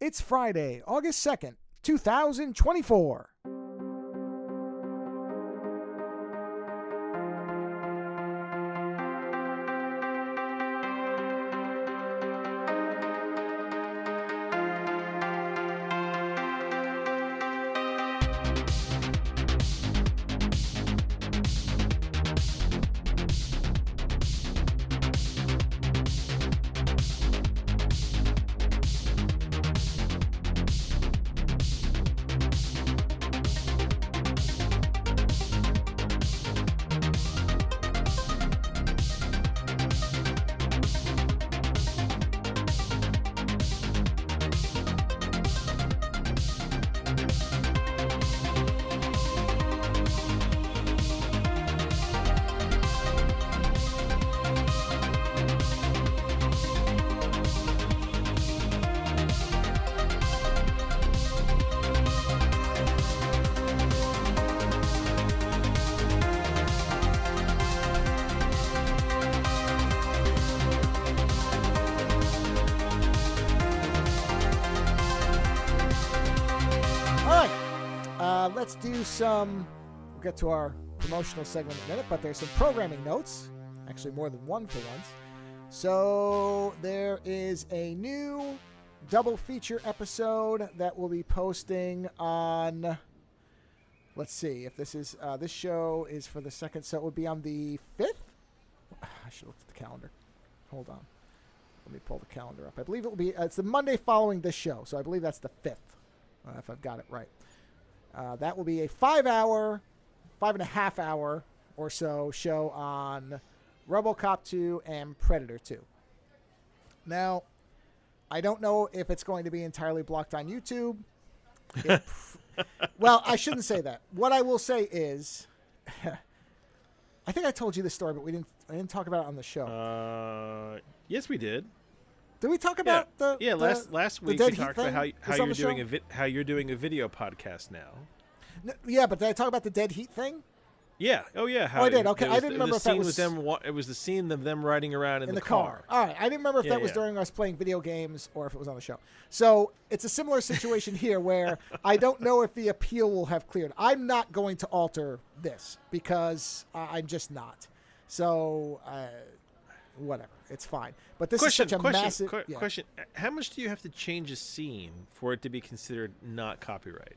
It's Friday, August 2nd, 2024. Let's do some, we'll get to our promotional segment in a minute, but there's some programming notes, actually more than one for once. So there is a new double feature episode that we'll be posting on, let's see if this is, this show is for the second, so it would be on the 5th? I should look at the calendar. Hold on. Let me pull the calendar up. I believe it will be, it's the Monday following this show, so I believe that's the 5th, if I've got it right. That will be a 5.5 hour or so show on RoboCop 2 and Predator 2. Now, I don't know if it's going to be entirely blocked on YouTube. Well, I shouldn't say that. What I will say is, I think I told you this story, but I didn't talk about it on the show. Yes, we did. Did we talk about last week we talked about how you're doing a video podcast now. No, yeah, but did I talk about the dead heat thing? Yeah. Oh yeah. I did. Okay, I didn't remember if that was it was the scene of them riding around in the car. All right, I didn't remember if that was during us playing video games or if it was on the show. So it's a similar situation here where I don't know if the appeal will have cleared. I'm not going to alter this because I'm just not. So. Whatever, it's fine. But this is such a massive question. How much do you have to change a scene for it to be considered not copyright?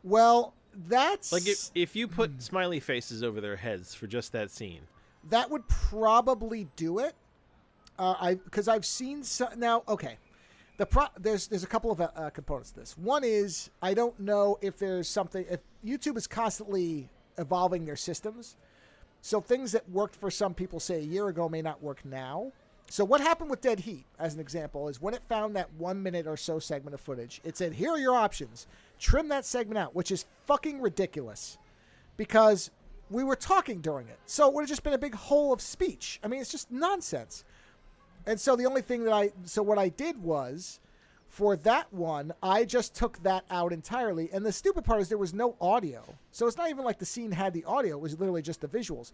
Well, that's like if you put smiley faces over their heads for just that scene, that would probably do it. Because I've seen now. Okay, there's a couple of components to this. One is I don't know if there's something if YouTube is constantly evolving their systems. So things that worked for some people, say, a year ago may not work now. So what happened with Dead Heat, as an example, is when it found that 1 minute or so segment of footage, it said, here are your options. Trim that segment out, which is fucking ridiculous because we were talking during it. So it would have just been a big hole of speech. I mean, it's just nonsense. And so the only thing what I did was, for that one, I just took that out entirely. And the stupid part is there was no audio. So it's not even like the scene had the audio. It was literally just the visuals.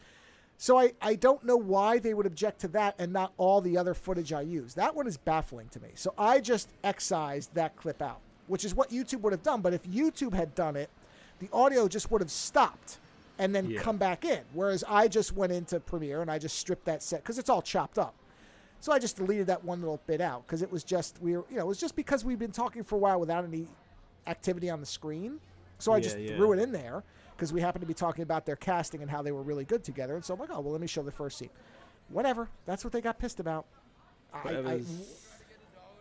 So I don't know why they would object to that and not all the other footage I use. That one is baffling to me. So I just excised that clip out, which is what YouTube would have done. But if YouTube had done it, the audio just would have stopped and then come back in. Whereas I just went into Premiere and I just stripped that set because it's all chopped up. So I just deleted that one little bit out because it was just it was just because we've been talking for a while without any activity on the screen. So I just threw it in there because we happened to be talking about their casting and how they were really good together. And so I'm like, oh well, let me show the first scene. Whatever. That's what they got pissed about.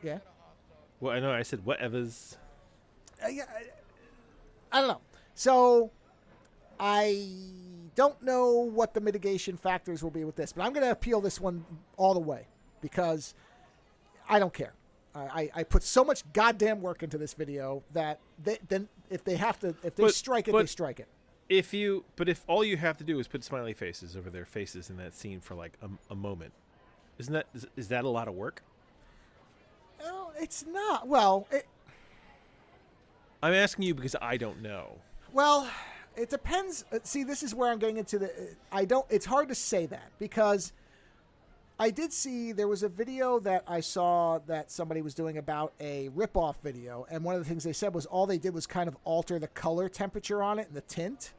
Yeah. Well, I know I said whatever's. I don't know. So I don't know what the mitigation factors will be with this, but I'm going to appeal this one all the way. Because I don't care. I put so much goddamn work into this video that then if they strike it, they strike it. If all you have to do is put smiley faces over their faces in that scene for like a moment, is that a lot of work? No, it's not. Well, I'm asking you because I don't know. Well, it depends. See, this is where I'm getting into it's hard to say that because I did see there was a video that I saw that somebody was doing about a ripoff video, and one of the things they said was all they did was kind of alter the color temperature on it and the tint,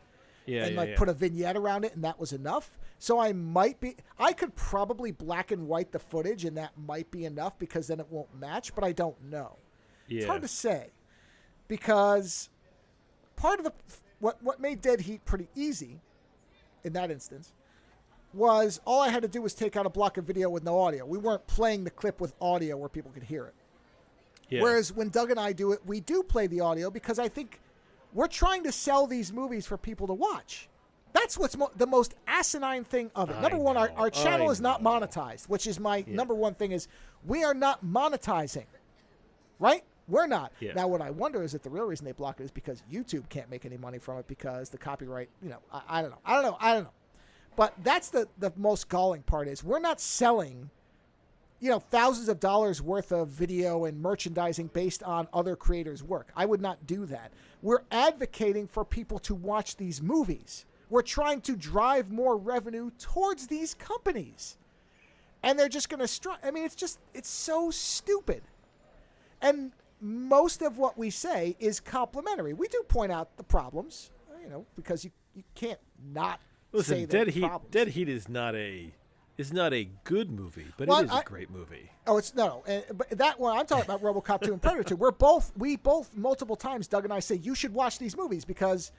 put a vignette around it, and that was enough. So I could probably black and white the footage, and that might be enough because then it won't match, but I don't know. Yeah. It's hard to say because part of what made Dead Heat pretty easy in that instance was all I had to do was take out a block of video with no audio. We weren't playing the clip with audio where people could hear it. Yeah. Whereas when Doug and I do it, we do play the audio because I think we're trying to sell these movies for people to watch. That's what's the most asinine thing of it. Number one, our channel is not monetized, which is my number one thing is we are not monetizing, right? We're not. Yeah. Now, what I wonder is if the real reason they block it is because YouTube can't make any money from it because the copyright, I don't know. But that's the most galling part is we're not selling, thousands of dollars worth of video and merchandising based on other creators' work. I would not do that. We're advocating for people to watch these movies. We're trying to drive more revenue towards these companies. And they're just going to it's so stupid. And most of what we say is complimentary. We do point out the problems, because you can't not say Dead Heat is not a good movie, but it is a great movie. Oh, it's no. But that one I'm talking about RoboCop 2 and Predator 2. We both multiple times Doug and I say you should watch these movies because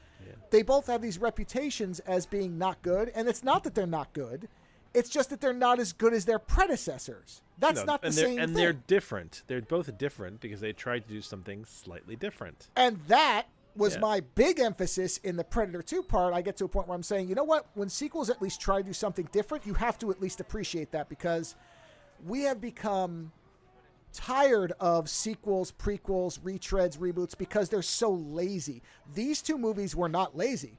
they both have these reputations as being not good, and it's not that they're not good. It's just that they're not as good as their predecessors. That's not the same thing. And they're different. They're both different because they tried to do something slightly different. And that was my big emphasis in the Predator 2 part. I get to a point where I'm saying, you know what? When sequels at least try to do something different, you have to at least appreciate that because we have become tired of sequels, prequels, retreads, reboots because they're so lazy. These two movies were not lazy.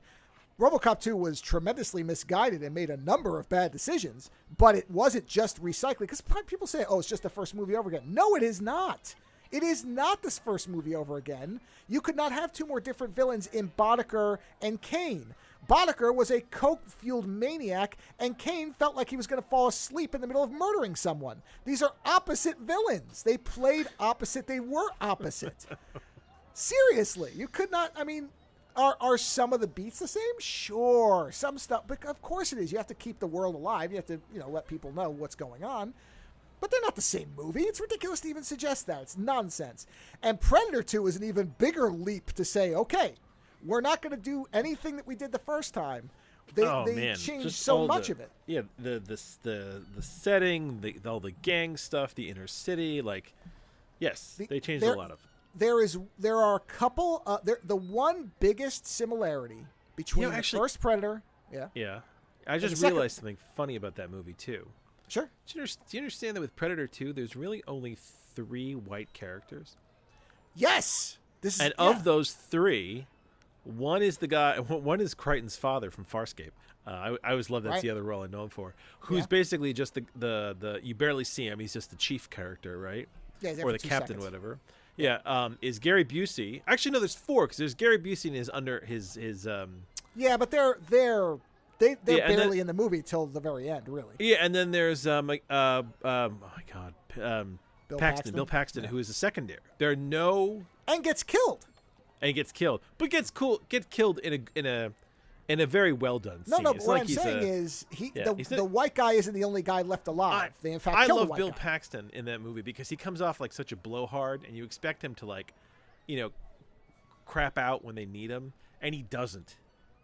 RoboCop 2 was tremendously misguided and made a number of bad decisions, but it wasn't just recycling. Because people say, it's just the first movie over again. No, it is not. It is not this first movie over again. You could not have two more different villains in Boddicker and Kane. Boddicker was a coke-fueled maniac, and Kane felt like he was going to fall asleep in the middle of murdering someone. These are opposite villains. They played opposite. They were opposite. Seriously. You could not, Are some of the beats the same? Sure. Some stuff, but of course it is. You have to keep the world alive. You have to, let people know what's going on. But they're not the same movie. It's ridiculous to even suggest that. It's nonsense. And Predator 2 is an even bigger leap to say, okay, we're not going to do anything that we did the first time. They changed just so much of it. Yeah, the setting, all the gang stuff, the inner city, they changed a lot of it. There are a couple. The one biggest similarity between the first Predator. Yeah. I just realized something funny about that movie too. Sure. Do you understand that with Predator 2, there's really only 3 white characters? Yes. Of those 3, one is Crichton's father from Farscape. I always love that's the other role I know him for. Who's basically just the you barely see him. He's just the chief character, right? Yeah, or the captain, whatever. Yeah, is Gary Busey. Actually, no, there's 4 because there's Gary Busey and his Yeah, but they're barely in the movie till the very end, really. Yeah, and then there's oh my God, Bill Paxton, who is a secondary. There are no and gets killed, but gets killed in a very well done scene. No, but what I'm saying is the white guy isn't the only guy left alive. They in fact kill the white Bill guy. Paxton in that movie because he comes off like such a blowhard, and you expect him to crap out when they need him, and he doesn't.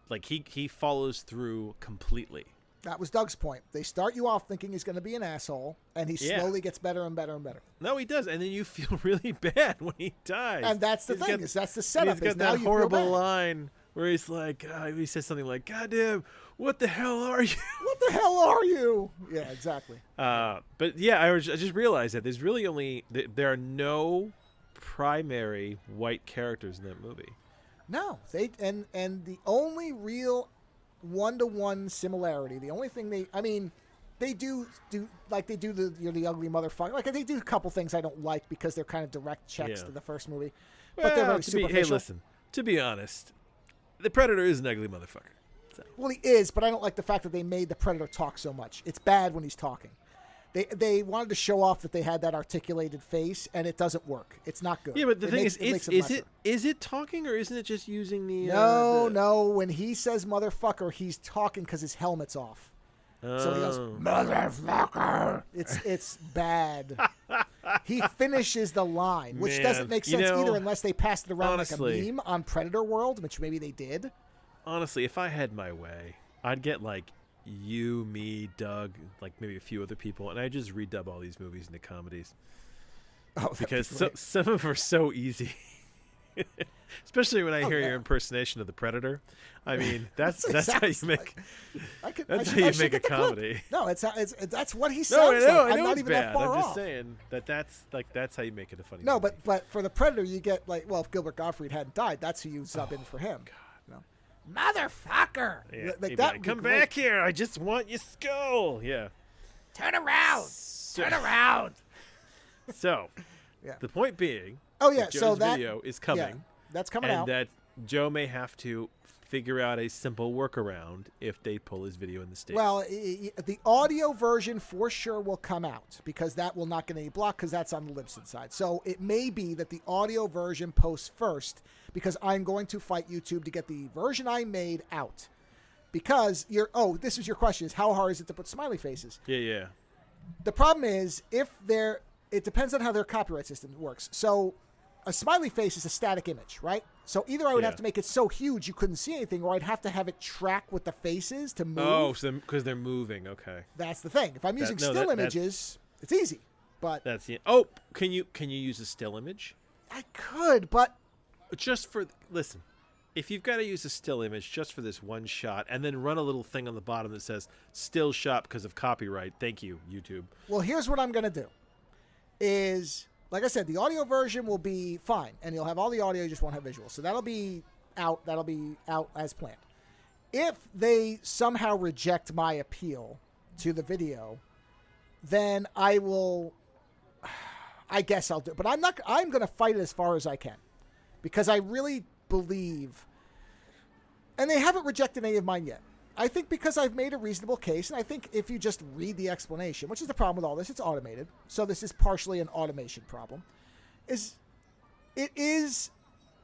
Like he follows through completely. That was Doug's point. They start you off thinking he's going to be an asshole, and he slowly gets better and better and better. No, he does, and then you feel really bad when he dies. And that's the thing. That's the setup. He's got that horrible line where he's like, he says something like, "Goddamn, what the hell are you? What the hell are you?" Yeah, exactly. But yeah, I just realized that there's really there are no primary white characters in that movie. No, and the only real one-to-one similarity, the only thing they do like they do the you're the ugly motherfucker. Like they do a couple things I don't like because they're kind of direct checks to the first movie, but they're very superficial. Hey, listen, to be honest, the Predator is an ugly motherfucker. So. Well, he is, but I don't like the fact that they made the Predator talk so much. It's bad when he's talking. They wanted to show off that they had that articulated face, and it doesn't work. It's not good. Yeah, but the thing is it is it talking or isn't it just using the? No. When he says motherfucker, he's talking because his helmet's off. So he goes, motherfucker. It's bad. He finishes the line, which doesn't make sense either unless they passed it around honestly, like a meme on Predator World, which maybe they did. Honestly, if I had my way, I'd get like you, me, Doug, like maybe a few other people, and I'd just redub all these movies into comedies. Oh, because some of them are so easy. Especially when I hear your impersonation of the Predator. I mean, that's how you make a comedy. No, that's what he sounds like. I'm not even that far off. I'm just saying that's how you make it a funny. No, movie. but for the Predator, you get like, well, if Gilbert Gottfried hadn't died, that's who you sub in for him. God. Motherfucker! Yeah, like that. Like, come back here! I just want your skull. Yeah. Turn around. Turn around. So, the point being, so that video is coming. Yeah, that's coming out, and that Joe may have to figure out a simple workaround if they pull his video in the States. Well, the audio version for sure will come out because that will not get any block because that's on the Libsyn side. So it may be that the audio version posts first because I'm going to fight YouTube to get the version I made out. Because this is your question, is how hard is it to put smiley faces? Yeah. The problem is it depends on how their copyright system works. So a smiley face is a static image, right? So either I would have to make it so huge you couldn't see anything, or I'd have to have it track with the faces to move. Oh, because they're moving. Okay, that's the thing. If I'm using still images, it's easy. But that's the. Oh, can you use a still image? I could, but listen. If you've got to use a still image just for this one shot, and then run a little thing on the bottom that says "still shot because of copyright," thank you, YouTube. Well, here's what I'm gonna do. Is like I said, the audio version will be fine, and you'll have all the audio, you just won't have visuals. So that'll be out. That'll be out as planned. If they somehow reject my appeal to the video, then I guess I'll do it. But I'm going to fight it as far as I can because I really believe, and they haven't rejected any of mine yet. I think because I've made a reasonable case, and I think if you just read the explanation, which is the problem with all this, it's automated. So this is partially an automation problem.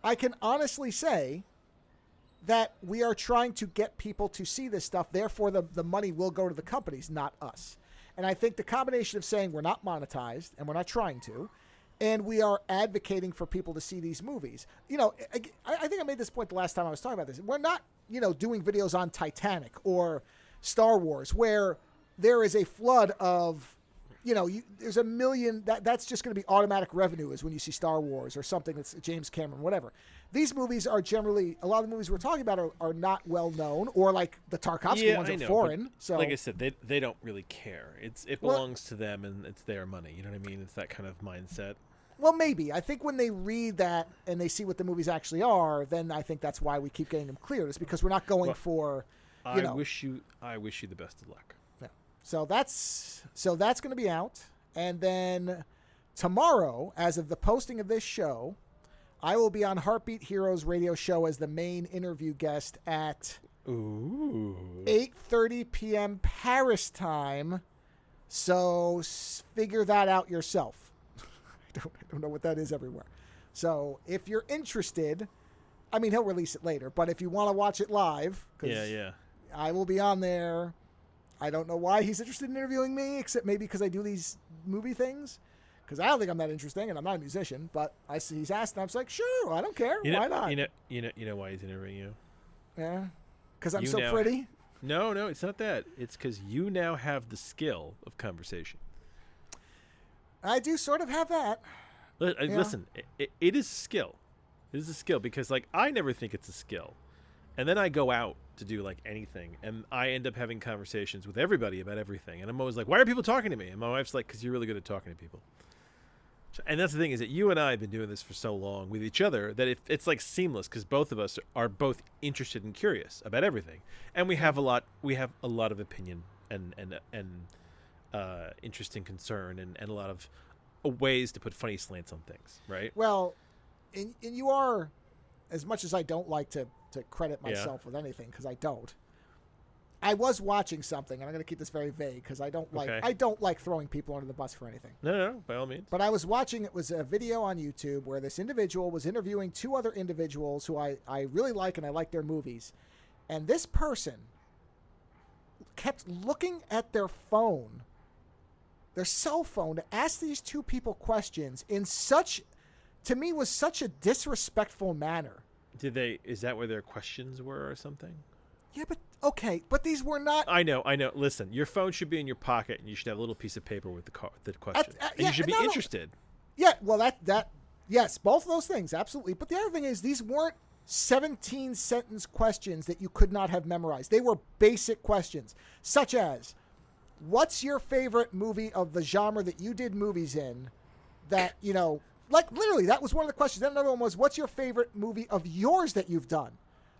I can honestly say that we are trying to get people to see this stuff. Therefore, the money will go to the companies, not us. And I think the combination of saying we're not monetized and we're not trying to, and we are advocating for people to see these movies. I think I made this point the last time I was talking about this. We're not, doing videos on Titanic or Star Wars where there is a flood of, there's a million, that's just going to be automatic revenue is when you see Star Wars or something that's James Cameron, whatever. These movies are generally, a lot of the movies we're talking about are not well known, or like the Tarkovsky ones are foreign. So like I said, they don't really care. It belongs to them and it's their money. You know what I mean? It's that kind of mindset. Well, maybe. I think when they read that and they see what the movies actually are, then I think that's why we keep getting them cleared. It's because we're not going for, I wish you the best of luck. Yeah. So that's going to be out. And then tomorrow, as of the posting of this show, I will be on Heartbeat Heroes radio show as the main interview guest at 8:30 p.m. Paris time. So figure that out yourself. I don't know what that is everywhere. So if you're interested, I mean, he'll release it later, but if you want to watch it live, I will be on there. I don't know why he's interested in interviewing me, except maybe because I do these movie things. Because I don't think I'm that interesting, and I'm not a musician. But he's asked, and I was like, sure, I don't care. Why not? You know why he's interviewing you? Yeah, because I'm so pretty. No, it's not that. It's because you now have the skill of conversation. I do sort of have that. Listen, it is a skill. It is a skill because, like, I never think it's a skill. And then I go out to do, like, anything, and I end up having conversations with everybody about everything. And I'm always like, why are people talking to me? And my wife's like, because you're really good at talking to people. And that's the thing is that you and I have been doing this for so long with each other that it's like seamless because both of us are both interested and curious about everything. And we have a lot of opinion and interesting concern and a lot of ways to put funny slants on things, right? Well, and you are, as much as I don't like to credit myself with anything, because I don't, I was watching something, and I'm going to keep this very vague because I don't like throwing people under the bus for anything. No, by all means. But I was watching, it was a video on YouTube where this individual was interviewing two other individuals who I really like and I like their movies. And this person kept looking at their phone, their cell phone, to ask these two people questions in such, to me, was such a disrespectful manner. Is that where their questions were or something? Yeah, but okay, but these were not. I know. Listen, your phone should be in your pocket, and you should have a little piece of paper with the question, and you should be interested. Yeah, well, that yes, both of those things, absolutely. But the other thing is, these weren't 17-sentence questions that you could not have memorized. They were basic questions, such as, "What's your favorite movie of the genre that you did movies in?" That like literally, that was one of the questions. Then another one was, "What's your favorite movie of yours that you've done?"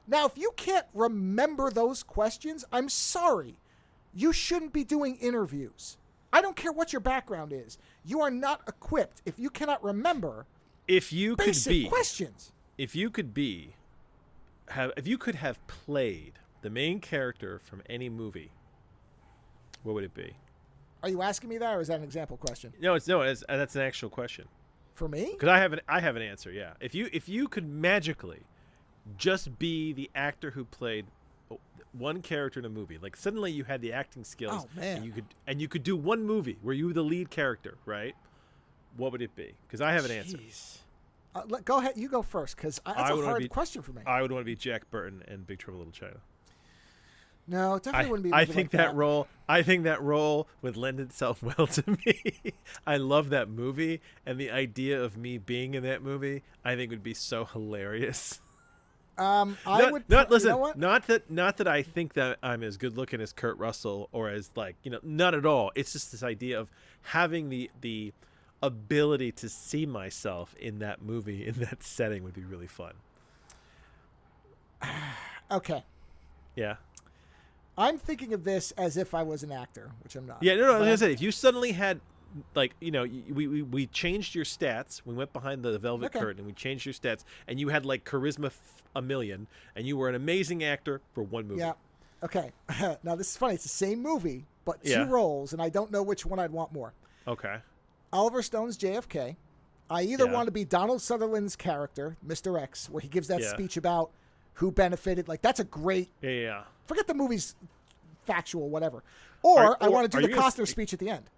Now, if you can't remember those questions, I'm sorry. You shouldn't be doing interviews. I don't care what your background is. You are not equipped if you cannot remember basic questions. If you could have played the main character from any movie, what would it be? Are you asking me that, or is that an example question? No, that's an actual question. For me? Because I have an answer. Yeah. If you could magically just be the actor who played one character in a movie, like suddenly you had the acting skills, and you could do one movie where you were the lead character, right? What would it be? Because I have an answer. Go ahead, you go first, because that's a hard question for me. I would want to be Jack Burton in Big Trouble in Little China. No, it definitely wouldn't be. I think that role would lend itself well to me. I love that movie, and the idea of me being in that movie, I think would be so hilarious. Not that I think that I'm as good looking as Kurt Russell or as not at all. It's just this idea of having the ability to see myself in that movie, in that setting, would be really fun. Okay. Yeah. I'm thinking of this as if I was an actor, which I'm not. Yeah, no. I was gonna say, if you suddenly had, we changed your stats. We went behind the velvet curtain and we changed your stats, and you had charisma a million, and you were an amazing actor for one movie. Yeah. Okay. Now this is funny. It's the same movie, but two roles, and I don't know which one I'd want more. Okay. Oliver Stone's JFK. I either want to be Donald Sutherland's character, Mr. X, where he gives that speech about who benefited. That's a great. Yeah. Forget the movie's factual, whatever. Or I want to do the Costner speech at the end.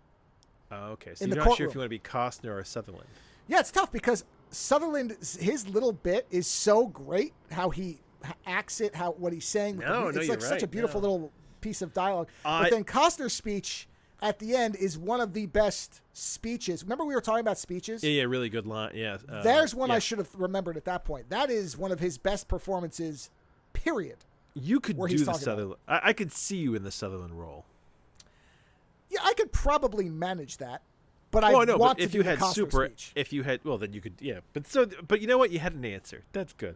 Oh, okay. So you're not sure if you want to be Costner or Sutherland. Yeah, it's tough because Sutherland, his little bit is so great. How he acts it, what he's saying. It's such a beautiful little piece of dialogue. But then Costner's speech at the end is one of the best speeches. Remember we were talking about speeches? Yeah, really good line. Yeah. There's one I should have remembered at that point. That is one of his best performances, period. You could do the Sutherland. I could see you in the Sutherland role. Yeah, I could probably manage that. But I want to do the Costner speech. If you had, well, then you could, yeah. But you know what? You had an answer. That's good.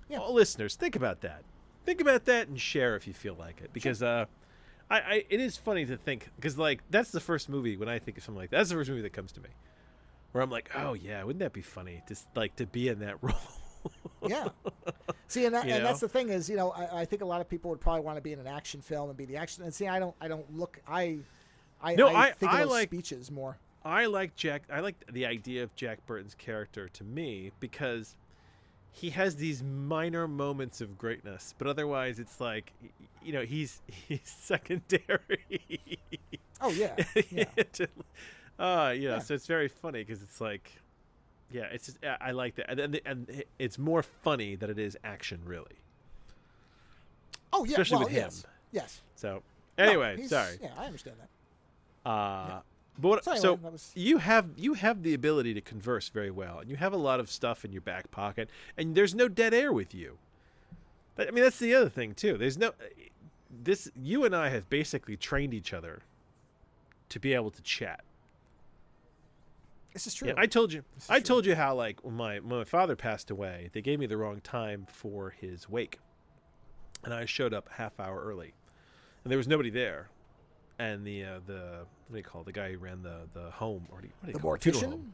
Yeah. Well, listeners, think about that. Think about that and share if you feel like it. Because it is funny to think, because that's the first movie when I think of something like that. That's the first movie that comes to me, where I'm like, oh yeah, wouldn't that be funny to be in that role? Yeah. See, and that's the thing is, I think a lot of people would probably want to be in an action film and be the action. And see, I don't look. I think of those speeches more. I like the idea of Jack Burton's character to me because he has these minor moments of greatness, but otherwise it's he's secondary. Oh yeah. So it's very funny because it's it's just, I like that, and it's more funny than it is action, really. Oh yeah, especially with him. Yes. So anyway, sorry. Yeah, I understand that. But you have the ability to converse very well, and you have a lot of stuff in your back pocket, and there's no dead air with you. I mean, that's the other thing too. You and I have basically trained each other to be able to chat. This is true. Yeah, I told you how when my father passed away, they gave me the wrong time for his wake, and I showed up a half hour early, and there was nobody there. And the what do you call it? The guy who ran the home, or what do you call it? Mortician?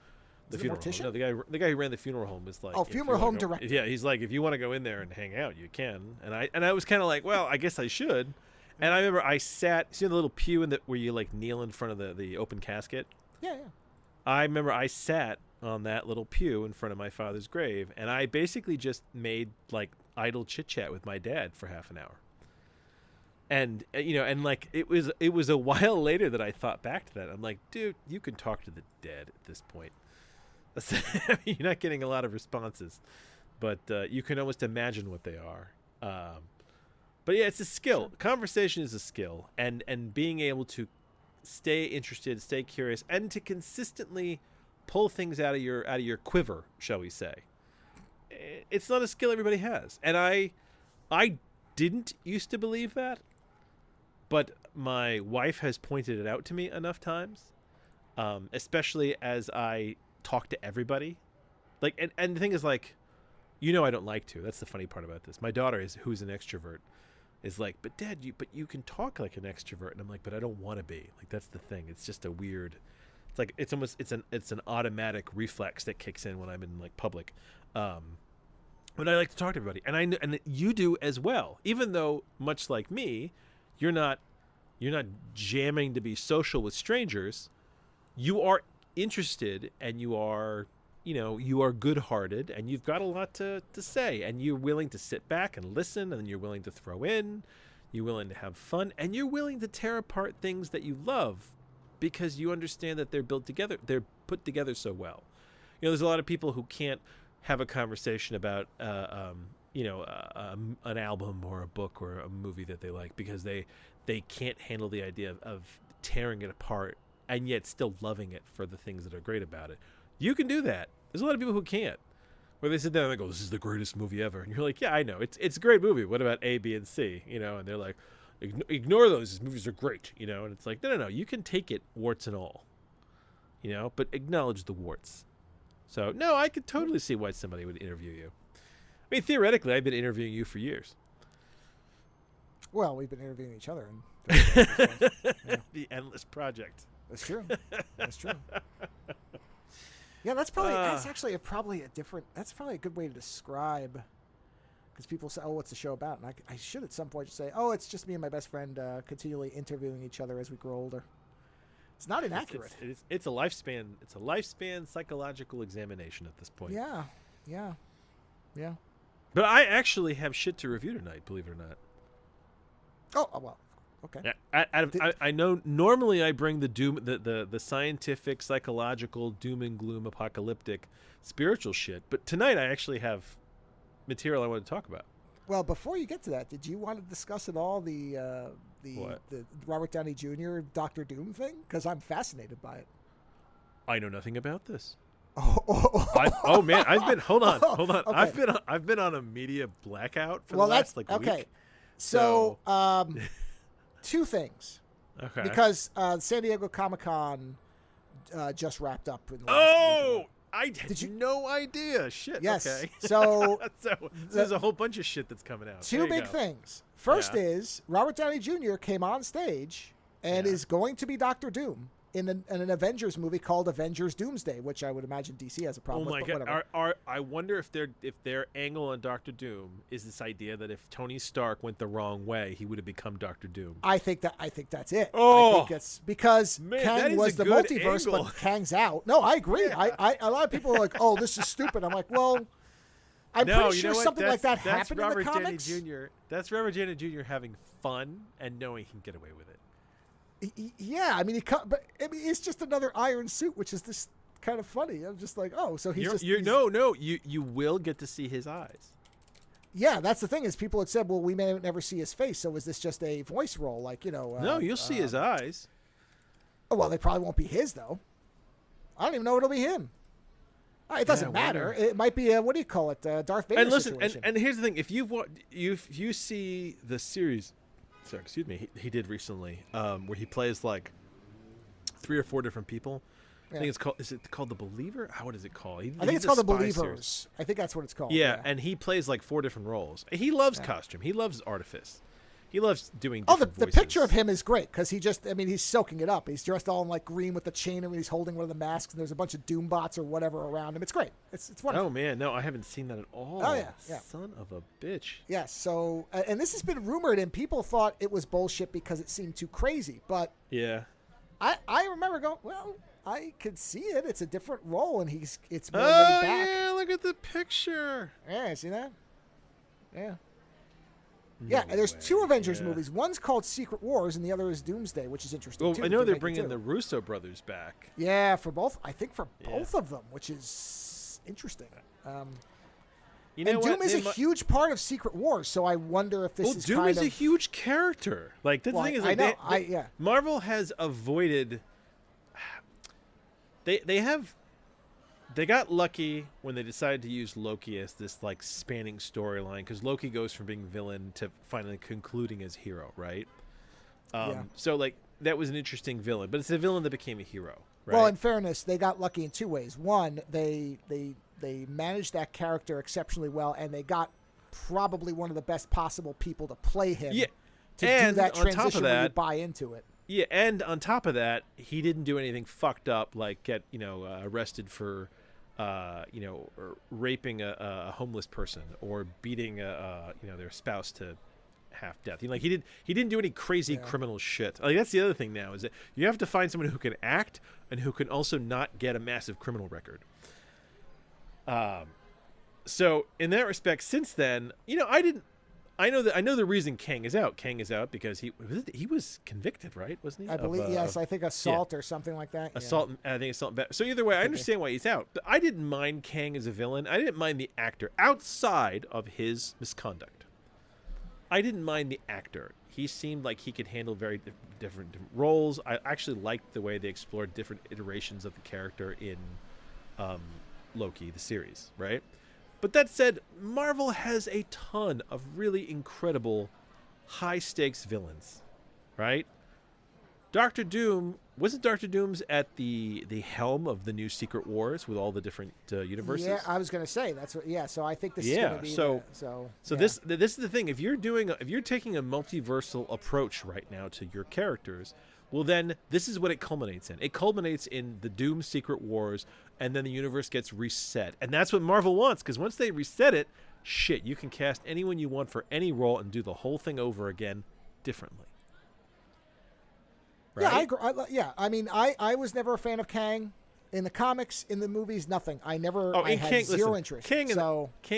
The funeral home. No, the guy who ran the funeral home is like, funeral home director. Yeah, he's like, if you want to go in there and hang out, you can. And I was kind of like, well, I guess I should. And I remember I sat, see the little pew where you like kneel in front of the open casket? Yeah. I remember I sat on that little pew in front of my father's grave, and I basically just made like idle chit chat with my dad for half an hour. And and like it was a while later that I thought back to that. I'm like, dude, you can talk to the dead at this point. You're not getting a lot of responses, but you can almost imagine what they are. But yeah, it's a skill. Conversation is a skill, and being able to stay interested, stay curious, and to consistently pull things out of your quiver, shall we say. It's not a skill everybody has, and I didn't used to believe that. But my wife has pointed it out to me enough times, especially as I talk to everybody. Like, and the thing is, like, I don't like to. That's the funny part about this. My daughter who's an extrovert, is like, but Dad, you can talk like an extrovert, and I'm like, but I don't want to be. Like, that's the thing. It's just a weird. It's like it's an automatic reflex that kicks in when I'm in like public. But I like to talk to everybody, and you do as well. Even though, much like me, you're not jamming to be social with strangers. You are interested, and you are good-hearted, and you've got a lot to say, and you're willing to sit back and listen, and you're willing to throw in, you're willing to have fun, and you're willing to tear apart things that you love because you understand that they're put together so well. There's a lot of people who can't have a conversation about an album or a book or a movie that they like because they can't handle the idea of tearing it apart and yet still loving it for the things that are great about it. You can do that. There's a lot of people who can't, where they sit down and they go, "This is the greatest movie ever," and you're like, "Yeah, I know, it's a great movie. What about A, B, and C?" And they're like, "Ignore those. These movies are great." And it's like, no, you can take it warts and all, but acknowledge the warts. So, no, I could totally see why somebody would interview you. I mean, theoretically, I've been interviewing you for years. Well, we've been interviewing each other. Yeah. The endless project. That's true. That's true. Yeah, that's actually probably a good way to describe, because people say, "Oh, what's the show about?" And I should at some point just say, "Oh, it's just me and my best friend continually interviewing each other as we grow older." It's not inaccurate. It's a lifespan. It's a lifespan psychological examination at this point. Yeah. But I actually have shit to review tonight, believe it or not. Oh well. Okay. Yeah, I know normally I bring the doom, the scientific, psychological, doom and gloom, apocalyptic, spiritual shit, but tonight I actually have material I want to talk about. Well, before you get to that, did you want to discuss at all the Robert Downey Jr. Dr. Doom thing? Because I'm fascinated by it. I know nothing about this. Oh man, hold on. Okay. I've been on a media blackout for the last week. Okay. So, two things. Okay. Because San Diego Comic-Con just wrapped up. In the last week. I had no idea. Shit. Yes. Okay. So, there's a whole bunch of shit that's coming out. Two big things. First is Robert Downey Jr. came on stage and is going to be Dr. Doom in an Avengers movie called Avengers Doomsday, which I would imagine DC has a problem with. Oh my god! I wonder if their angle on Dr. Doom is this idea that if Tony Stark went the wrong way, he would have become Dr. Doom. I think that's it. Oh, I think it's because Kang was the multiverse, angle. but Kang's out. No, I agree. Yeah. A lot of people are like, "Oh, this is stupid." I'm like, well, I'm pretty sure something like that happened in the comics. That's Robert Downey Jr. having fun and knowing he can get away with it. Yeah, I mean, it's just another iron suit, which is this kind of funny. I'm just like, oh, so you will get to see his eyes. Yeah, that's the thing is people had said, well, we may never see his face, so is this just a voice role? Like, no, you'll see his eyes. Oh, well, they probably won't be his, though. I don't even know it'll be him. It doesn't matter. It might be what do you call it? Darth Vader. And listen, situation. And here's the thing: if you see the series. Sorry, excuse me. He did recently, where he plays like 3 or 4 different people. Yeah. I think it's called. Is it called The Believer? What is it called? I think it's called The Believers. Series. I think that's what it's called. Yeah, and he plays like 4 different roles. He loves costume. He loves artifice. He loves doing Oh, different the voices. picture of him is great because he's soaking it up. He's dressed all in like green with the chain and he's holding one of the masks and there's a bunch of Doom bots or whatever around him. It's great. It's wonderful. Oh man, no, I haven't seen that at all. Oh yeah. Son of a bitch. Yes. So, and this has been rumored and people thought it was bullshit because it seemed too crazy. But yeah, I remember going, well, I could see it. It's a different role and it's more laid back. Yeah, look at the picture. Yeah, see that? Yeah. No Yeah, and there's way. 2 Avengers movies. One's called Secret Wars, and the other is Doomsday, which is interesting. Well, too. I know they're bringing the Russo brothers back. Yeah, for both. I think for both of them, which is interesting. You know and Doom what? is a huge part of Secret Wars, so I wonder if this is Doom kind is a huge character. Like the thing is, like, I know. Marvel has avoided. They got lucky when they decided to use Loki as this like spanning storyline because Loki goes from being villain to finally concluding as hero, right? So like that was an interesting villain, but it's a villain that became a hero, right? Well, in fairness, they got lucky in 2 ways. One, they managed that character exceptionally well, and they got probably one of the best possible people to play him. Yeah. To and do that on transition top of where you that, buy into it. Yeah, and on top of that, he didn't do anything fucked up like get arrested for or raping a homeless person or beating their spouse to half death. He didn't do any crazy criminal shit. Like that's the other thing now is that you have to find someone who can act and who can also not get a massive criminal record. So in that respect, since then, I know the reason Kang is out. Kang is out because he was convicted, right? Wasn't he? I believe yes. I think assault or something like that. Assault. I think assault. So either way, I understand why he's out. But I didn't mind Kang as a villain. I didn't mind the actor outside of his misconduct. I didn't mind the actor. He seemed like he could handle very different roles. I actually liked the way they explored different iterations of the character in Loki, the series, right? But that said, Marvel has a ton of really incredible high-stakes villains, right? Wasn't Dr. Doom's at the helm of the new Secret Wars with all the different universes? Yeah, I was going to say that's what. Yeah, so I think this is going to be This is the thing. If you're taking a multiversal approach right now to your characters, well, then this is what it culminates in. It culminates in the Doom Secret Wars, and then the universe gets reset. And that's what Marvel wants, because once they reset it, shit, you can cast anyone you want for any role and do the whole thing over again differently. Right? Yeah, I agree. I mean, I was never a fan of Kang. In the comics, in the movies, nothing. I had zero interest. Kang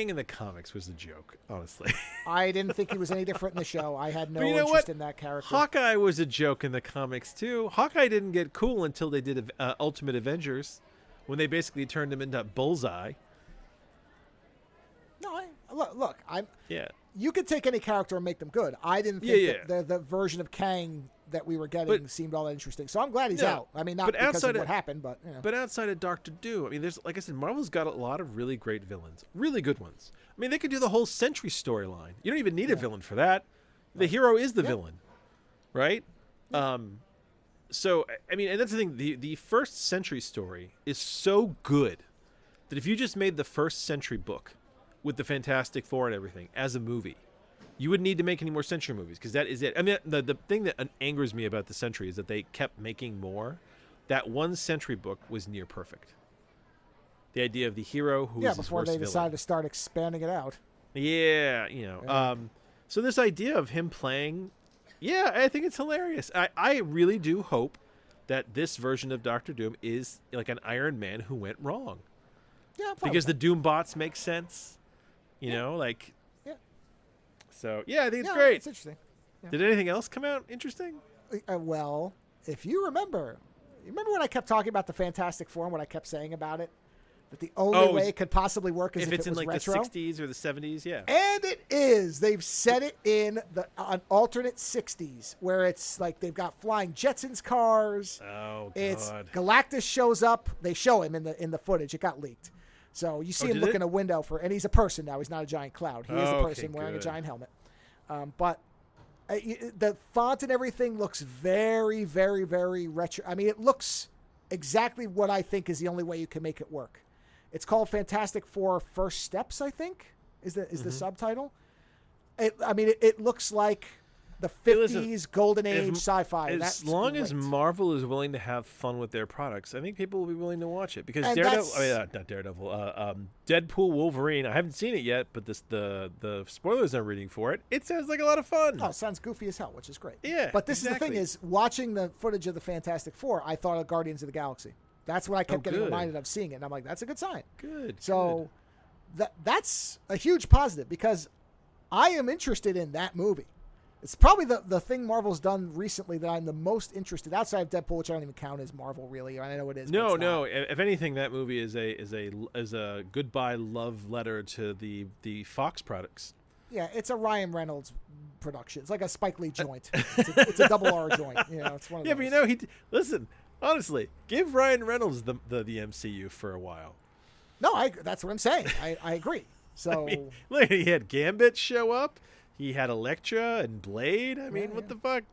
in the comics was a joke, honestly. I didn't think he was any different in the show. I had no interest in that character. Hawkeye was a joke in the comics, too. Hawkeye didn't get cool until they did Ultimate Avengers, when they basically turned him into Bullseye. No, look. Yeah. You could take any character and make them good. I didn't think that the version of Kang that we were getting seemed all that interesting. So I'm glad he's out. I mean, not because of what happened, but But outside of Doctor Doom, I mean, there's, like I said, Marvel's got a lot of really great villains, really good ones. I mean, they could do the whole Sentry storyline. You don't even need a villain for that. The hero is the villain, right? So I mean, and that's the thing. The first Sentry story is so good that if you just made the first Sentry book with the Fantastic Four and everything as a movie, you wouldn't need to make any more Sentry movies because that is it. I mean, the thing that angers me about the Sentry is that they kept making more. That one Sentry book was near perfect. The idea of the hero who is his before worst they decided villain. to start expanding it out. Yeah, so this idea of him playing, I think it's hilarious. I really do hope that this version of Doctor Doom is like an Iron Man who went wrong. Yeah, because the Doom bots make sense. You know, like. Yeah. So I think it's great. It's interesting. Yeah. Did anything else come out interesting? Well, if you remember when I kept talking about the Fantastic Four and what I kept saying about it? That the only way it could possibly work is if it's it was in like retro. the 60s or the 70s, yeah. And it is. They've set it in an alternate 60s where it's like they've got flying Jetsons cars. Oh, God. It's Galactus shows up. They show him in the footage. It got leaked. So you see him look in a window and he's a person now. He's not a giant cloud. He is a person wearing a giant helmet. But the font and everything looks very, very, very retro. I mean, it looks exactly what I think is the only way you can make it work. It's called Fantastic Four First Steps, I think, is the subtitle. It looks like the 50s golden age sci-fi. As long as Marvel is willing to have fun with their products, I think people will be willing to watch it. Because not Daredevil, Deadpool, Wolverine. I haven't seen it yet, but the spoilers I'm reading for it, it sounds like a lot of fun. Oh, it sounds goofy as hell, which is great. Yeah, but this is the thing: is watching the footage of the Fantastic Four, I thought of Guardians of the Galaxy. That's what I kept getting reminded of seeing it, and I'm like, that's a good sign. Good. So that's a huge positive because I am interested in that movie. It's probably the thing Marvel's done recently that I'm the most interested outside of Deadpool, which I don't even count as Marvel really. I know it is. No. If anything, that movie is a goodbye love letter to the Fox products. Yeah, it's a Ryan Reynolds production. It's like a Spike Lee joint. It's a double R joint. It's one of those. But listen. Honestly, give Ryan Reynolds the MCU for a while. No, that's what I'm saying. I agree. So look, he had Gambit show up. He had Elektra and Blade. I mean, what the fuck?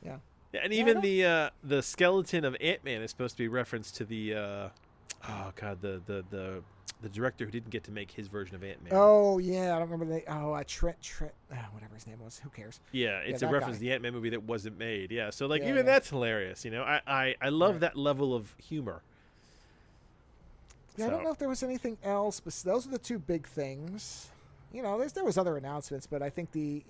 Yeah. And even the skeleton of Ant-Man is supposed to be reference to the the director who didn't get to make his version of Ant-Man. Oh yeah, I don't remember Trent, whatever his name was. Who cares? Yeah, it's a reference to the Ant-Man movie that wasn't made. Yeah, so even that's hilarious. I love that level of humor. Yeah, I don't know if there was anything else, but those are the two big things. There was other announcements, but I think the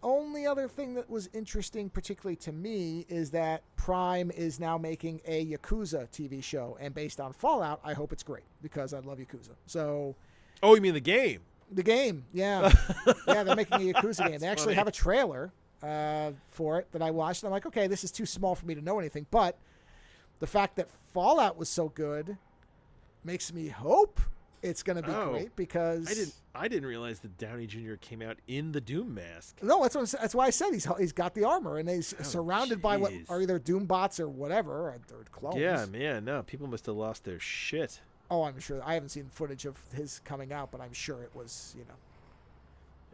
only other thing that was interesting, particularly to me, is that Prime is now making a Yakuza TV show, and based on Fallout, I hope it's great because I love Yakuza. So, oh, you mean the game? The game, yeah, yeah. They're making a Yakuza game. They actually have a trailer for it that I watched. And I'm like, okay, this is too small for me to know anything, but the fact that Fallout was so good makes me hope it's going to be great because I didn't realize that Downey Jr. came out in the Doom mask. No, that's why I said he's got the armor and he's surrounded by what are either Doom bots or whatever or clones. Yeah, man, no, people must have lost their shit. Oh, I'm sure. I haven't seen footage of his coming out, but I'm sure it was,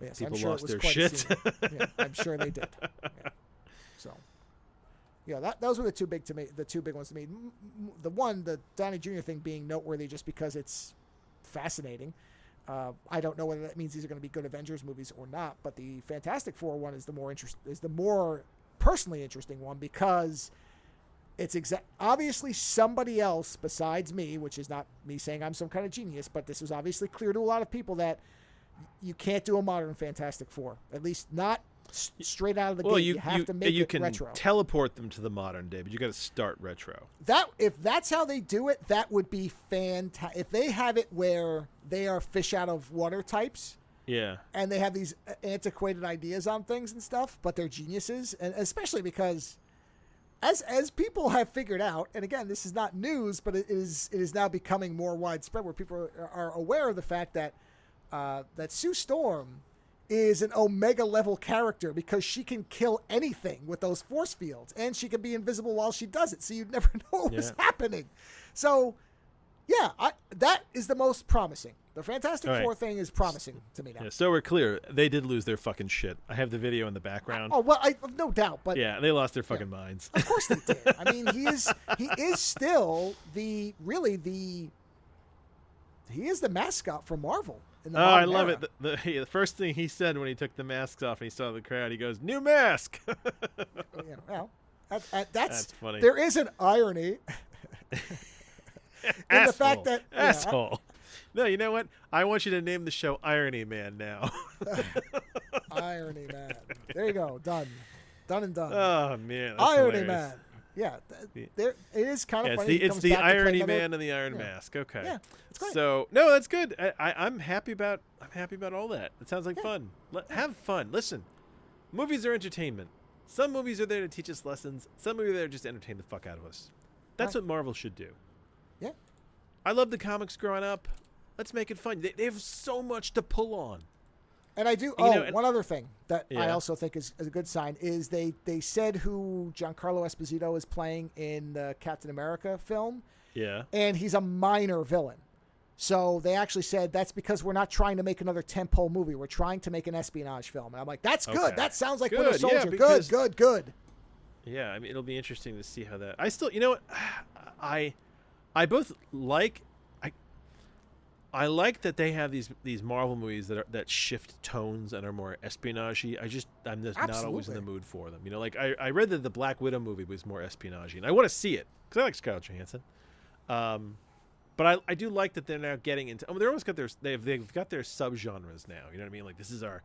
Yes, people I'm sure lost it was their shit. Yeah, I'm sure they did. Yeah. So, yeah, those were the two big ones to me. The Downey Jr. thing being noteworthy just because it's fascinating. I don't know whether that means these are going to be good Avengers movies or not, but the Fantastic Four one is the more personally interesting one because it's obviously somebody else besides me, which is not me saying I'm some kind of genius, but this was obviously clear to a lot of people that you can't do a modern Fantastic Four, at least not straight out of the gate. You have to make it retro. You can teleport them to the modern day, but you got to start retro. If that's how they do it, that would be fantastic. If they have it where they are fish out of water types, yeah, and they have these antiquated ideas on things and stuff, but they're geniuses, and especially because as people have figured out, and again, this is not news, but it is now becoming more widespread where people are aware of the fact that Sue Storm is an Omega level character because she can kill anything with those force fields and she can be invisible while she does it. So you'd never know what was happening. So yeah, that is the most promising. The Fantastic Four thing is promising to me now. Yeah, so we're clear. They did lose their fucking shit. I have the video in the background. Oh, well, I have no doubt. But yeah, they lost their fucking minds. Of course they did. I mean, he is still he is the mascot for Marvel. I love it. The first thing he said when he took the masks off and he saw the crowd, he goes, "New mask." Yeah, well, that's funny. There is an irony in the fact that asshole. No, you know what? I want you to name the show Irony Man now. Irony Man. There you go. Done and done. Oh man, that's Irony hilarious. Man. Yeah, it is kind of funny. It's the Irony Man and the Iron Mask. Okay. Yeah, it's great. So no, that's good. I'm happy about all that. It sounds like fun. Have fun. Listen, movies are entertainment. Some movies are there to teach us lessons. Some movies are there just to entertain the fuck out of us. That's what Marvel should do. Yeah. I love the comics growing up. Let's make it fun. They have so much to pull on. And I do. One other thing that I also think is a good sign is they said who Giancarlo Esposito is playing in the Captain America film. Yeah. And he's a minor villain. So they actually said that's because we're not trying to make another tentpole movie. We're trying to make an espionage film. And I'm like, that's good. Okay. That sounds like Winter Soldier. Yeah, good. Yeah, I mean, it'll be interesting to see how that. I still, you know what? I both like. I like that they have these Marvel movies that shift tones and are more espionage-y. I'm just not always in the mood for them. You know, like I read that the Black Widow movie was more espionage-y, and I want to see it because I like Scarlett Johansson. But I do like that they're now getting into. They're almost got they've got their subgenres now. You know what I mean? Like this is our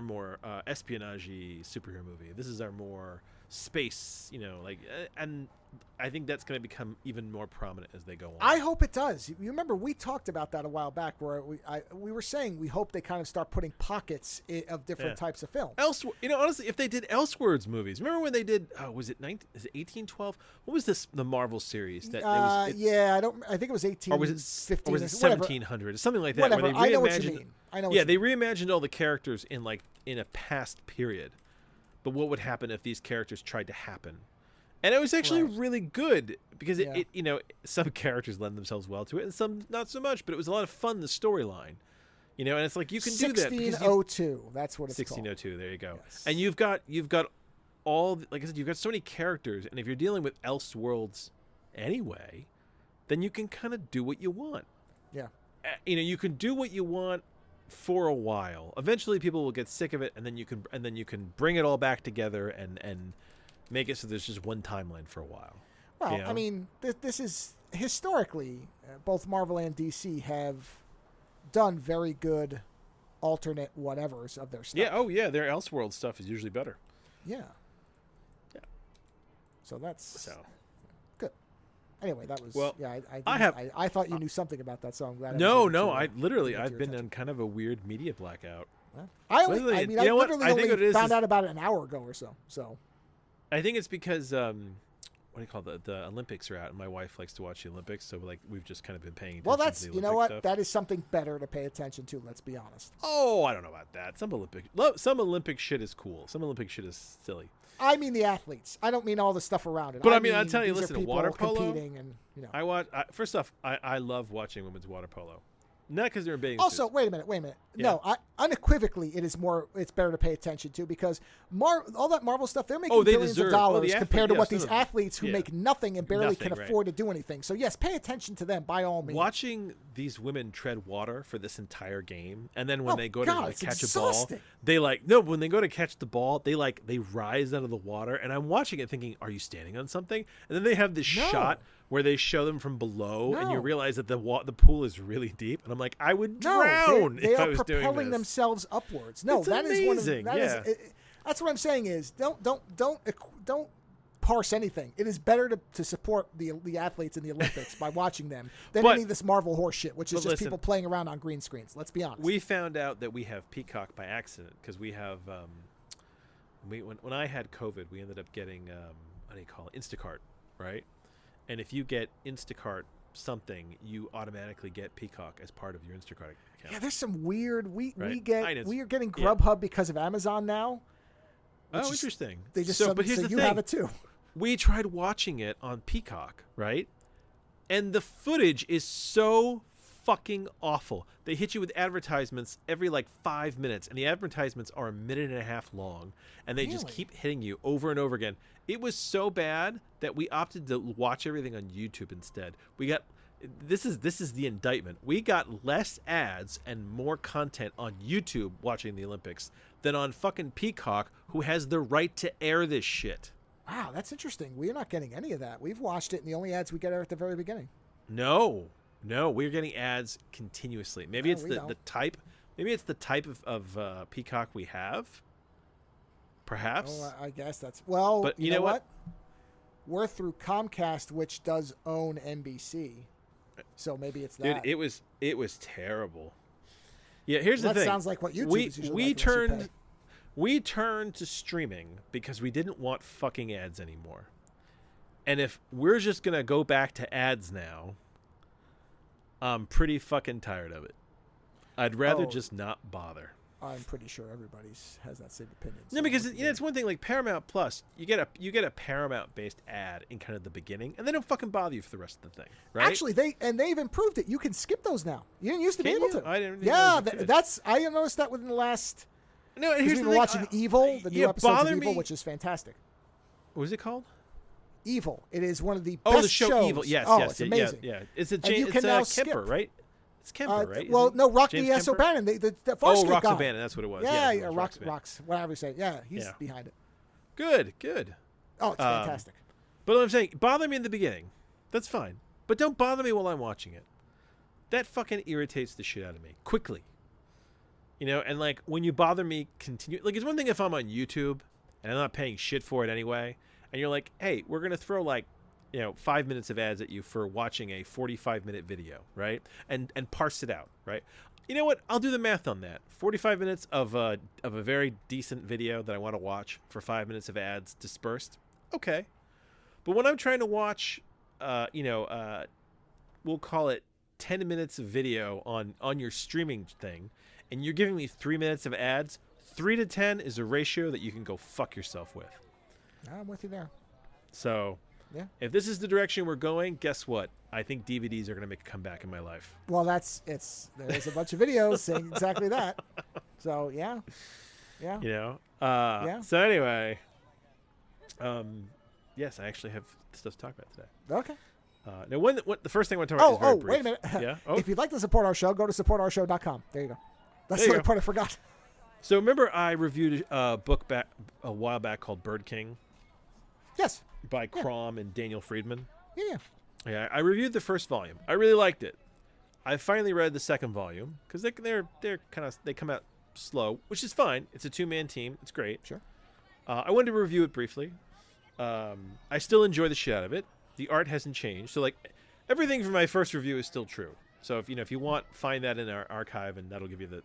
more espionage-y superhero movie. This is our more space. You know, like and I think that's going to become even more prominent as they go on. I hope it does. You remember we talked about that a while back, where we were saying we hope they kind of start putting pockets of different types of films. Honestly, if they did Elseworlds movies, remember when they did? Was it 1812? What was this? The Marvel series that? I think it was 18. Or was it 15? Or was it 1700? Something like that. Whatever. Where they I know what you mean. They reimagined all the characters in a past period. But what would happen if these characters tried to happen? And it was actually really good because it some characters lend themselves well to it and some not so much, but it was a lot of fun, the storyline. You know, and it's like you can do that. 1602, that's what it's 1602, called. 1602, there you go. Yes. And you've got all, like I said, you've got so many characters, and if you're dealing with Elseworlds anyway, then you can kind of do what you want. Yeah. You can do what you want for a while. Eventually people will get sick of it, and then you can bring it all back together and make it so there's just one timeline for a while. Well, you know? I mean, this is historically, both Marvel and DC have done very good alternate whatevers of their stuff. Yeah, their Elseworld stuff is usually better. Yeah. Yeah. So that's good. Anyway, that was I thought you knew something about that song. I've been on kind of a weird media blackout. I literally only found out about it an hour ago or so. So I think it's because what do you call the Olympics are out, and my wife likes to watch the Olympics, so we've just kind of been paying attention. Well, that's to the Olympic stuff. That is something better to pay attention to. Let's be honest. Oh, I don't know about that. Some Olympic shit is cool. Some Olympic shit is silly. I mean the athletes. I don't mean all the stuff around it. But I mean I'll tell you, listen, water polo. Competing and, First off, I love watching women's water polo. Not because they're bathing Also, suits. wait a minute. Yeah. No, unequivocally, it's better to pay attention to because all that Marvel stuff, they're making billions of dollars compared to what these athletes who make nothing and barely can afford to do anything. So yes, pay attention to them by all means. Watching these women tread water for this entire game, and then when they go to catch exhausting. a ball, when they go to catch the ball, they rise out of the water, and I'm watching it thinking, are you standing on something? And then they have this shot where they show them from below, and you realize that the pool is really deep, and I'm like, I would drown if I was doing this. They are propelling themselves upwards. No, it's that amazing. is that's what I'm saying is don't parse anything. It is better to support the athletes in the Olympics by watching them than any of this Marvel horse shit, which is just people playing around on green screens. Let's be honest. We found out that we have Peacock by accident because we have when I had COVID, we ended up getting what do you call it, Instacart, right? And if you get Instacart something, you automatically get Peacock as part of your Instacart account. Yeah, there's some weird. We are getting Grubhub because of Amazon now. Oh, interesting. They just but here's the thing. have it too. We tried watching it on Peacock, right? And the footage is so fucking awful. They hit you with advertisements every 5 minutes, and the advertisements are a minute and a half long, and they just keep hitting you over and over again. It was so bad that we opted to watch everything on YouTube instead. We got this is the indictment. We got less ads and more content on YouTube watching the Olympics than on fucking Peacock, who has the right to air this shit. Wow, that's interesting. We're not getting any of that. We've watched it, and the only ads we get are at the very beginning. No, we're getting ads continuously. Maybe it's the type. Maybe it's the type of Peacock we have. Perhaps. Oh, I guess that's But you know what? We're through Comcast, which does own NBC, so maybe it's that. Dude, it was terrible. Yeah, here's the thing. That sounds like what YouTube we turned to streaming because we didn't want fucking ads anymore. And if we're just gonna go back to ads now, I'm pretty fucking tired of it. I'd rather just not bother. I'm pretty sure everybody has that same opinion. No, because it's one thing like Paramount Plus. You get a Paramount based ad in kind of the beginning, and they don't fucking bother you for the rest of the thing, right? Actually, they've improved it. You can skip those now. You didn't used to be able to. I didn't. Yeah, I noticed that within the last. No, and here's the thing. Watching Evil, the new episodes of Evil, which is fantastic. What was it called? Evil. It is one of the best the show shows. Evil. Yes, yes, yes, it's amazing. Yeah. It's a Kemper, right? It's Kemper, right? Well, no, Rock James the S. Kemper? O'Bannon, the Farscape Rox guy. O'Bannon, that's what it was. Yeah, it was Rocks, whatever you say. Yeah, he's behind it. Good. Oh, it's fantastic. But what I'm saying, bother me in the beginning. That's fine. But don't bother me while I'm watching it. That fucking irritates the shit out of me. Quickly. You know, and like when you bother me, continue. Like it's one thing if I'm on YouTube and I'm not paying shit for it anyway, and you're like, hey, we're going to throw like, 5 minutes of ads at you for watching a 45-minute video, right? And parse it out, right? You know what? I'll do the math on that. 45 minutes of a very decent video that I want to watch for 5 minutes of ads dispersed. Okay. But when I'm trying to watch, we'll call it 10 minutes of video on your streaming thing, and you're giving me 3 minutes of ads, 3 to 10 is a ratio that you can go fuck yourself with. I'm with you there. So, if this is the direction we're going, guess what? I think DVDs are going to make a comeback in my life. Well, there's a bunch of videos saying exactly that. So, yeah. So anyway, yes, I actually have stuff to talk about today. Okay. Now, what the first thing I want to talk about is very brief. Wait a minute. Yeah? If you'd like to support our show, go to supportourshow.com. There you go. That's the only part I forgot. So remember I reviewed a book a while back called Bird King? Yes. By Crom and Daniel Friedman? Yeah. I reviewed the first volume. I really liked it. I finally read the second volume because they come out slow, which is fine. It's a 2-man team. It's great. Sure. I wanted to review it briefly. I still enjoy the shit out of it. The art hasn't changed. So like everything from my first review is still true. So if you want, find that in our archive, and that'll give you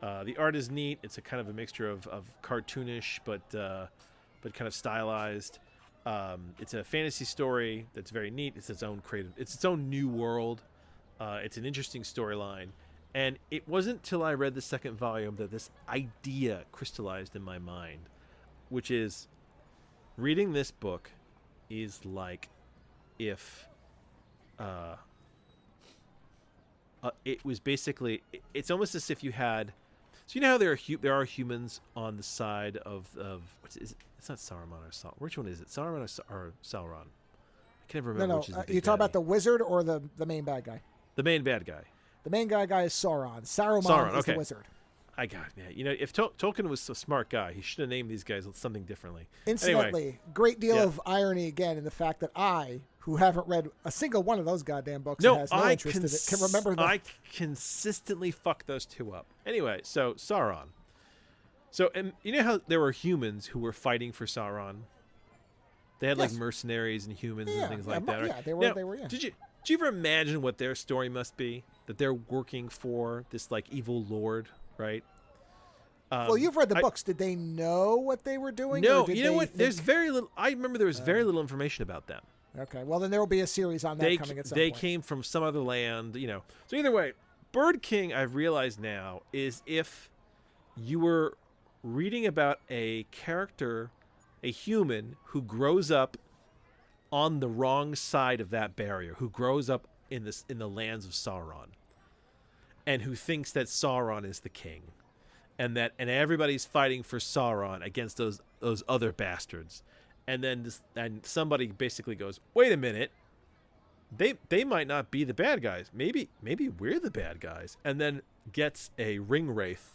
the art is neat. It's a kind of a mixture of cartoonish, but kind of stylized. It's a fantasy story that's very neat. It's its own new world. It's an interesting storyline. And it wasn't till I read the second volume that this idea crystallized in my mind, which is reading this book is like if it was basically, it's almost as if you had, so you know how there are humans on the side of it's not Saruman or Sauron. Which one is it? Saruman or Sauron? I can never remember which is the big you talk guy. about the wizard or the main bad guy? The main bad guy. The main guy is Sauron. Saruman is the wizard. I got it, man. If Tolkien was a smart guy, he should have named these guys something differently. Incidentally, anyway, great deal of irony again in the fact that I, who haven't read a single one of those goddamn books and has no interest in it, can remember them. I consistently fuck those two up. Anyway, so Sauron. So, and you know how there were humans who were fighting for Sauron? They had like mercenaries and humans and things like that. Yeah, they were. Did you ever imagine what their story must be? That they're working for this like evil lord, right? Well, you've read the books. Did they know what they were doing? No, you know what? There's very little. I remember there was very little information about them. Okay, well then there will be a series on that coming at some point. They came from some other land, So either way, Bird King, I've realized now, is if you were reading about a character, a human who grows up on the wrong side of that barrier, who grows up in the lands of Sauron, and who thinks that Sauron is the king, and everybody's fighting for Sauron against those other bastards, and then somebody basically goes, wait a minute, they might not be the bad guys, maybe we're the bad guys, and then gets a ring wraith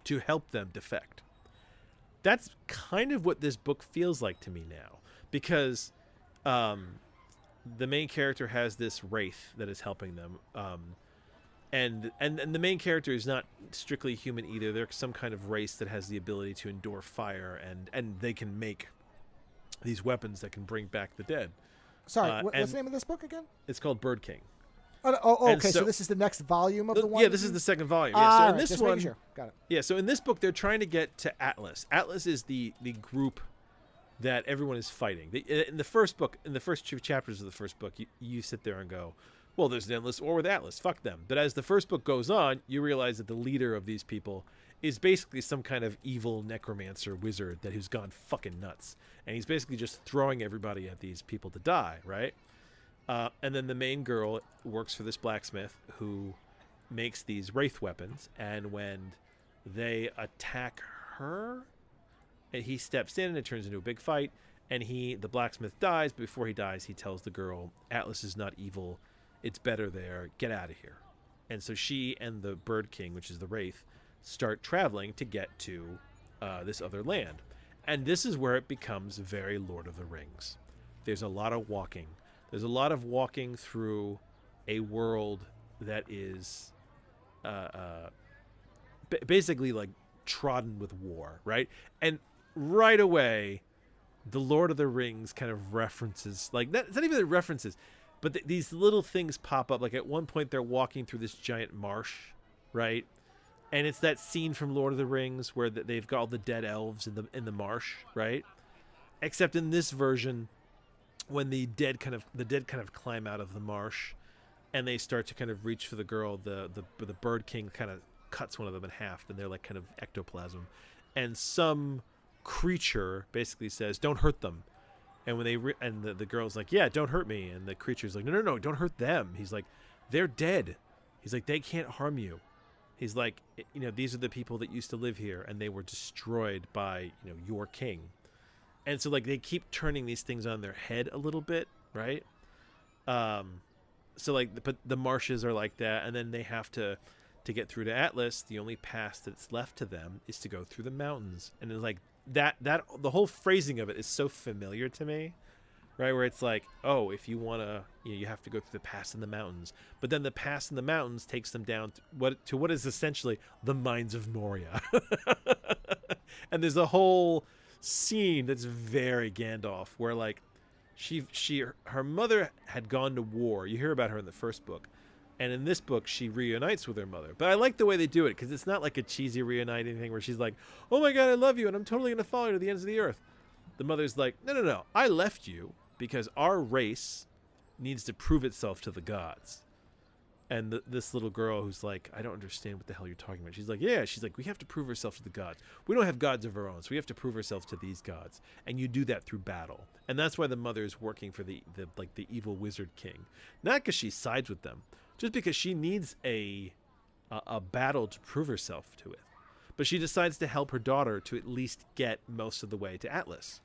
to help them defect. That's kind of what this book feels like to me now, because the main character has this wraith that is helping them, and the main character is not strictly human either. They're some kind of race that has the ability to endure fire, and they can make these weapons that can bring back the dead. Sorry, what's the name of this book again? It's called Bird King. Okay. So this is the next volume of the one. Yeah, this is the second volume. Yeah, so in this just one, sure. Got it. Yeah, so in this book, they're trying to get to Atlas. Atlas is the group that everyone is fighting. In the first book, in the first 2 chapters of the first book, you sit there and go, well, there's an endless war with Atlas. Fuck them. But as the first book goes on, you realize that the leader of these people is basically some kind of evil necromancer wizard who's gone fucking nuts. And he's basically just throwing everybody at these people to die, right? And then the main girl works for this blacksmith who makes these wraith weapons. And when they attack her, he steps in and it turns into a big fight. And the blacksmith dies. But before he dies, he tells the girl, Atlas is not evil. It's better there. Get out of here. And so she and the Bird King, which is the Wraith, start traveling to get to this other land. And this is where it becomes very Lord of the Rings. There's a lot of walking. There's a lot of walking through a world that is basically like trodden with war, right? And right away, the Lord of the Rings kind of references, like, it's not even the references, but these little things pop up. Like at one point, they're walking through this giant marsh, right? And it's that scene from Lord of the Rings where they've got all the dead elves in the marsh, right? Except in this version, when the dead kind of climb out of the marsh, and they start to kind of reach for the girl, the Bird King kind of cuts one of them in half, and they're like kind of ectoplasm, and some creature basically says, "Don't hurt them." And when the girl's like, "Yeah, don't hurt me," and the creature's like, "No, don't hurt them." He's like, "They're dead." He's like, "They can't harm you." He's like, "These are the people that used to live here, and they were destroyed by your king." And so like they keep turning these things on their head a little bit, right? So like, but the marshes are like that, and then they have to get through to Atlas. The only pass that's left to them is to go through the mountains, and it's like that the whole phrasing of it is so familiar to me, right? Where it's like, oh, if you want to, you have to go through the pass in the mountains, but then the pass in the mountains takes them down to what is essentially the mines of Moria. And there's a whole scene that's very Gandalf, where like her mother had gone to war. You hear about her in the first book, and in this book she reunites with her mother. But I like the way they do it, because it's not like a cheesy reuniting thing where she's like, "Oh my god, I love you and I'm totally gonna follow you to the ends of the earth." The mother's like, no, I left you because our race needs to prove itself to the gods. And this little girl who's like, "I don't understand what the hell you're talking about." She's like, "Yeah." She's like, "We have to prove ourselves to the gods. We don't have gods of our own, so we have to prove ourselves to these gods. And you do that through battle." And that's why the mother is working for the evil wizard king. Not because she sides with them, just because she needs a battle to prove herself to it. But she decides to help her daughter to at least get most of the way to Atlas.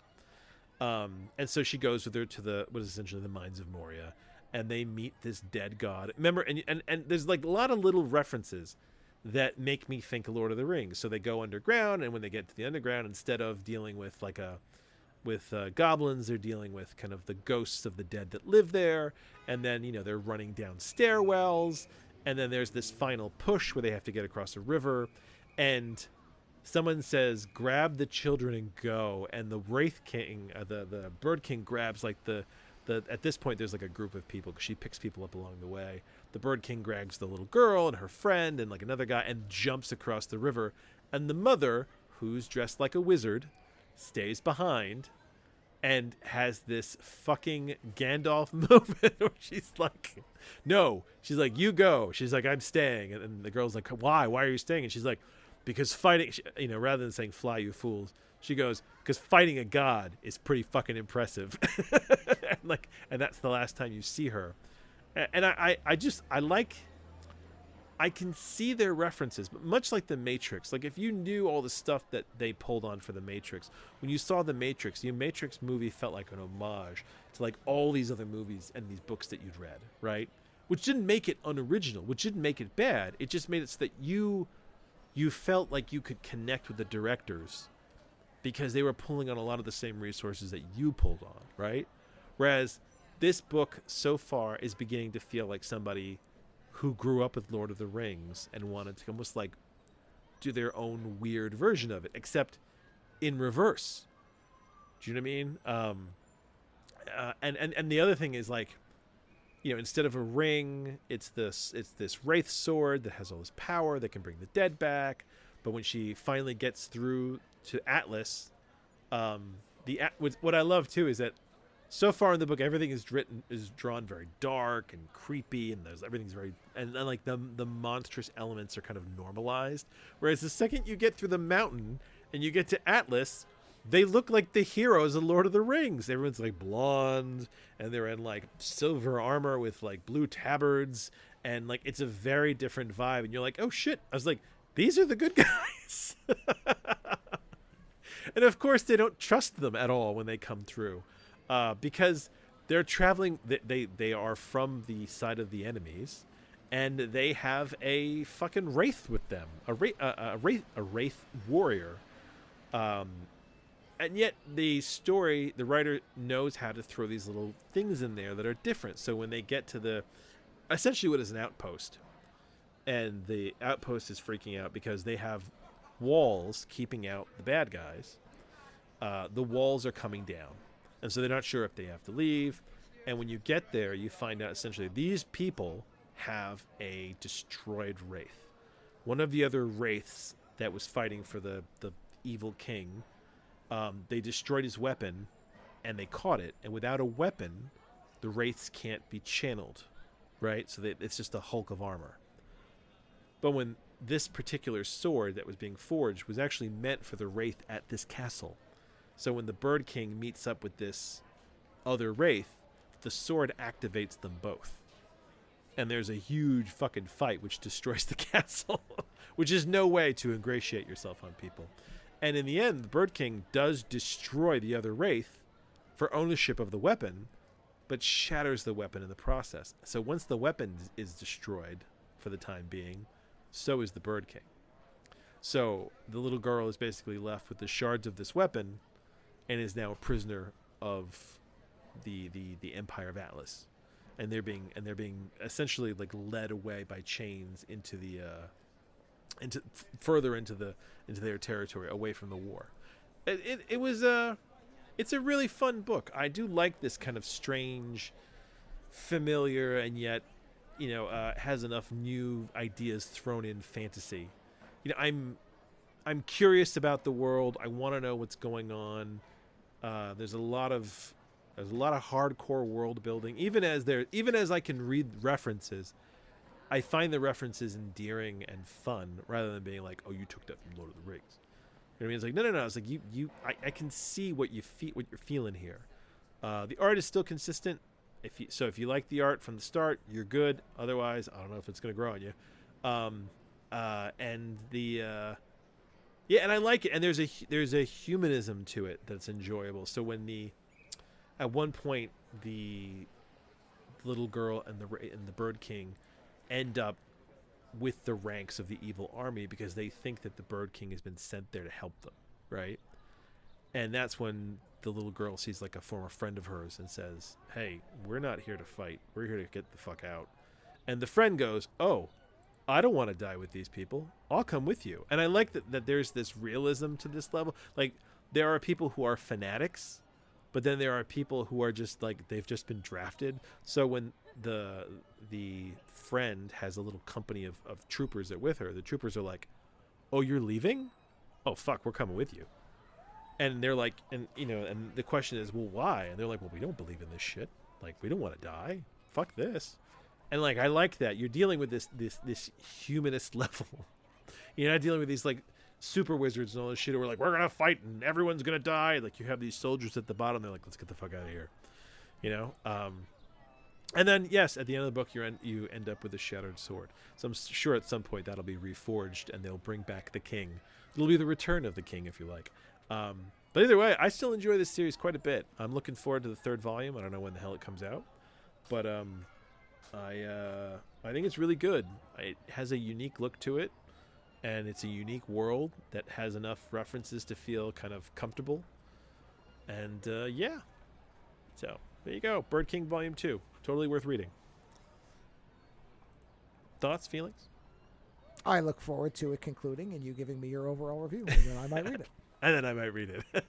And so she goes with her to what is essentially the mines of Moria. And they meet this dead god. Remember, and there's like a lot of little references that make me think of Lord of the Rings. So they go underground, and when they get to the underground, instead of dealing with goblins, they're dealing with kind of the ghosts of the dead that live there. And then they're running down stairwells, and then there's this final push where they have to get across a river, and someone says, "Grab the children and go." And the Wraith King, the Bird King, grabs like at this point there's like a group of people, because she picks people up along the way. The Bird King grabs the little girl and her friend and like another guy and jumps across the river. And the mother, who's dressed like a wizard, stays behind and has this fucking Gandalf moment where she's like, "No." She's like, "You go." She's like, "I'm staying." And the girl's like, "Why? Why are you staying?" And she's like, "Because fighting," rather than saying "fly, you fools," she goes, "Because fighting a god is pretty fucking impressive." and that's the last time you see her. And I can see their references, but much like the Matrix, like if you knew all the stuff that they pulled on for the Matrix, when you saw the Matrix movie felt like an homage to like all these other movies and these books that you'd read, right? Which didn't make it unoriginal, which didn't make it bad. It just made it so that you felt like you could connect with the directors because they were pulling on a lot of the same resources that you pulled on, right? Whereas this book so far is beginning to feel like somebody who grew up with Lord of the Rings and wanted to almost like do their own weird version of it, except in reverse. Do you know what I mean? And the other thing is like, instead of a ring, it's this wraith sword that has all this power that can bring the dead back. But when she finally gets through to Atlas, what I love too is that so far in the book, everything is drawn very dark and creepy, and everything's very and like the monstrous elements are kind of normalized. Whereas the second you get through the mountain and you get to Atlas, they look like the heroes of Lord of the Rings. Everyone's like blonde, and they're in like silver armor with like blue tabards, and like it's a very different vibe. And you're like, oh shit! I was like, these are the good guys. And of course, they don't trust them at all when they come through. Because they're traveling. They are from the side of the enemies, and they have a fucking wraith with them, a wraith warrior. And yet the writer knows how to throw these little things in there that are different. So when they get to essentially what is an outpost, and the outpost is freaking out because they have walls keeping out the bad guys. The walls are coming down, and so they're not sure if they have to leave. And when you get there, you find out essentially these people have a destroyed wraith. One of the other wraiths that was fighting for the evil king, they destroyed his weapon, and they caught it. And without a weapon, the wraiths can't be channeled, right? So it's just a hulk of armor. But when this particular sword that was being forged was actually meant for the wraith at this castle. So when the Bird King meets up with this other wraith, the sword activates them both. And there's a huge fucking fight which destroys the castle, which is no way to ingratiate yourself on people. And in the end, the Bird King does destroy the other wraith for ownership of the weapon, but shatters the weapon in the process. So once the weapon is destroyed for the time being, so is the Bird King. So the little girl is basically left with the shards of this weapon and is now a prisoner of the Empire of Atlas. And they're being essentially like led away by chains into further into their territory, away from the war. It's a really fun book. I do like this kind of strange, familiar, and yet has enough new ideas thrown in fantasy. I'm curious about the world. I want to know what's going on. There's a lot of hardcore world building. Even as I can read references, I find the references endearing and fun rather than being like, oh, you took that from Lord of the Rings. You know what I mean? It's like no. It's like I can see what you're feeling here. The art is still consistent. If you like the art from the start, you're good. Otherwise, I don't know if it's going to grow on you. And I like it. And there's a humanism to it that's enjoyable. So at one point the little girl and the Bird King end up with the ranks of the evil army because they think that the Bird King has been sent there to help them, right? And that's when the little girl sees like a former friend of hers and says, hey, we're not here to fight. We're here to get the fuck out. And the friend goes, oh, I don't want to die with these people. I'll come with you. And I like that there's this realism to this level. Like, there are people who are fanatics, but then there are people who are just like, they've just been drafted. So when the friend has a little company of troopers that are with her, the troopers are like, oh, you're leaving? Oh, fuck, we're coming with you. And they're like, and the question is, well, why? And they're like, well, we don't believe in this shit. Like, we don't want to die. Fuck this. And like, I like that you're dealing with this humanist level. You're not dealing with these like super wizards and all this shit who are like, we're gonna fight and everyone's gonna die. Like, you have these soldiers at the bottom. They're like, let's get the fuck out of here. And then yes, at the end of the book, you end up with a shattered sword. So I'm sure at some point that'll be reforged and they'll bring back the king. It'll be the return of the king, if you like. But either way, I still enjoy this series quite a bit. I'm looking forward to the third volume. I don't know when the hell it comes out, but I think it's really good. It has a unique look to it, and it's a unique world that has enough references to feel kind of comfortable. And yeah, so there you go. Bird King Volume 2, totally worth reading. Thoughts, feelings? I look forward to it concluding and you giving me your overall review, and then I might read it. And then I might read it.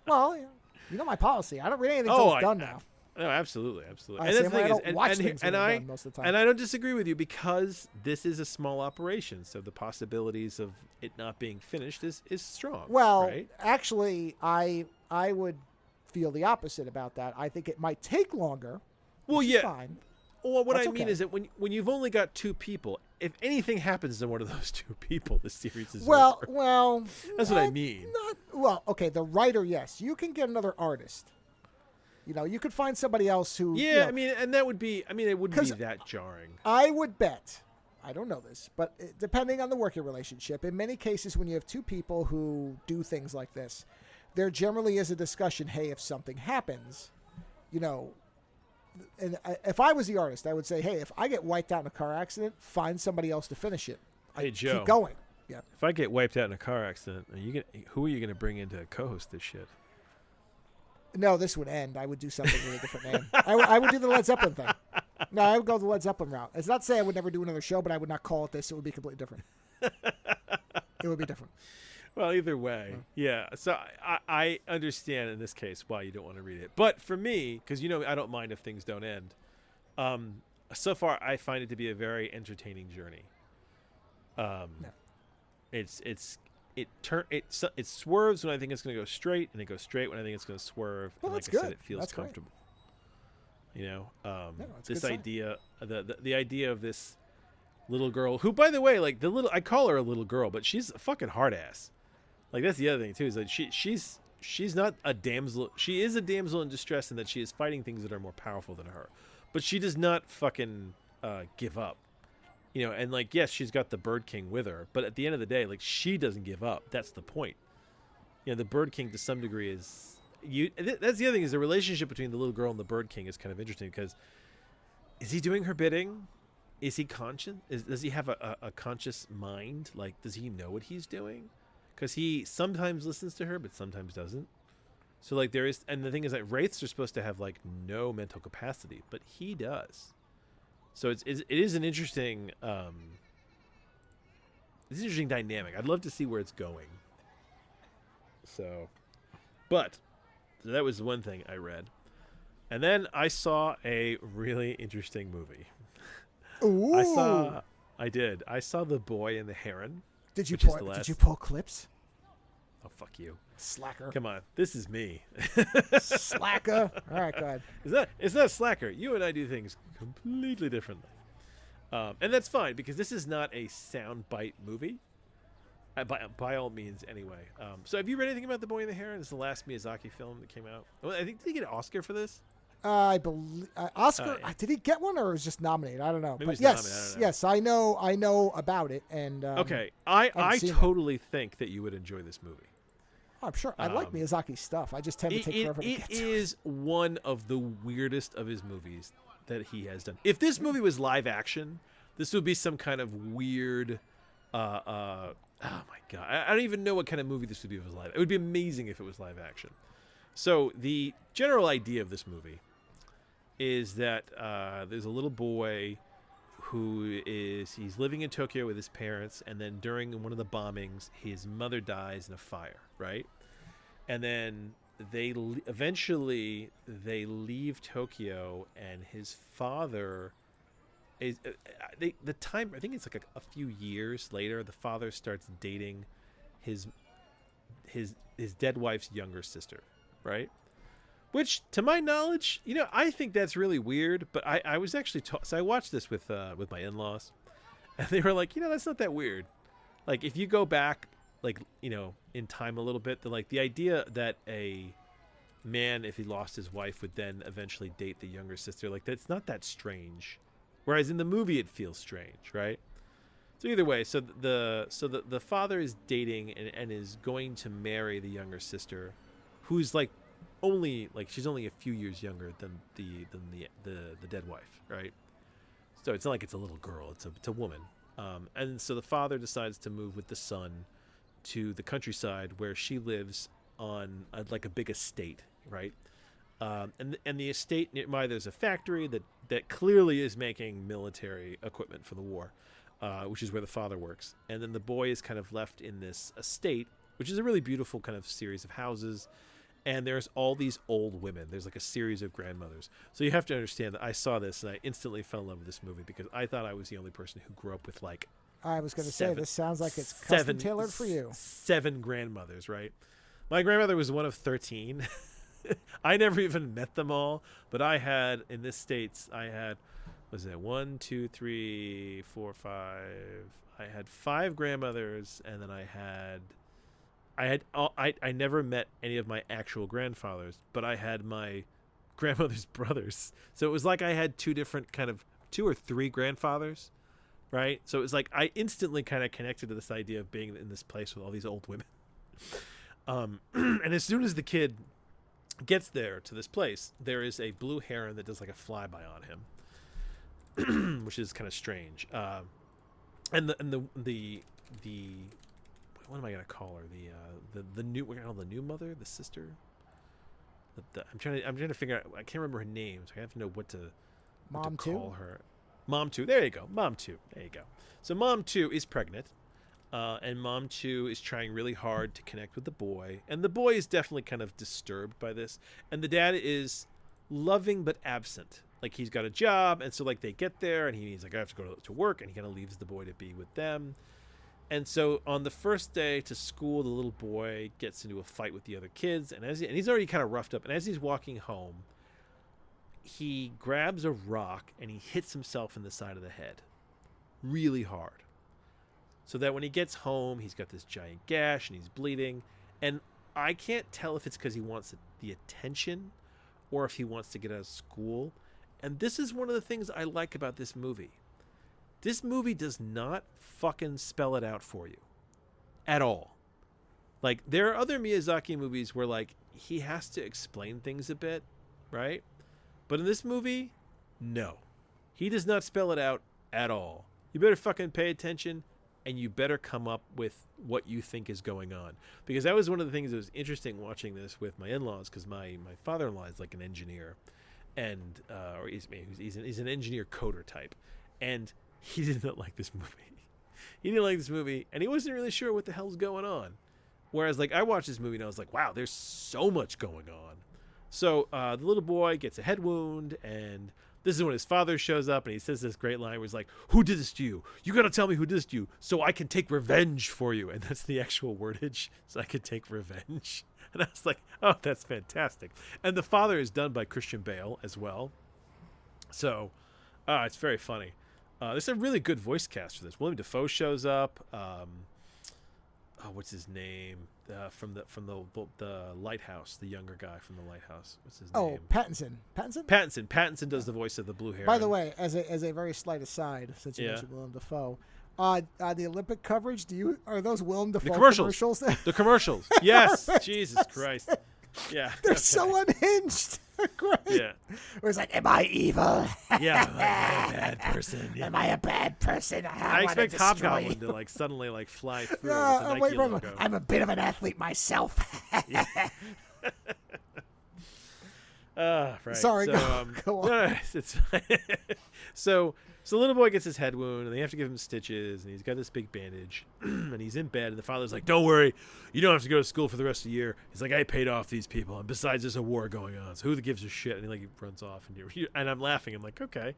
Well, you know my policy. I don't read anything until it's done now. No, absolutely. And the thing is, most of the time. And I don't disagree with you because this is a small operation, so the possibilities of it not being finished is strong. Well, right? Actually, I would feel the opposite about that. I think it might take longer. Well, yeah. Fine. Well, what I mean is that when you've only got two people, if anything happens to one of those two people, the series is over. Well, that's what I mean. Okay, the writer, yes, you can get another artist. You could find somebody else who. Yeah, and that would be. It wouldn't be that jarring. I would bet. I don't know this, but depending on the working relationship, in many cases, when you have two people who do things like this, there generally is a discussion. Hey, if something happens, you know, and if I was the artist, I would say, hey, if I get wiped out in a car accident, find somebody else to finish it. Hey, Joe. Keep going. Yeah. If I get wiped out in a car accident, who are you gonna bring in to co-host this shit? No, this would end. I would do something with a different name. I would do the Led Zeppelin thing. No, I would go the Led Zeppelin route. It's not to say I would never do another show, but I would not call it this. It would be completely different. It would be different. Well, either way, yeah. So I understand in this case why you don't want to read it. But for me, because I don't mind if things don't end. So far, I find it to be a very entertaining journey. It swerves when I think it's going to go straight, and it goes straight when I think it's going to swerve. Well, and that's like I good. said, it feels That's comfortable. Great. This idea, the idea of this little girl, who, by the way, like I call her a little girl, but she's a fucking hard ass. Like, that's the other thing too, is that she's not a damsel. She is a damsel in distress in that she is fighting things that are more powerful than her, but she does not fucking give up. And like, yes, she's got the Bird King with her, but at the end of the day, like, she doesn't give up. That's the point. The Bird King to some degree is that's the other thing, is the relationship between the little girl and the Bird King is kind of interesting, because is he doing her bidding? Is he conscious? Does he have a conscious mind? Like, does he know what he's doing? Because he sometimes listens to her, but sometimes doesn't. So like, there is, and the thing is that wraiths are supposed to have like no mental capacity, but he does. So it is an interesting, it's an interesting dynamic. I'd love to see where it's going. So that was one thing I read, and then I saw a really interesting movie. Ooh. I saw The Boy and the Heron. Did you pull clips? Oh, fuck you. Slacker. Come on. This is me. Slacker. All right, go ahead. It's not slacker. You and I do things completely differently. And that's fine, because this is not a soundbite movie. By all means, anyway. So have you read anything about The Boy and the Heron? It's the last Miyazaki film that came out. Well, I think, did he get an Oscar for this? I believe Oscar. Did he get one, or was just nominated? I don't know. Maybe But yes, I know about it. And okay, I totally think that you would enjoy this movie. Oh, I'm sure. I like Miyazaki stuff. I just tend to take forever to get to it. It is one of the weirdest of his movies that he has done. If this movie was live action, this would be some kind of weird. Oh my god, I don't even know what kind of movie this would be if it was live. It would be amazing if it was live action. So the general idea of this movie is that there's a little boy he's living in Tokyo with his parents, and then during one of the bombings, his mother dies in a fire, right? And then eventually leave Tokyo, and his father is the time, I think it's like a few years later, the father starts dating his dead wife's younger sister, right? Which, to my knowledge, I think that's really weird. But I was actually so I watched this with my in-laws, and they were like, that's not that weird. Like, if you go back, like, in time a little bit, the idea that a man, if he lost his wife, would then eventually date the younger sister, like, that's not that strange. Whereas in the movie, it feels strange, right? So either way, so the father is dating and is going to marry the younger sister, who's like she's only a few years younger than the dead wife, right? So it's not like it's a little girl; it's a woman. And so the father decides to move with the son to the countryside where she lives on like a big estate, right? And the estate nearby, there's a factory that clearly is making military equipment for the war, which is where the father works. And then the boy is kind of left in this estate, which is a really beautiful kind of series of houses. And there's all these old women. There's like a series of grandmothers. So you have to understand that I saw this and I instantly fell in love with this movie, because I thought I was the only person who grew up with like. I was going to say, this sounds like it's custom tailored for you. 7 grandmothers, right? My grandmother was one of 13. I never even met them all, but I had, in this States, was it 1, 2, 3, 4, 5? I had 5 grandmothers, and then I never met any of my actual grandfathers, but I had my grandmother's brothers. So it was like I had 2 or 3 grandfathers, right? So it was like I instantly kind of connected to this idea of being in this place with all these old women. And as soon as the kid gets there to this place, there is a blue heron that does like a flyby on him, which is kind of strange. And the what am I gonna call her? The new, we're gonna call the new mother, the sister. I'm trying to figure out. I can't remember her name, so I have to know what to call her. Mom 2. There you go. Mom 2. There you go. So Mom 2 is pregnant, and Mom 2 is trying really hard to connect with the boy, and the boy is definitely kind of disturbed by this, and the dad is loving but absent. Like, he's got a job, and so like they get there, and he's like, I have to go to work, and he kind of leaves the boy to be with them. And so on the first day to school, the little boy gets into a fight with the other kids, and he's already kind of roughed up. And as he's walking home, he grabs a rock and he hits himself in the side of the head really hard. So that when he gets home, he's got this giant gash and he's bleeding. And I can't tell if it's because he wants the attention or if he wants to get out of school. And this is one of the things I like about this movie. This movie does not fucking spell it out for you at all. Like, there are other Miyazaki movies where, like, he has to explain things a bit, right? But in this movie, no. He does not spell it out at all. You better fucking pay attention, and you better come up with what you think is going on. Because that was one of the things that was interesting watching this with my in-laws, because my father-in-law is like an engineer, and or he's an engineer coder type, and he did not like this movie. He didn't like this movie, and he wasn't really sure what the hell's going on. Whereas, like, I watched this movie, and I was like, wow, there's so much going on. So the little boy gets a head wound, and this is when his father shows up, and he says this great line where he's like, who did this to you? You got to tell me who did this to you so I can take revenge for you. And that's the actual wordage, so I could take revenge. And I was like, oh, that's fantastic. And the father is done by Christian Bale as well. So it's very funny. There's a really good voice cast for this. William Dafoe shows up. What's his name? From the Lighthouse, the younger guy from the Lighthouse. What's his name? Oh, Pattinson. Pattinson does the voice of the blue heron. By the way, as a very slight aside, since you mentioned Willem Dafoe, the Olympic coverage, are those Willem Dafoe commercials? The commercials. Yes. Jesus Christ. Yeah. They're so unhinged. Great. Yeah. Where it's like, am I evil? Yeah. Am I a bad person? Yeah. Am I a bad person? I expect Hobgoblin to like suddenly like fly through with the Nike logo. I'm a bit of an athlete myself. Right. Sorry, so, go on. It's so the little boy gets his head wound, and they have to give him stitches, and he's got this big bandage, and he's in bed, and the father's like, don't worry, you don't have to go to school for the rest of the year. He's like, I paid off these people, and besides, there's a war going on, so who gives a shit? And he runs off, and I'm laughing. I'm like, okay.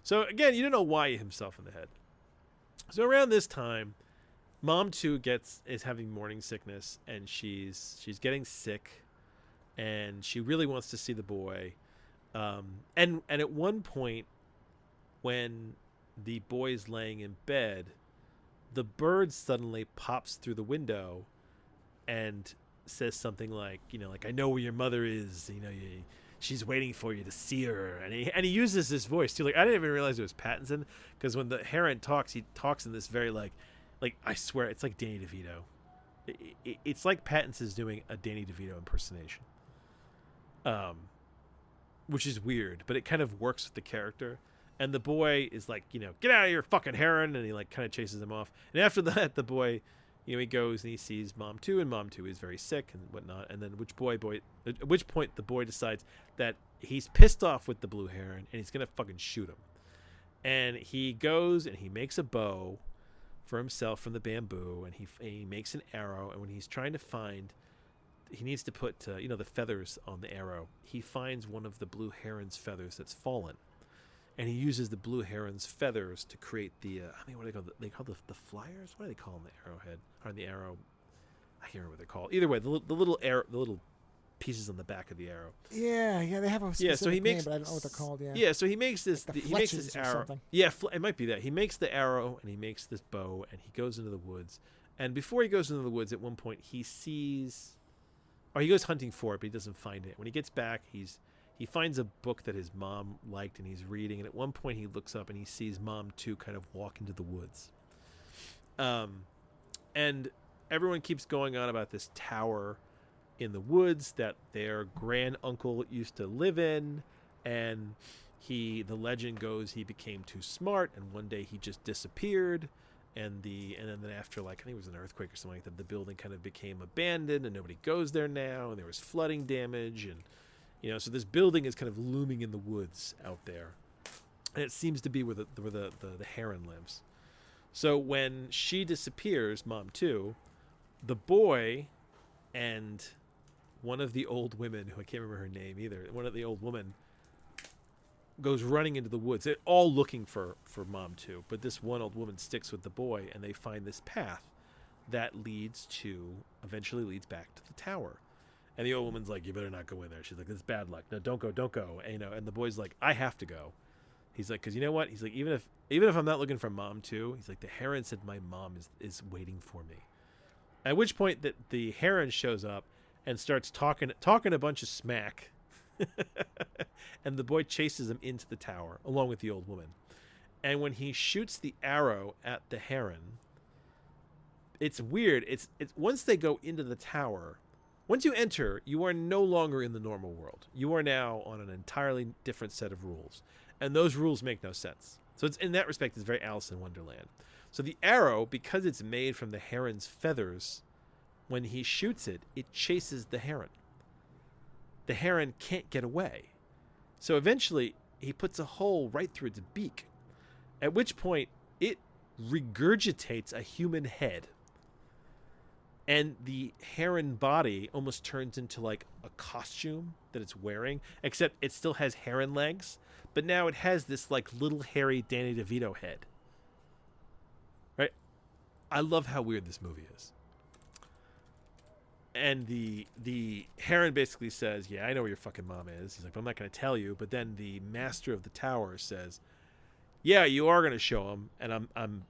So again, you don't know why he hit himself in the head. So around this time, Mom 2 is having morning sickness, and she's getting sick, and she really wants to see the boy. And at one point, when the boy's laying in bed, the bird suddenly pops through the window and says something like, I know where your mother is. She's waiting for you to see her. And he uses this voice too. Like, I didn't even realize it was Pattinson, because when the heron talks, he talks in this very like I swear it's like Danny DeVito. It's like Pattinson's doing a Danny DeVito impersonation. Which is weird, but it kind of works with the character. And the boy is like, get out of here, fucking heron, and he like kind of chases him off. And after that, the boy, he goes and he sees Mom 2, and Mom 2 is very sick and whatnot. And then at which point the boy decides that he's pissed off with the blue heron and he's gonna fucking shoot him. And he goes and he makes a bow for himself from the bamboo, and he makes an arrow. And when he's trying to find, he needs to put the feathers on the arrow. He finds one of the blue heron's feathers that's fallen. And he uses the blue heron's feathers to create the, what do they call it? They call the flyers? What do they call them? The arrowhead? Or the arrow? I can't remember what they're called. Either way, the little arrow, the little pieces on the back of the arrow. Yeah, they have a specific name, but I don't know what they're called. Yeah, so he makes this. Like he makes this arrow. Yeah, it might be that. He makes the arrow and he makes this bow and he goes into the woods. And before he goes into the woods, at one point he sees, or he goes hunting for it, but he doesn't find it. When he gets back, he finds a book that his mom liked and he's reading. And at one point he looks up and he sees Mom 2 kind of walk into the woods. And everyone keeps going on about this tower in the woods that their granduncle used to live in, and the legend goes he became too smart, and one day he just disappeared, and then after, like, I think it was an earthquake or something like that, the building kind of became abandoned and nobody goes there now, and there was flooding damage, and so this building is kind of looming in the woods out there, and it seems to be where the heron lives. So when she disappears, Mom 2, the boy and one of the old women, who I can't remember her name either, one of the old women goes running into the woods. They're all looking for Mom 2, but this one old woman sticks with the boy, and they find this path that eventually leads back to the tower. And the old woman's like, you better not go in there. She's like, this is bad luck. No, don't go. And the boy's like, I have to go. He's like, because you know what? He's like, even if I'm not looking for Mom 2, he's like, the heron said my mom is waiting for me. At which point that the heron shows up and starts talking a bunch of smack. And the boy chases him into the tower along with the old woman. And when he shoots the arrow at the heron, it's weird. It's once they go into the tower, once you enter, you are no longer in the normal world. You are now on an entirely different set of rules, and those rules make no sense. So it's, in that respect, it's very Alice in Wonderland. So the arrow, because it's made from the heron's feathers, when he shoots it, it chases the heron. The heron can't get away. So eventually, he puts a hole right through its beak, at which point it regurgitates a human head. And the heron body almost turns into like a costume that it's wearing, except it still has heron legs, but now it has this like little hairy Danny DeVito head. Right? I love how weird this movie is. And the heron basically says, yeah, I know where your fucking mom is. He's like, but I'm not going to tell you. But then the master of the tower says, yeah, you are going to show him, and I'm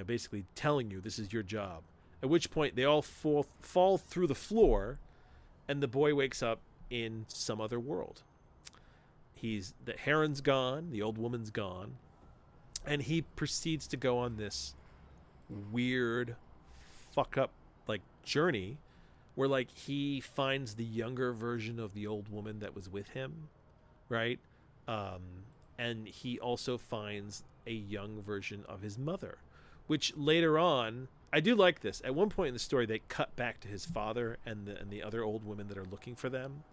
basically telling you this is your job. At which point they all fall through the floor, and the boy wakes up in some other world. The heron's gone, the old woman's gone, and he proceeds to go on this weird fuck up like journey where like he finds the younger version of the old woman that was with him, right? And he also finds a young version of his mother, which later on, I do like this. At one point in the story, they cut back to his father and the other old women that are looking for them,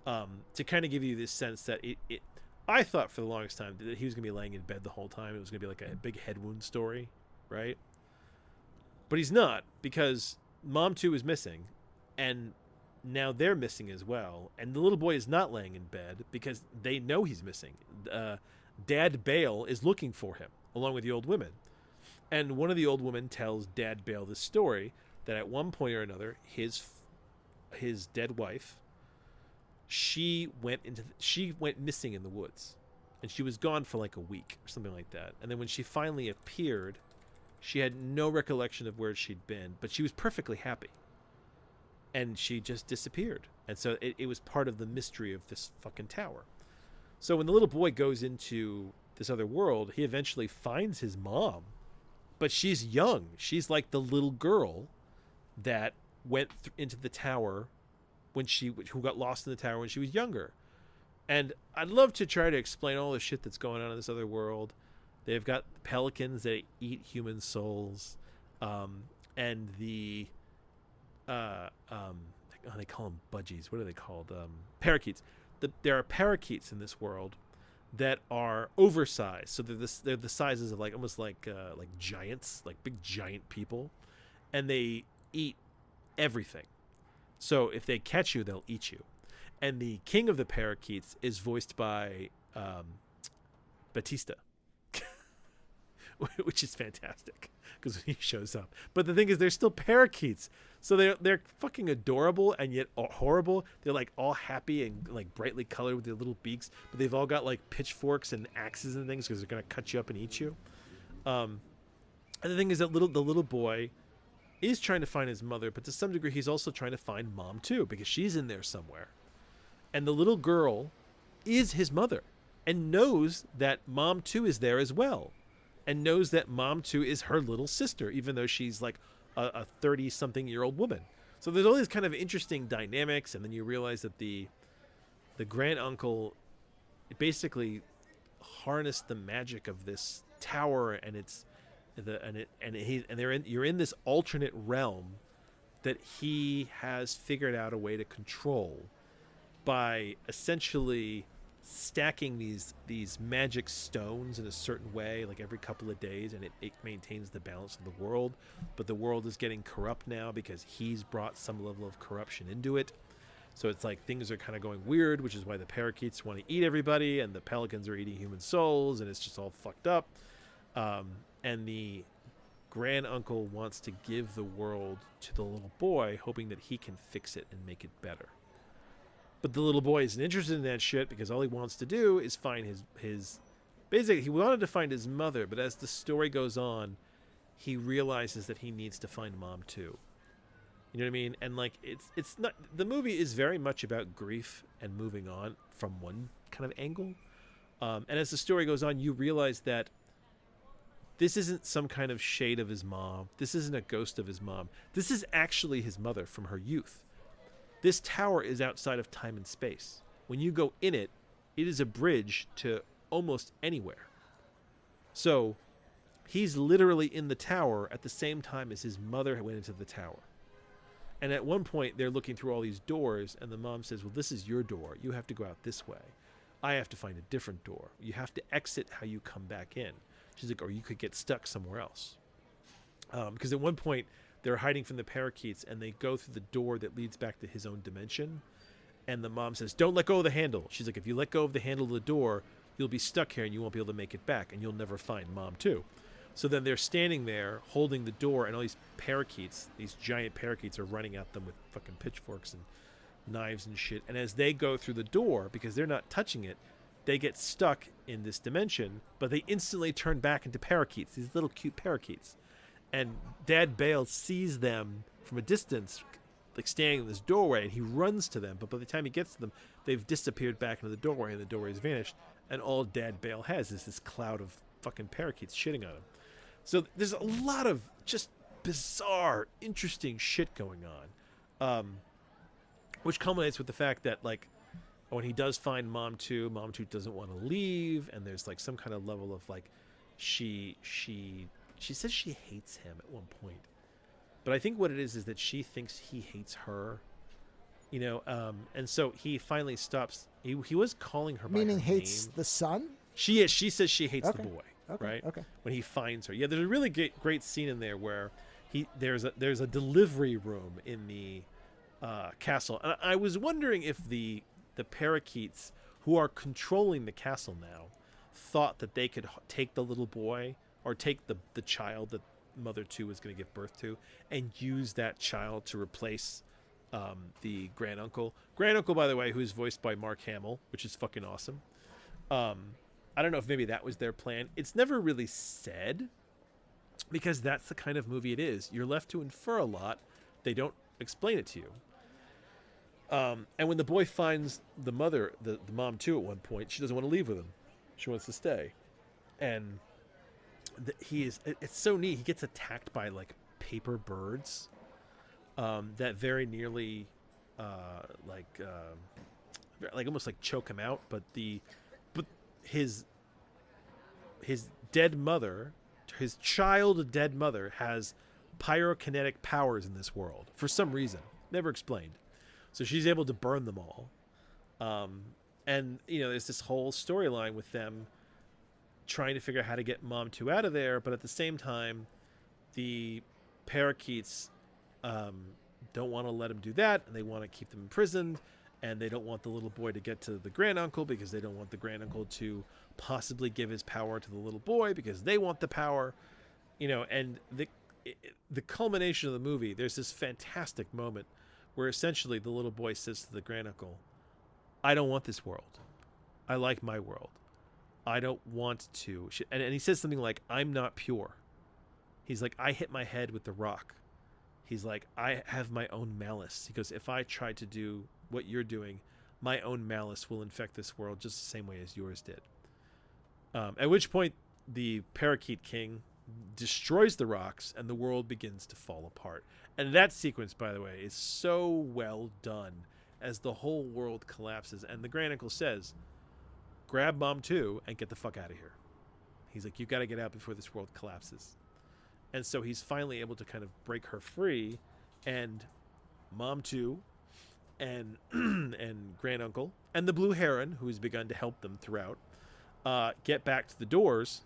to kind of give you this sense that I thought for the longest time that he was going to be laying in bed the whole time. It was going to be like a big head wound story, right? But he's not, because Mom 2 is missing, and now they're missing as well. And the little boy is not laying in bed because they know he's missing. Dad Bale is looking for him, along with the old women. And one of the old women tells Dad Bale this story that at one point or another, his dead wife, she went missing in the woods, and she was gone for like a week or something like that. And then when she finally appeared, she had no recollection of where she'd been, but she was perfectly happy. And she just disappeared. And so it was part of the mystery of this fucking tower. So when the little boy goes into this other world, he eventually finds his mom. But she's young. She's like the little girl that went into the tower who got lost in the tower when she was younger. And I'd love to try to explain all the shit that's going on in this other world. They've got pelicans that eat human souls, and they call them budgies. What are they called? Parakeets. There are parakeets in this world that are oversized, so they're the sizes of like almost like giants, like big giant people, and they eat everything. So if they catch you, they'll eat you. And the king of the parakeets is voiced by Batista, which is fantastic because he shows up. But the thing is, they're still parakeets, so they're fucking adorable and yet horrible. They're like all happy and like brightly colored with their little beaks, but they've all got like pitchforks and axes and things because they're gonna cut you up and eat you. And the thing is that the little boy is trying to find his mother, but to some degree he's also trying to find Mom too, because she's in there somewhere. And the little girl is his mother and knows that Mom 2 is there as well, and knows that Mom 2 is her little sister, even though she's like a 30-something-year-old woman. So there's all these kind of interesting dynamics, and then you realize that the grand uncle basically harnessed the magic of this tower, and you're in this alternate realm that he has figured out a way to control by essentially stacking these magic stones in a certain way, like every couple of days, and it maintains the balance of the world. But the world is getting corrupt now because he's brought some level of corruption into it. So it's like things are kind of going weird, which is why the parakeets want to eat everybody, and the pelicans are eating human souls, and it's just all fucked up. And the grand uncle wants to give the world to the little boy, hoping that he can fix it and make it better. But the little boy isn't interested in that shit because all he wants to do is find his basically, he wanted to find his mother, but as the story goes on, he realizes that he needs to find mom too. You know what I mean? And like it's not, the movie is very much about grief and moving on from one kind of angle. And as the story goes on, you realize that this isn't some kind of shade of his mom. This isn't a ghost of his mom. This is actually his mother from her youth. This tower is outside of time and space. When you go in it, it is a bridge to almost anywhere. So he's literally in the tower at the same time as his mother went into the tower. And at one point, they're looking through all these doors, and the mom says, well, this is your door. You have to go out this way. I have to find a different door. You have to exit how you come back in. She's like, or you could get stuck somewhere else. Because at one point, they're hiding from the parakeets, and they go through the door that leads back to his own dimension. And the mom says, don't let go of the handle. She's like, if you let go of the handle of the door, you'll be stuck here, and you won't be able to make it back, and you'll never find mom too. So then they're standing there holding the door, and all these parakeets, these giant parakeets, are running at them with fucking pitchforks and knives and shit. And as they go through the door, because they're not touching it, they get stuck in this dimension, but they instantly turn back into parakeets, these little cute parakeets. And Dad Bale sees them from a distance, like standing in this doorway, and he runs to them. But by the time he gets to them, they've disappeared back into the doorway, and the doorway has vanished. And all Dad Bale has is this cloud of fucking parakeets shitting on him. So there's a lot of just bizarre, interesting shit going on, which culminates with the fact that, like, when he does find Mom 2 doesn't want to leave, and there's like some kind of level of like, she says she hates him at one point, but I think what it is that she thinks he hates her, you know, and so he finally stops. He was calling her by her name. Hates the son? She says she hates the boy. Okay, right? Okay. When he finds her. Yeah, there's a really great scene in there where there's a delivery room in the castle. And I was wondering if the parakeets who are controlling the castle now thought that they could take the little boy or take the child that Mother 2 was going to give birth to and use that child to replace the grand uncle. Grand uncle, by the way, who's voiced by Mark Hamill, which is fucking awesome. I don't know if maybe that was their plan. It's never really said, because that's the kind of movie it is. You're left to infer a lot. They don't explain it to you. And when the boy finds the mother, the mom too, at one point, she doesn't want to leave with him. She wants to stay. And it's so neat. He gets attacked by like paper birds that very nearly like almost like choke him out. But his dead mother, his child dead mother, has pyrokinetic powers in this world for some reason, never explained. So she's able to burn them all. And you know, there's this whole storyline with them trying to figure out how to get Mom 2 out of there, but at the same time, the parakeets don't want to let him do that, and they want to keep them imprisoned. And they don't want the little boy to get to the grand uncle because they don't want the grand uncle to possibly give his power to the little boy because they want the power, you know. And the culmination of the movie, there's this fantastic moment where essentially the little boy says to the grand uncle, I don't want this world. I like my world. I don't want to. And he says something like, I'm not pure. He's like, I hit my head with the rock. He's like, I have my own malice. He goes, if I try to do what you're doing, my own malice will infect this world just the same way as yours did. At which point, the parakeet king, destroys the rocks, and the world begins to fall apart. And that sequence, by the way, is so well done as the whole world collapses. And the Grand Uncle says, grab Mom 2 and get the fuck out of here. He's like, you got to get out before this world collapses. And so he's finally able to kind of break her free, and Mom 2 and and Grand Uncle and the Blue Heron, who has begun to help them throughout, get back to the doors.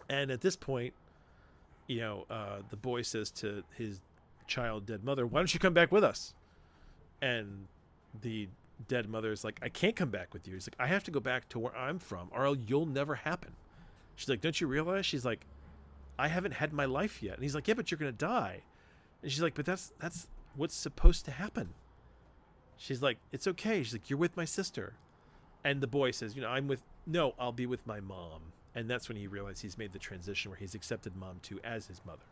And at this point, the boy says to his child dead mother, why don't you come back with us? And the dead mother is like, I can't come back with you. He's like, I have to go back to where I'm from, or you'll never happen. She's like, don't you realize? She's like, I haven't had my life yet. And he's like, yeah, but you're going to die. And she's like, but that's what's supposed to happen. She's like, it's okay. She's like, you're with my sister. And the boy says, I'll be with my mom. And that's when he realized he's made the transition where he's accepted Mom 2 as his mother.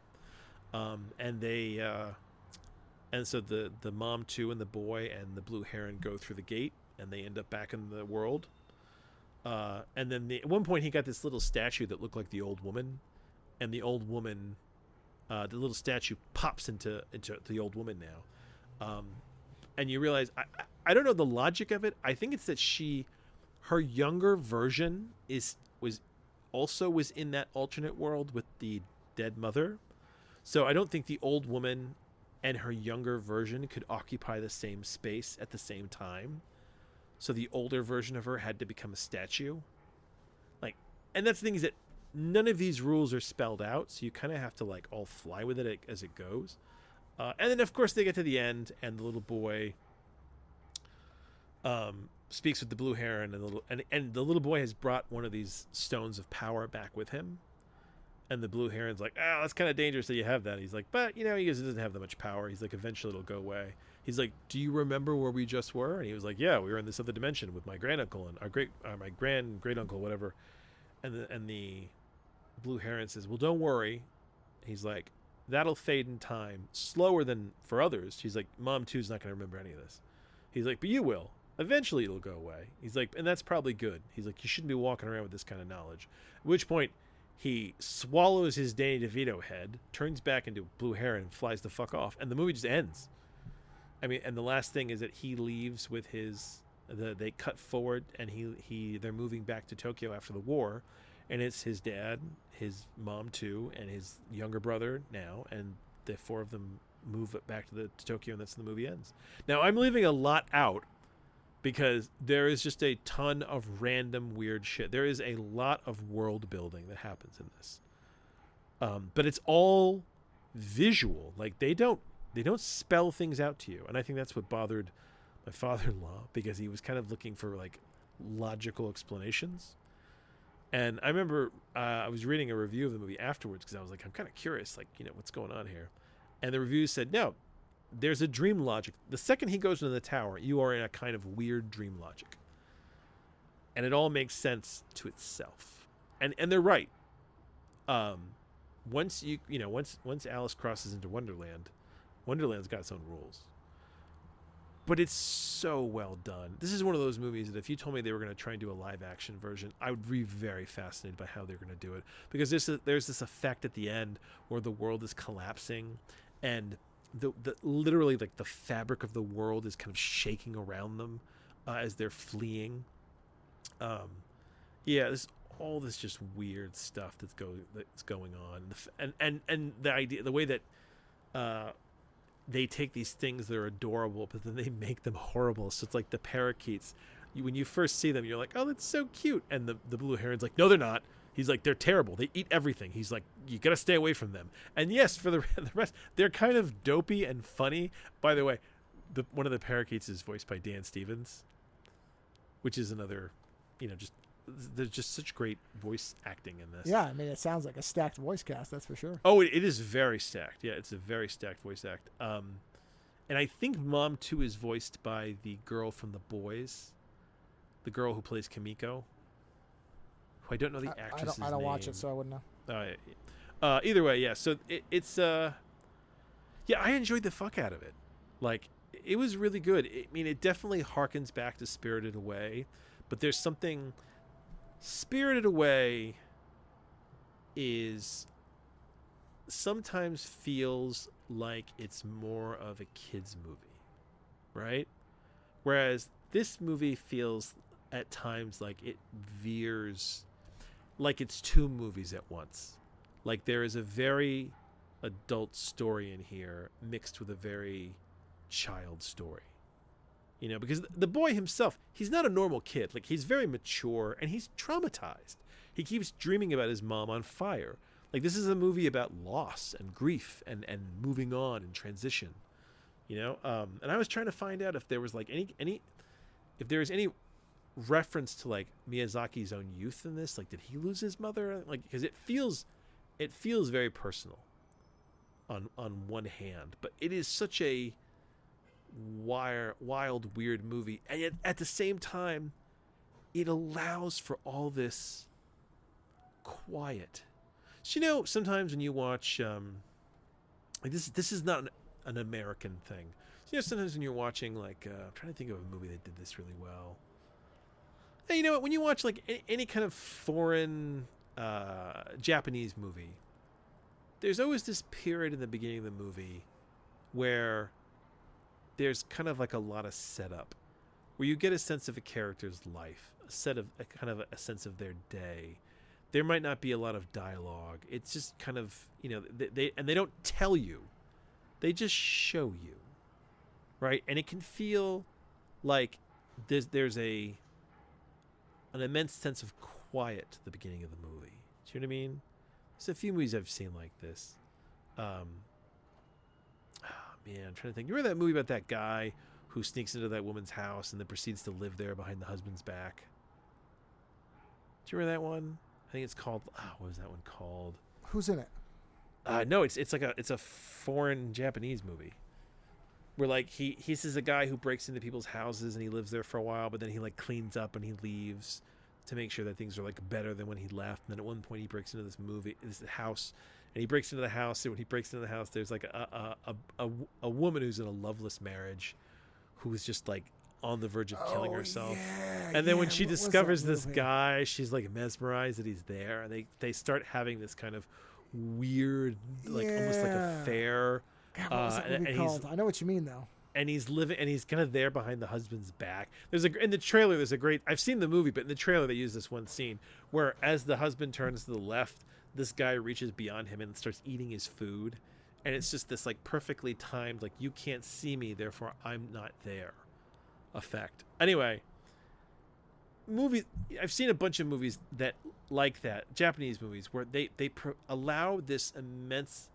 And so the Mom 2 and the boy and the Blue Heron go through the gate, and they end up back in the world. And then at one point he got this little statue that looked like the old woman, and the old woman, the little statue pops into the old woman now. And you realize, I don't know the logic of it. I think it's that her younger version was in that alternate world with the dead mother. So I don't think the old woman and her younger version could occupy the same space at the same time. So the older version of her had to become a statue. And that's the thing, is that none of these rules are spelled out, so you kind of have to all fly with it as it goes. And then of course they get to the end, and the little boy speaks with the Blue Heron, and the little boy has brought one of these stones of power back with him. And the Blue Heron's like, that's kind of dangerous that you have that. He's like, but he doesn't have that much power. He's like, eventually it'll go away. He's like, do you remember where we just were? And he was like, yeah, we were in this other dimension with my grand uncle and my great uncle, whatever. And the Blue Heron says, well, don't worry. He's like, that'll fade in time, slower than for others. He's like, Mom 2's not going to remember any of this. He's like, but you will. Eventually it'll go away. He's like, and that's probably good. He's like, you shouldn't be walking around with this kind of knowledge. At which point, he swallows his Danny DeVito head, turns back into Blue Heron, and flies the fuck off. And the movie just ends. I mean, and the last thing is that he leaves with they cut forward, and they're moving back to Tokyo after the war, and it's his dad, his Mom 2, and his younger brother now, and the four of them move back to Tokyo, and that's when the movie ends. Now, I'm leaving a lot out because there is just a ton of random weird shit. There is a lot of world building that happens in this, but it's all visual. They don't spell things out to you, and I think that's what bothered my father-in-law, because he was kind of looking for logical explanations. And I remember I was reading a review of the movie afterwards, because I was like, I'm kind of curious, what's going on here. And the review said, no, there's a dream logic. The second he goes into the tower, you are in a kind of weird dream logic. And it all makes sense to itself. And they're right. Once Alice crosses into Wonderland, Wonderland's got its own rules. But it's so well done. This is one of those movies that if you told me they were going to try and do a live action version, I would be very fascinated by how they're going to do it. Because there's this effect at the end where the world is collapsing, and the literally the fabric of the world is kind of shaking around them as they're fleeing. There's all this just weird stuff that's going on, and the idea, the way that they take these things that are adorable, but then they make them horrible. So it's like the parakeets. When you first see them, you're like, oh, that's so cute. And the Blue Heron's like, no, they're not. He's like, they're terrible. They eat everything. He's like, you got to stay away from them. And yes, for the rest, they're kind of dopey and funny. By the way, one of the parakeets is voiced by Dan Stevens, which is another, there's just such great voice acting in this. Yeah, I mean, it sounds like a stacked voice cast, that's for sure. Oh, it is very stacked. Yeah, it's a very stacked voice act. And I think Mom 2 is voiced by the girl from The Boys, the girl who plays Kimiko, who I don't know the actress's name. I don't watch it, so I wouldn't know. Either way, yeah. So it's I enjoyed the fuck out of it. It was really good. I mean, it definitely harkens back to Spirited Away, but there's something. Spirited Away is sometimes feels like it's more of a kids movie, right? Whereas this movie feels at times like it veers, like it's two movies at once. Like there is a very adult story in here mixed with a very child story. You know, because the boy himself, he's not a normal kid. Like, he's very mature and he's traumatized. He keeps dreaming about his mom on fire. Like, this is a movie about loss and grief and moving on and transition. You know, and I was trying to find out if there was like if there was any reference to like Miyazaki's own youth in this. Like, did he lose his mother? Like, because it feels very personal on one hand, but it is such a wild, weird movie, and yet at the same time, it allows for all this quiet. So, you know, sometimes when you watch, like this is not an American thing. So, you know, sometimes when you're watching, like, I'm trying to think of a movie that did this really well. Hey, you know what? When you watch like any kind of foreign Japanese movie, there's always this period in the beginning of the movie where there's kind of like a lot of setup, where you get a sense of a character's life, a kind of a sense of their day. There might not be a lot of dialogue. It's just kind of, you know, they don't tell you, they just show you, right? And it can feel like there's an immense sense of quiet at the beginning of the movie. Do you know what I mean? There's a few movies I've seen like this. Man, I'm trying to think. You remember that movie about that guy who sneaks into that woman's house and then proceeds to live there behind the husband's back? Do you remember that one? I think it's called. What was that one called? Who's in it? No, it's a foreign Japanese movie where like he's a guy who breaks into people's houses and he lives there for a while, but then he like cleans up and he leaves to make sure that things are like better than when he left. And then at one point he breaks into this house. And he breaks into the house. And when he breaks into the house, there's like a woman who's in a loveless marriage, who is just like on the verge of killing herself. Yeah, and then when she discovers this guy, she's like mesmerized that he's there, and they start having this kind of weird, like almost like affair. God, what was that movie called? I know what you mean though. And he's kind of there behind the husband's back. In the trailer, there's a great. I've seen the movie, but in the trailer they use this one scene where, as the husband turns to the left, this guy reaches beyond him and starts eating his food, and it's just this like perfectly timed, like, you can't see me, therefore I'm not there effect. Anyway, movies. I've seen a bunch of movies that like that, Japanese movies, where they allow this immense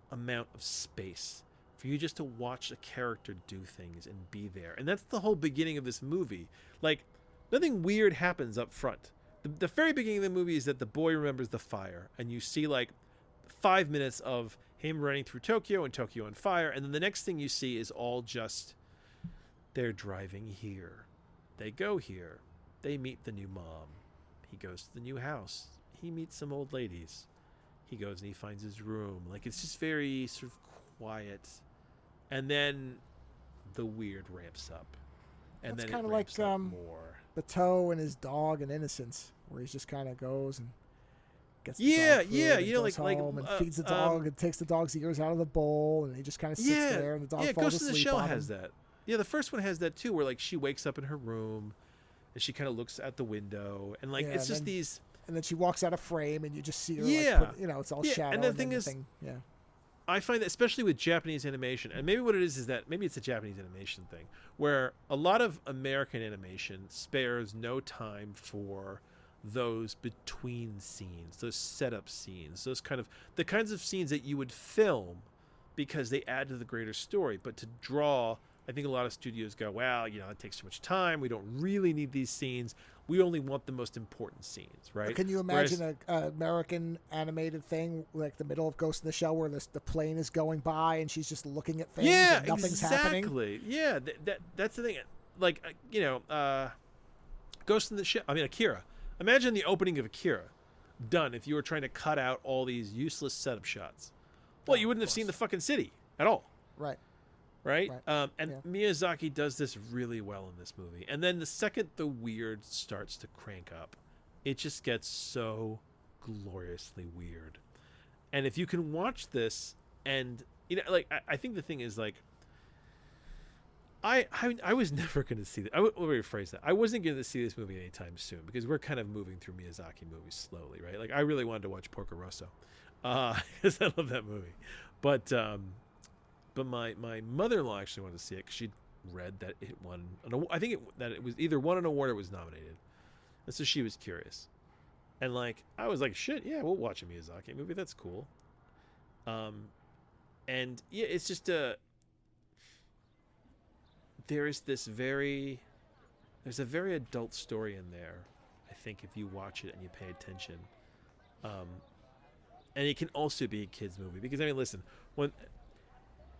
amount of space for you just to watch a character do things and be there. And that's the whole beginning of this movie. Like, nothing weird happens up front. The very beginning of the movie is that the boy remembers the fire, and you see like 5 minutes of him running through Tokyo and Tokyo on fire, and then the next thing you see is all just, they're driving here, they go here, they meet the new mom, he goes to the new house, he meets some old ladies, he goes and he finds his room. Like, it's just very sort of quiet, and then the weird ramps up, and that's then kind it of ramps like up more. Bateau and his dog in Innocence, where he just kind of goes and gets the dog food and you know, goes like home and feeds the dog and takes the dog's ears out of the bowl, and he just kind of sits there and the dog falls Ghost in the asleep Shell on has him. that. Yeah, the first one has that too, where like she wakes up in her room and she kind of looks out the window, and like it's just these. And then she walks out of frame, and you just see her. Yeah, like, you know, it's all shadow. And the thing is, I find that especially with Japanese animation, and maybe what it is that maybe it's a Japanese animation thing, where a lot of American animation spares no time for those between scenes, those setup scenes, those the kinds of scenes that you would film because they add to the greater story. But to draw, I think a lot of studios go, well, you know, it takes too much time. We don't really need these scenes. We only want the most important scenes, right? Can you imagine an American animated thing like the middle of Ghost in the Shell, where the plane is going by and she's just looking at things and nothing's happening? Yeah, that's the thing. Like, you know, Ghost in the Shell. I mean, Akira. Imagine the opening of Akira done if you were trying to cut out all these useless setup shots. Well, you wouldn't have seen the fucking city at all. Right? Miyazaki does this really well in this movie. And then the second the weird starts to crank up, it just gets so gloriously weird. And if you can watch this, and like I think the thing is like, I was never going to see that. Let me rephrase that. I wasn't going to see this movie anytime soon because we're kind of moving through Miyazaki movies slowly, right? Like I really wanted to watch Porco Rosso because I love that movie. But my mother-in-law actually wanted to see it because she'd read that it won I think that it was either won an award or was nominated, and so she was curious. And like I was like, shit, yeah, we'll watch a Miyazaki movie. That's cool. And yeah, it's just there's a very adult story in there, I think, if you watch it and you pay attention. And it can also be a kid's movie because I mean, listen,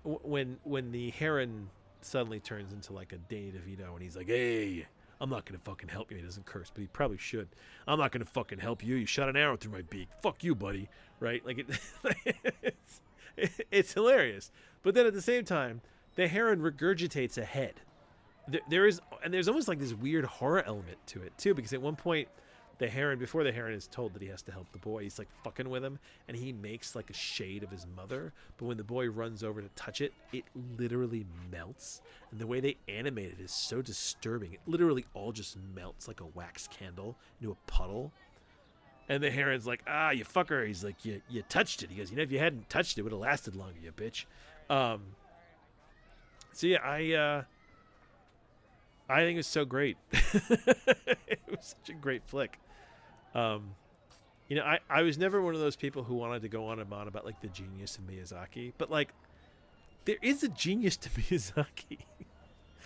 when the heron suddenly turns into like a Danny DeVito and he's like, hey, I'm not gonna fucking help you. He doesn't curse, but he probably should. I'm not gonna fucking help you. You shot an arrow through my beak. Fuck you, buddy. Right? Like it's hilarious. But then at the same time, the heron regurgitates a head. There's almost like this weird horror element to it too, because at one point, before the heron is told that he has to help the boy, he's like fucking with him, and he makes like a shade of his mother. But when the boy runs over to touch it, it literally melts. And the way they animate it is so disturbing. It literally all just melts like a wax candle into a puddle. And the heron's like, you fucker. He's like, you touched it. He goes, if you hadn't touched it, it would have lasted longer, you bitch. So yeah, I think it was so great. It was such a great flick. I was never one of those people who wanted to go on and on about like the genius of Miyazaki, but like there is a genius to Miyazaki.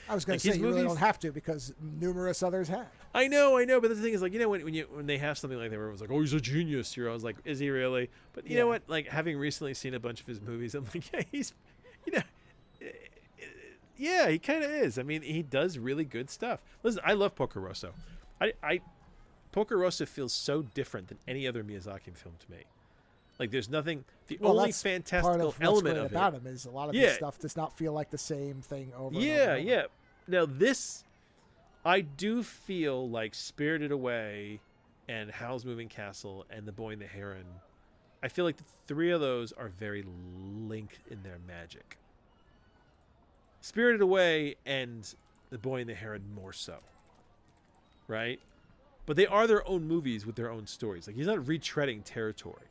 I was going to say you really don't have to because numerous others have. I know, but the thing is like, when they have something like that, everyone's like, oh, he's a genius. I was like, is he really? But you know what? Like having recently seen a bunch of his movies, I'm like, yeah, he's, yeah, he kind of is. I mean, he does really good stuff. Listen, I love Porco Rosso. Porco Rosso feels so different than any other Miyazaki film to me. Like, there's nothing. The only fantastical element of about him is a lot of his stuff does not feel like the same thing over. Yeah. Now this, I do feel like Spirited Away, and Howl's Moving Castle, and The Boy and the Heron. I feel like the three of those are very linked in their magic. Spirited Away and The Boy and the Heron more so, right? But they are their own movies with their own stories. Like, he's not retreading territory.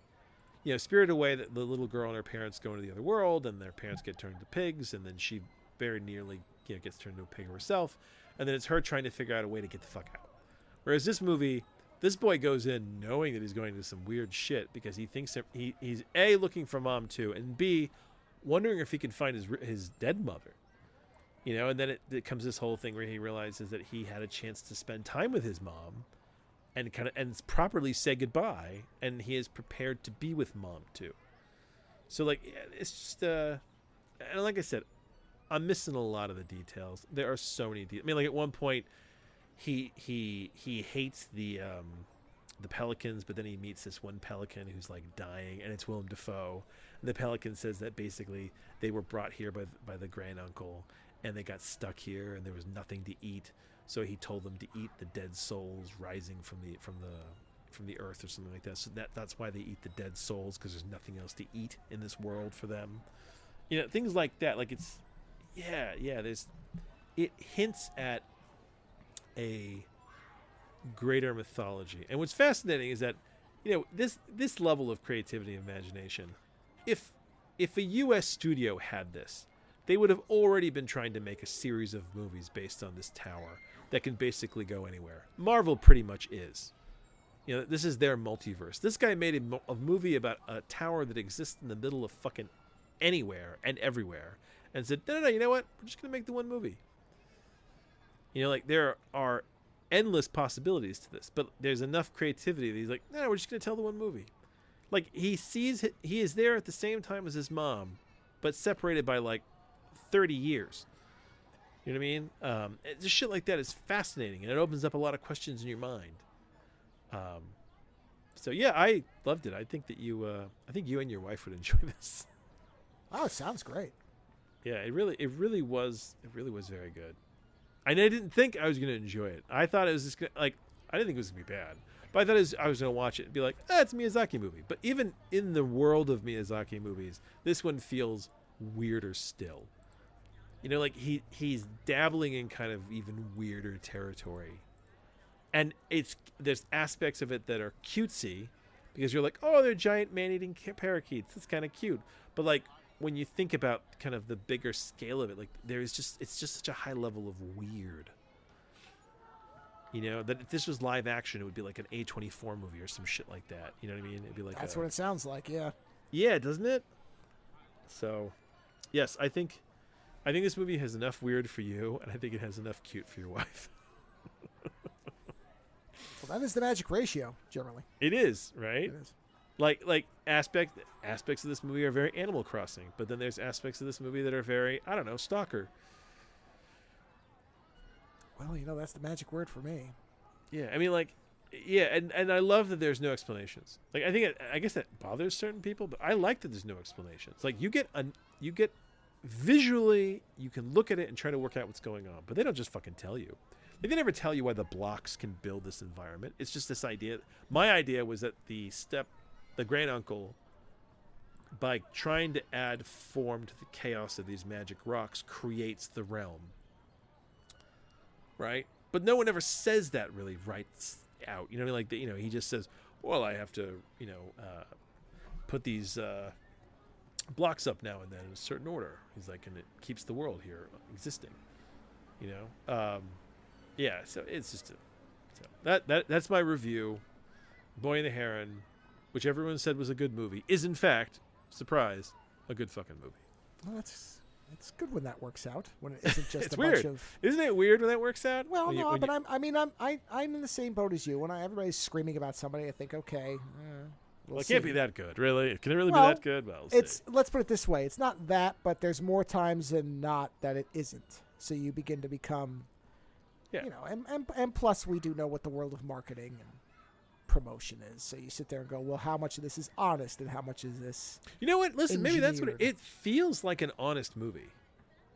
Spirited Away, the little girl and her parents go into the other world, and their parents get turned into pigs, and then she very nearly gets turned into a pig herself, and then it's her trying to figure out a way to get the fuck out. Whereas this movie, this boy goes in knowing that he's going to some weird shit because he thinks that he's A, looking for mom too, and B, wondering if he can find his dead mother. And then it comes this whole thing where he realizes that he had a chance to spend time with his mom and properly say goodbye, and he is prepared to be with mom too. So like, it's just and like I said, I'm missing a lot of the details. There are so many I mean, like at one point he hates the pelicans, but then he meets this one pelican who's like dying, and it's Willem Dafoe. And the pelican says that basically they were brought here by the grand uncle, and they got stuck here, and there was nothing to eat. So he told them to eat the dead souls rising from the earth or something like that. So that's why they eat the dead souls, because there's nothing else to eat in this world for them. Things like that. Like it's, it hints at a greater mythology. And what's fascinating is that, this level of creativity and imagination, if a U.S. studio had this, they would have already been trying to make a series of movies based on this tower that can basically go anywhere. Marvel pretty much is. This is their multiverse. This guy made a movie about a tower that exists in the middle of fucking anywhere and everywhere, and said, no, you know what? We're just going to make the one movie. Like, there are endless possibilities to this, but there's enough creativity that he's like, no, we're just going to tell the one movie. Like, he is there at the same time as his mom, but separated by like 30 years. You know what I mean? Just shit like that is fascinating, and it opens up a lot of questions in your mind. So yeah, I loved it. I think that you and your wife would enjoy this. Oh, it sounds great. Yeah, it really was very good. And I didn't think I was going to enjoy it. I thought it was just I didn't think it was going to be bad. But I thought I was going to watch it and be like, it's a Miyazaki movie. But even in the world of Miyazaki movies, this one feels weirder still. You know, like he's dabbling in kind of even weirder territory. And there's aspects of it that are cutesy because you're like, oh, they're giant man-eating parakeets. That's kind of cute. But like when you think about kind of the bigger scale of it, like it's just such a high level of weird. You know, that if this was live action, it would be like an A24 movie or some shit like that. You know what I mean? It'd be like that's what it sounds like. Yeah. Yeah, doesn't it? So, yes, I think this movie has enough weird for you, and I think it has enough cute for your wife. Well, that is the magic ratio, generally. It is, right? It is. Like aspects of this movie are very Animal Crossing, but then there's aspects of this movie that are very, I don't know, Stalker. Well, you know, that's the magic word for me. Yeah, I mean, like, yeah, and I love that there's no explanations. Like, I guess that bothers certain people, but I like that there's no explanations. Like, you get visually, you can look at it and try to work out what's going on, but they don't just fucking tell you. Like, they never tell you why the blocks can build this environment. It's just this idea. My idea was that the grand uncle, by trying to add form to the chaos of these magic rocks, creates the realm. Right? But no one ever says that really right out. You know, like, he just says, well, I have to, put these blocks up now and then in a certain order. He's like, and it keeps the world here existing. You know? Yeah, so it's just that's my review. Boy and the Heron, which everyone said was a good movie, is in fact, surprise, a good fucking movie. Well, it's good when that works out. When it isn't just it's a weird. bunch of. Isn't it weird when that works out? Well, I'm in the same boat as you. When everybody's screaming about somebody, I think, okay, well, it can't be that good, really. Can it really be that good? Well, let's put it this way: it's not that, but there's more times than not that it isn't. So you begin to become, and plus we do know what the world of marketing and promotion is. So you sit there and go, well, how much of this is honest and how much is this? You know what? Listen, maybe that's what it feels like, an honest movie.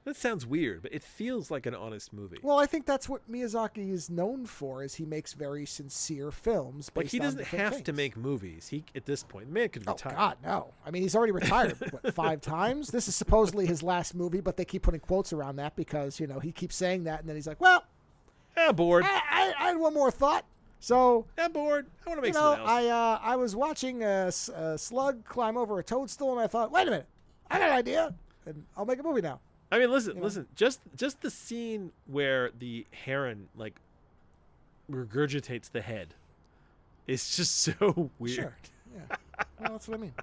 That sounds weird, but it feels like an honest movie. Well, I think that's what Miyazaki is known for, is he makes very sincere films. Like, he doesn't have to make movies. He, at this point, the man could retire. Oh, God, no. I mean, he's already retired, 5 times? This is supposedly his last movie, but they keep putting quotes around that because, he keeps saying that, and then he's like, well, I'm bored. I had one more thought. So I'm bored. I want to make something else. I was watching a slug climb over a toadstool, and I thought, wait a minute, I got an idea, and I'll make a movie now. I mean, listen. Just the scene where the heron like regurgitates the head is just so weird. Sure. Yeah. Well, that's what I mean.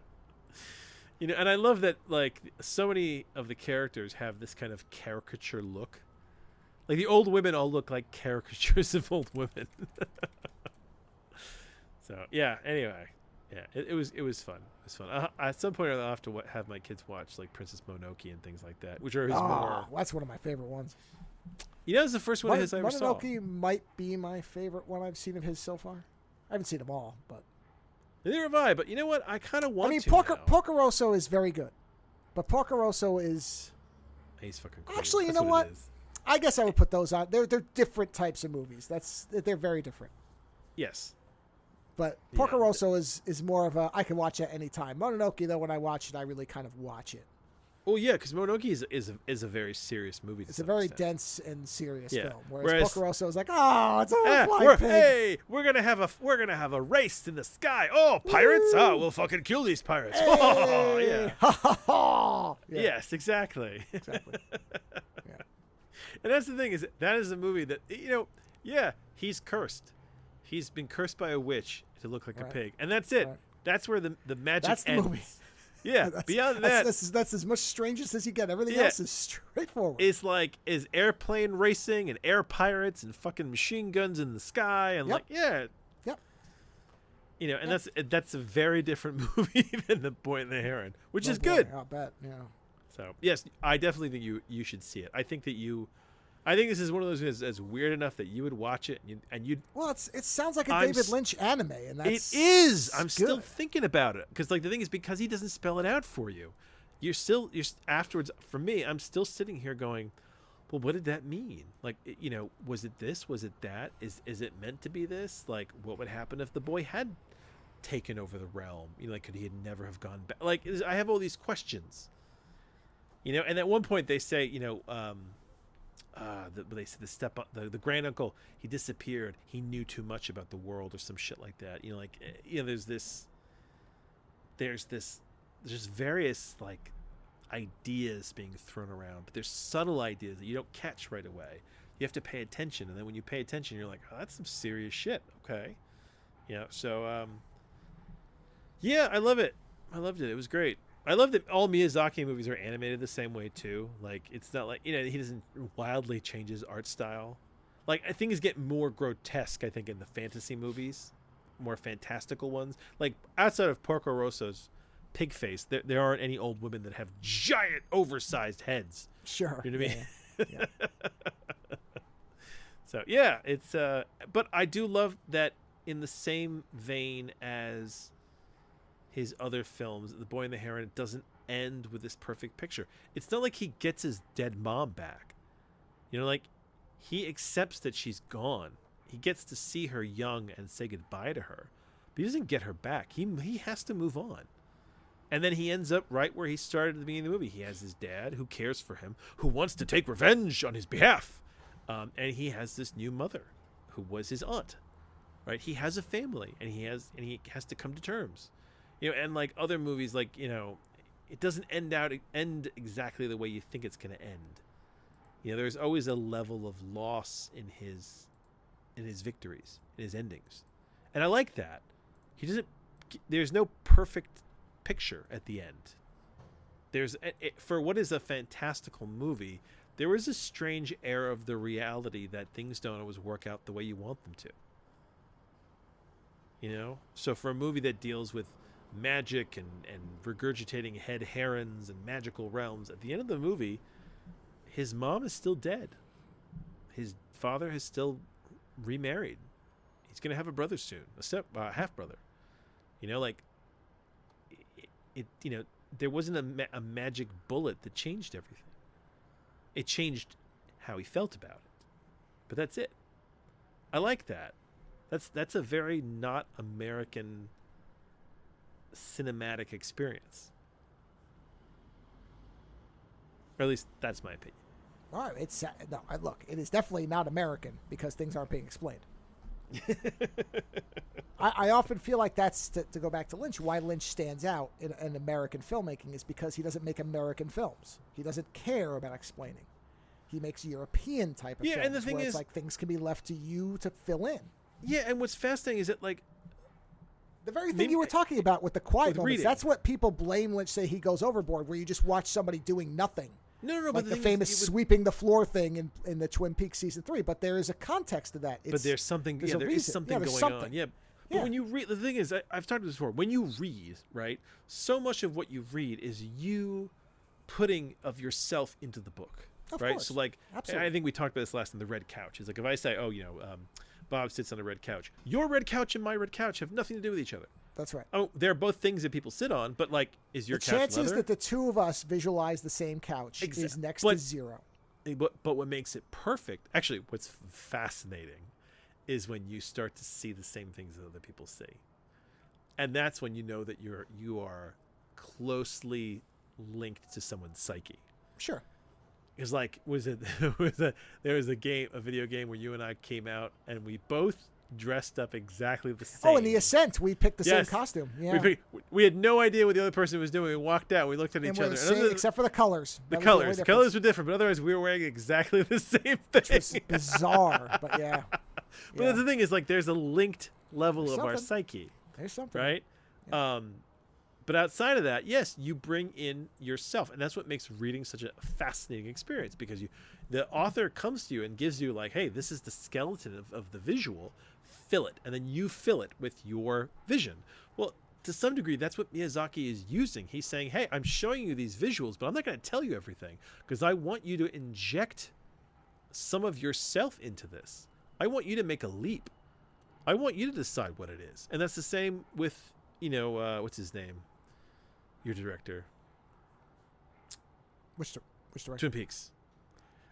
And I love that, like, so many of the characters have this kind of caricature look. Like, the old women all look like caricatures of old women. So, yeah, anyway. Yeah, it was fun. It was fun. At some point, I'll have to have my kids watch, like, Princess Mononoke and things like that, which are his more... that's one of my favorite ones. That's the first one of his I ever saw. Mononoke might be my favorite one I've seen of his so far. I haven't seen them all, but... Neither have I, but you know what? I kind of want to Porco Rosso is very good. But Porco Rosso is... He's fucking cool. Actually, you know what? I guess I would put those on. They're different types of movies. They're very different. Yes. But Porco Rosso is more of a, I can watch it any time. Mononoke, though, when I watch it, I really kind of watch it. Well, yeah, because Mononoke is a very serious movie. It's a very dense and serious film. Whereas Porco Rosso is like, it's a flying pig. Hey, we're gonna have a race in the sky. Oh, pirates! Ooh. Oh, we'll fucking kill these pirates. Hey. Oh, yeah. Ha ha ha! Yeah. Yes, exactly. Exactly. Yeah. And that's the thing, is that is a movie that, he's cursed. He's been cursed by a witch to look like a pig, and that's it. Right. That's where the magic ends. ends. The movie. Yeah, beyond that, that's as much strangest as you get. Everything else is straightforward. It's like airplane racing and air pirates and fucking machine guns in the sky and and that's a very different movie than The Boy and the Heron, which is good. I'll bet. Yeah. So yes, I definitely think you should see it. I think this is one of those that's weird enough that you would watch it and you'd. Well, it sounds like a David Lynch anime, and that's it is. I'm good. Still thinking about it because, like, the thing is, because he doesn't spell it out for you, you're afterwards. For me, I'm still sitting here going, well, what did that mean? Like, was it this? Was it that? Is it meant to be this? Like, what would happen if the boy had taken over the realm? Like, could he never have gone back? Like, I have all these questions. And at one point they say, they said the grand uncle, he disappeared. He knew too much about the world or some shit like that. There's just various like ideas being thrown around, but there's subtle ideas that you don't catch right away. You have to pay attention, and then when you pay attention, you're like, oh, that's some serious shit. Okay, So yeah, I love it. I loved it. It was great. I love that all Miyazaki movies are animated the same way too. Like, it's not like he doesn't wildly change his art style. Like, things get more grotesque, I think, in the fantasy movies, more fantastical ones. Like, outside of Porco Rosso's pig face, there aren't any old women that have giant oversized heads. Sure. You know what I mean? Yeah. So yeah, it's but I do love that in the same vein as his other films, The Boy and the Heron, it doesn't end with this perfect picture. It's not like he gets his dead mom back. Like, he accepts that she's gone. He gets to see her young and say goodbye to her, but he doesn't get her back. He has to move on. And then he ends up right where he started at the beginning of the movie. He has his dad who cares for him, who wants to take revenge on his behalf. And he has this new mother who was his aunt, right? He has a family, and he has to come to terms. And like other movies, like, it doesn't end exactly the way you think it's going to end. There's always a level of loss in his victories, in his endings. And I like that. There's no perfect picture at the end. For what is a fantastical movie, there is a strange air of the reality that things don't always work out the way you want them to. So for a movie that deals with magic and regurgitating head herons and magical realms, at the end of the movie, his mom is still dead. His father has still remarried. He's going to have a brother soon, half brother. There wasn't a magic bullet that changed everything. It changed how he felt about it, but that's it. I like that. That's a very not American cinematic experience, or at least that's my opinion. All right, look, it is definitely not American because things aren't being explained. I often feel like that's to go back to Lynch. Why Lynch stands out in American filmmaking is because he doesn't make American films. He doesn't care about explaining. He makes European type of films. And the thing where is, it's like things can be left to you to fill in. Yeah, and what's fascinating is that, like, the very thing you were talking about with the quiet moments, reading. that's what people blame Lynch, say he goes overboard, where you just watch somebody doing nothing. No, like but the famous sweeping the floor thing in the Twin Peaks season 3. But there is a context to that. But there's something. There is something going on. Yeah. But when you read, the thing is, I've talked about this before. When you read, right, so much of what you read is you putting of yourself into the book, of right? course. So, like, absolutely. I think we talked about this last in the red couch. It's like, if I say, Bob sits on a red couch, your red couch and my red couch have nothing to do with each other. That's right. Oh, they're both things that people sit on, but, like, is your couch leather? The chances that the two of us visualize the same couch is next to zero. But what makes it perfect, actually, what's fascinating, is when you start to see the same things that other people see, and that's when you know that you are closely linked to someone's psyche. Sure. It's like, there was a video game where you and I came out and we both dressed up exactly the same. Oh, in The Ascent, we picked the same costume. Yeah. We had no idea what the other person was doing. We walked out, we looked at each other. Except for the colors. The colors were different, but otherwise we were wearing exactly the same thing. Which was bizarre, but yeah. But the thing is, like, there's a linked level of our psyche. There's something. Right? Yeah. But outside of that, yes, you bring in yourself, and that's what makes reading such a fascinating experience, because the author comes to you and gives you, like, hey, this is the skeleton of the visual, fill it, and then you fill it with your vision. Well, to some degree, that's what Miyazaki is using. He's saying, hey, I'm showing you these visuals, but I'm not going to tell you everything, because I want you to inject some of yourself into this. I want you to make a leap. I want you to decide what it is. And that's the same with, what's his name? Your director. Which director? Twin Peaks.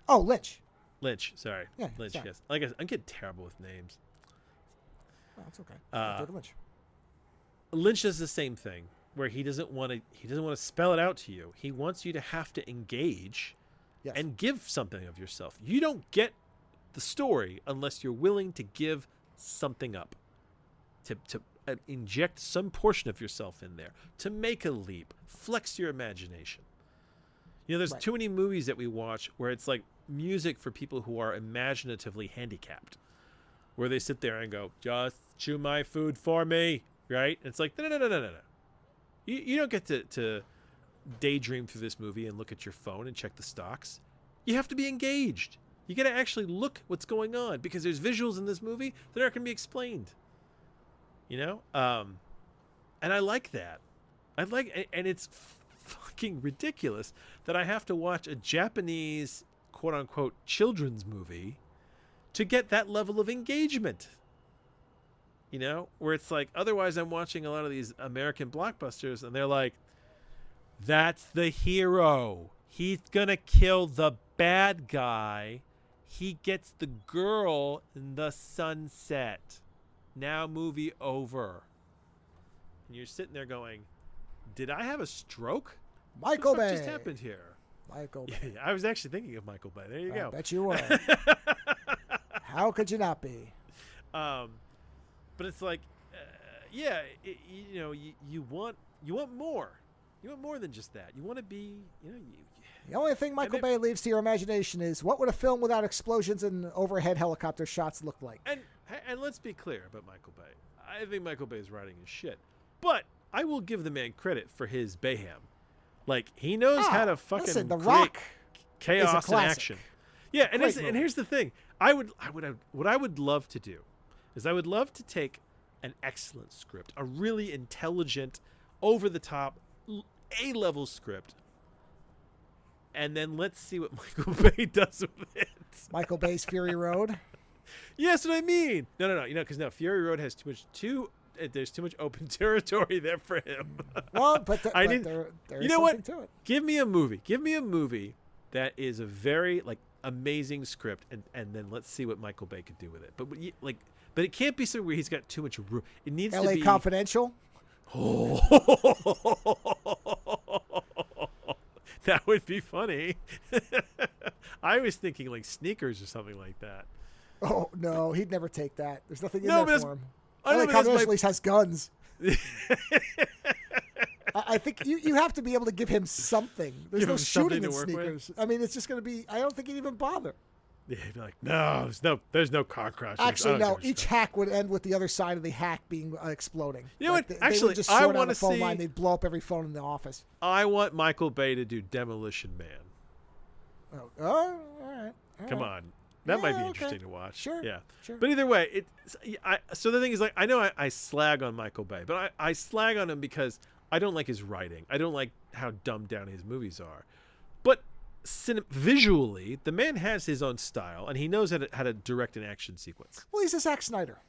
Oh, Lynch. Lynch, sorry. Yeah, Lynch, sorry. yes. Like I'm getting terrible with names. Oh, it's okay. David Lynch. Lynch does the same thing where he doesn't want to spell it out to you. He wants you to have to engage and give something of yourself. You don't get the story unless you're willing to give something up. To inject some portion of yourself in there, to make a leap, flex your imagination. There's too many movies that we watch where it's like music for people who are imaginatively handicapped, where they sit there and go, just chew my food for me, right? And it's like, no. You don't get to daydream through this movie and look at your phone and check the stocks. You have to be engaged. You got to actually look what's going on, because there's visuals in this movie that aren't going to be explained. And I like that. And it's fucking ridiculous that I have to watch a Japanese quote unquote children's movie to get that level of engagement. Where it's like, otherwise I'm watching a lot of these American blockbusters and they're like, that's the hero. He's gonna kill the bad guy. He gets the girl in the sunset. Now movie over. And you're sitting there going, did I have a stroke? Michael Bay. What just happened here? Michael Bay. Yeah, I was actually thinking of Michael Bay. There you go. I bet you were. How could you not be? But it's like, you want more. You want more than just that. You want to be, The only thing Michael Bay leaves to your imagination is, what would a film without explosions and overhead helicopter shots look like? And let's be clear about Michael Bay. I think Michael Bay's writing is shit. But I will give the man credit for his Bayham. Like, he knows how to fucking The Rock chaos and action. Yeah, and here's the thing. What I would love to do is I would love to take an excellent script, a really intelligent, over-the-top, A-level script, and then let's see what Michael Bay does with it. Michael Bay's Fury Road. Yeah, that's what I mean. No, because Fury Road has there's too much open territory there for him. Well, there is something to it. Give me a movie that is a very amazing script, and then let's see what Michael Bay could do with it. But it can't be something where he's got too much room. It needs to be L.A. Confidential. Oh, that would be funny. I was thinking like Sneakers or something like that. Oh no, he'd never take that. There's nothing in there for him. L.A. Confidential at least has guns. I think you have to be able to give him something. There's no shooting in Sneakers. I mean, it's just going to be. I don't think he'd even bother. Yeah, he'd be like, no, there's no car crash. Actually, no. Each hack would end with the other side of the hack being exploding. You know what? They would just short out the phone line. They'd blow up every phone in the office. I want Michael Bay to do Demolition Man. All right. Come on. That might be interesting to watch. Sure. Yeah. Sure. But either way, so the thing is, I know I slag on Michael Bay, but I slag on him because I don't like his writing. I don't like how dumbed down his movies are. But visually, the man has his own style, and he knows how to direct an action sequence. Well, he's a Zack Snyder.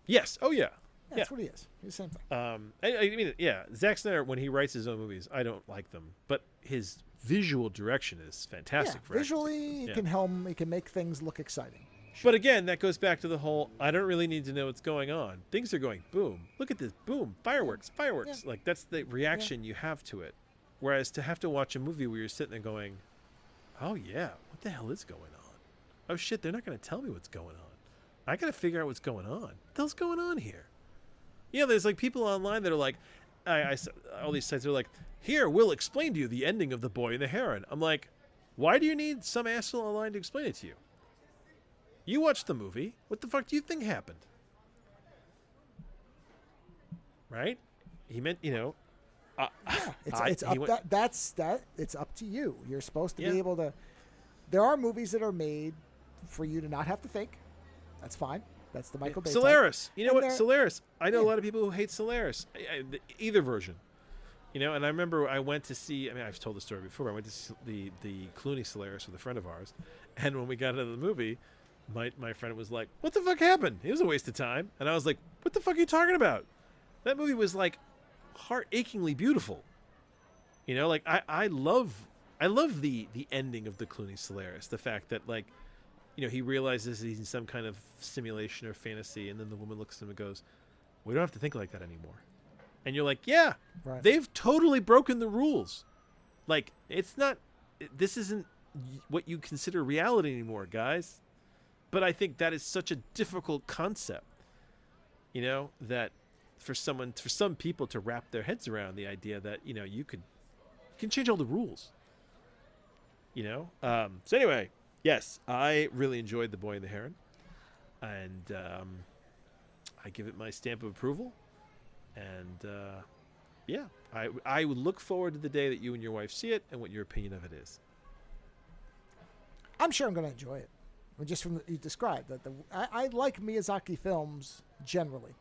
Yes. Oh, yeah. That's what he is. He's the same thing. I mean, yeah, Zack Snyder, when he writes his own movies, I don't like them. But his visual direction is fantastic. Yeah, visually, he can make things look exciting. Sure. But again, that goes back to the whole, I don't really need to know what's going on. Things are going boom. Look at this. Boom. Fireworks. Yeah. Like, that's the reaction you have to it. Whereas to have to watch a movie where you're sitting there going, oh, yeah, what the hell is going on? Oh, shit, they're not going to tell me what's going on. I got to figure out what's going on. What the hell's going on here? Yeah, there's like people online that are like, all these sites are like, here, we'll explain to you the ending of The Boy and the Heron. I'm like, why do you need some asshole online to explain it to you? You watched the movie. What the fuck do you think happened? Right? He meant, it's up to you. You're supposed to be able to. There are movies that are made for you to not have to think. That's fine. That's the Michael Bay. Solaris. Type. You know what? Solaris. I know a lot of people who hate Solaris. Either version. And I remember I went to see, I've told the story before. I went to see the Clooney Solaris with a friend of ours. And when we got into the movie, my friend was like, what the fuck happened? It was a waste of time. And I was like, what the fuck are you talking about? That movie was like heart-achingly beautiful. I I love the ending of the Clooney Solaris. The fact that, like, you know, he realizes he's in some kind of simulation or fantasy, and then the woman looks at him and goes, "We don't have to think like that anymore." And you're like, yeah, Right. they've totally broken the rules. Like, it's not, this isn't what you consider reality anymore, guys. But I think that is such a difficult concept, you know, that for some people to wrap their heads around the idea that, you know, you can change all the rules, you know? So anyway, yes, I really enjoyed The Boy and the Heron, and I give it my stamp of approval. And yeah, I would look forward to the day that you and your wife see it and what your opinion of it is. I'm sure I'm going to enjoy it. I mean, just from what you described, that I like Miyazaki films generally.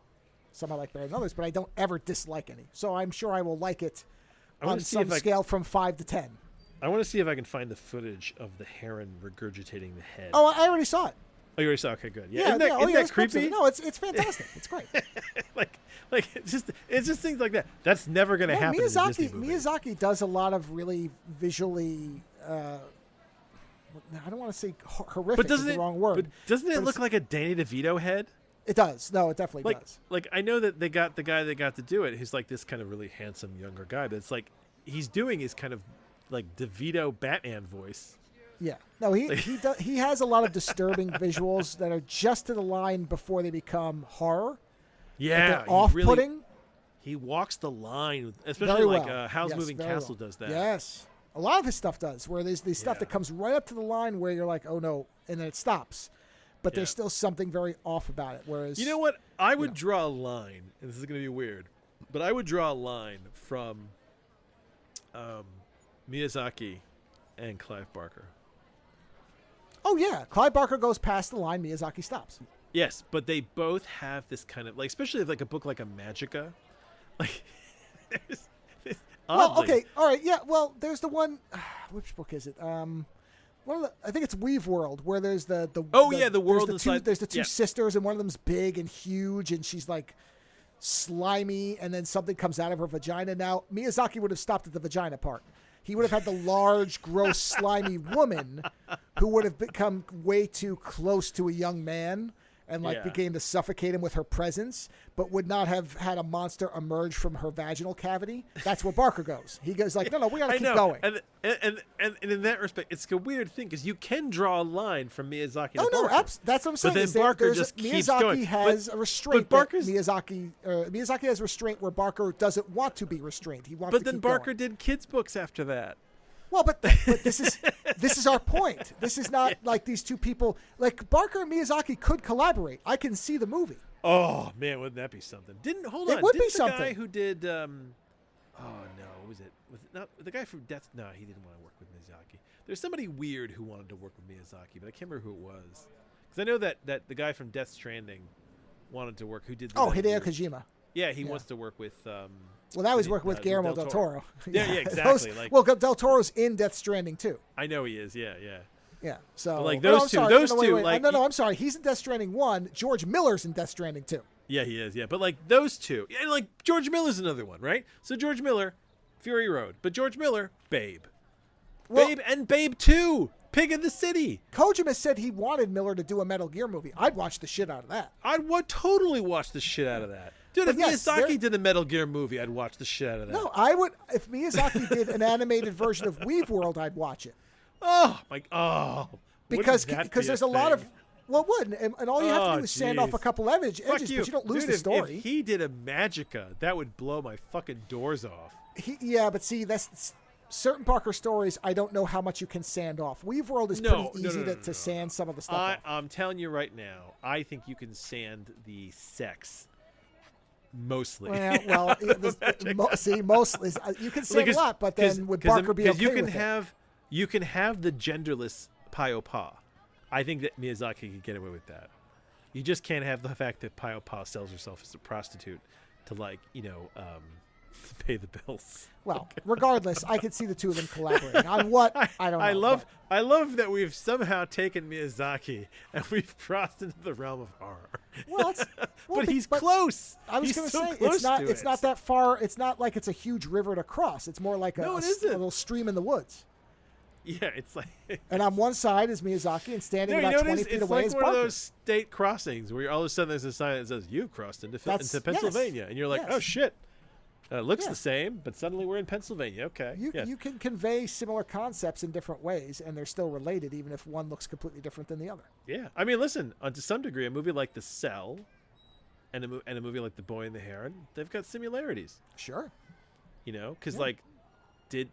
Some I like better than others, but I don't ever dislike any. So I'm sure I will like it on some scale from 5 to 10. I want to see if I can find the footage of the heron regurgitating the head. Oh, I already saw it. Oh, you already saw it? Okay, good. Yeah, isn't that creepy? No, it's fantastic. It's great. like it's just things like that. That's never going to happen in a Disney movie. Miyazaki does a lot of really visually. I don't want to say horrific. But is the wrong word. But doesn't it look like a Danny DeVito head? It does. No, it definitely does. Like, I know that they got the guy that got to do it, who's like this kind of really handsome younger guy, but it's like he's doing his kind of like DeVito Batman voice. Yeah. No, he has a lot of disturbing visuals that are just to the line before they become horror. Yeah. Off-putting. He walks the line, especially like Howl's Moving Castle does that. Yes. A lot of his stuff does, where there's stuff that comes right up to the line where you're like, oh no, and then it stops. But there's still something very off about it. Whereas, you know what? I would draw a line, and this is going to be weird, but I would draw a line from Miyazaki and Clive Barker. Oh, yeah. Clive Barker goes past the line, Miyazaki stops. Yes, but they both have this kind of, like, especially like a book like a Magica. Like, well, okay. All right. Yeah. Well, there's the one. Which book is it? I think it's Weave World, where there's the world inside. There's the two sisters, and one of them's big and huge, and she's like slimy, and then something comes out of her vagina. Now, Miyazaki would have stopped at the vagina part. He would have had the large, gross, slimy woman who would have become way too close to a young man and began to suffocate him with her presence, but would not have had a monster emerge from her vaginal cavity. That's where Barker goes. He goes like, no, we got to keep going. And in that respect, it's a weird thing because you can draw a line from Miyazaki to Barker. No, that's what I'm saying. But then Barker just keeps going. Miyazaki has a restraint. But Miyazaki has restraint where Barker doesn't want to be restrained. He wants to keep going. But then Barker did kids' books after that. Well, but this is our point. This is not like these two people. Like Barker and Miyazaki could collaborate. I can see the movie. Oh man, wouldn't that be something? Didn't the guy who did? Oh no, what was it? Was it not the guy from Death? No, he didn't want to work with Miyazaki. There's somebody weird who wanted to work with Miyazaki, but I can't remember who it was. Because I know that the guy from Death Stranding wanted to work. Who did? Hideo Kojima. Yeah, he wants to work with. Well, that was working with Guillermo del Toro. Yeah, exactly. Del Toro's in Death Stranding too. I know he is. Yeah. Yeah. So but like those two. Like, no, I'm sorry. He's in Death Stranding 1. George Miller's in Death Stranding 2. Yeah, he is. Yeah, but like those two, and like George Miller's another one, right? So George Miller, Fury Road, but George Miller, Babe, and Babe 2, Pig in the City. Kojima said he wanted Miller to do a Metal Gear movie. I'd watch the shit out of that. I would totally watch the shit out of that. Dude, if Miyazaki did a Metal Gear movie, I'd watch the shit out of that. No, I would. If Miyazaki did an animated version of Weave World, I'd watch it. Oh, my God. Because there's a lot of... Well, it would. And all you have to do is sand off a couple edges, but you don't lose the story. If he did a Magica, that would blow my fucking doors off. But see, that's... Certain Parker stories, I don't know how much you can sand off. Weave World is pretty easy to sand some of the stuff off. I'm telling you right now, I think you can sand the sex... Mostly. Mostly. You can say a lot, but then would Barker be okay with it? You can have the genderless Pio Pa. I think that Miyazaki could get away with that. You just can't have the fact that Pio Pa sells herself as a prostitute to pay the bills. Well, regardless, I could see the two of them collaborating on what I don't know. I love that we've somehow taken Miyazaki and we've crossed into the realm of horror. But he's close. I was going to say it's not that far. It's not like it's a huge river to cross. It's more like a little stream in the woods. Yeah, it's like. And on one side is Miyazaki, and standing No, about 20 feet it's away like is one Barker. of those state crossings where all of a sudden there's a sign that says "You crossed into Pennsylvania," and you're like, yes. "Oh shit." Looks the same, but suddenly we're in Pennsylvania. Okay. You can convey similar concepts in different ways, and they're still related, even if one looks completely different than the other. Yeah. I mean, listen, to some degree, a movie like The Cell and a movie like The Boy and the Heron, they've got similarities. Sure. You know, because, like, did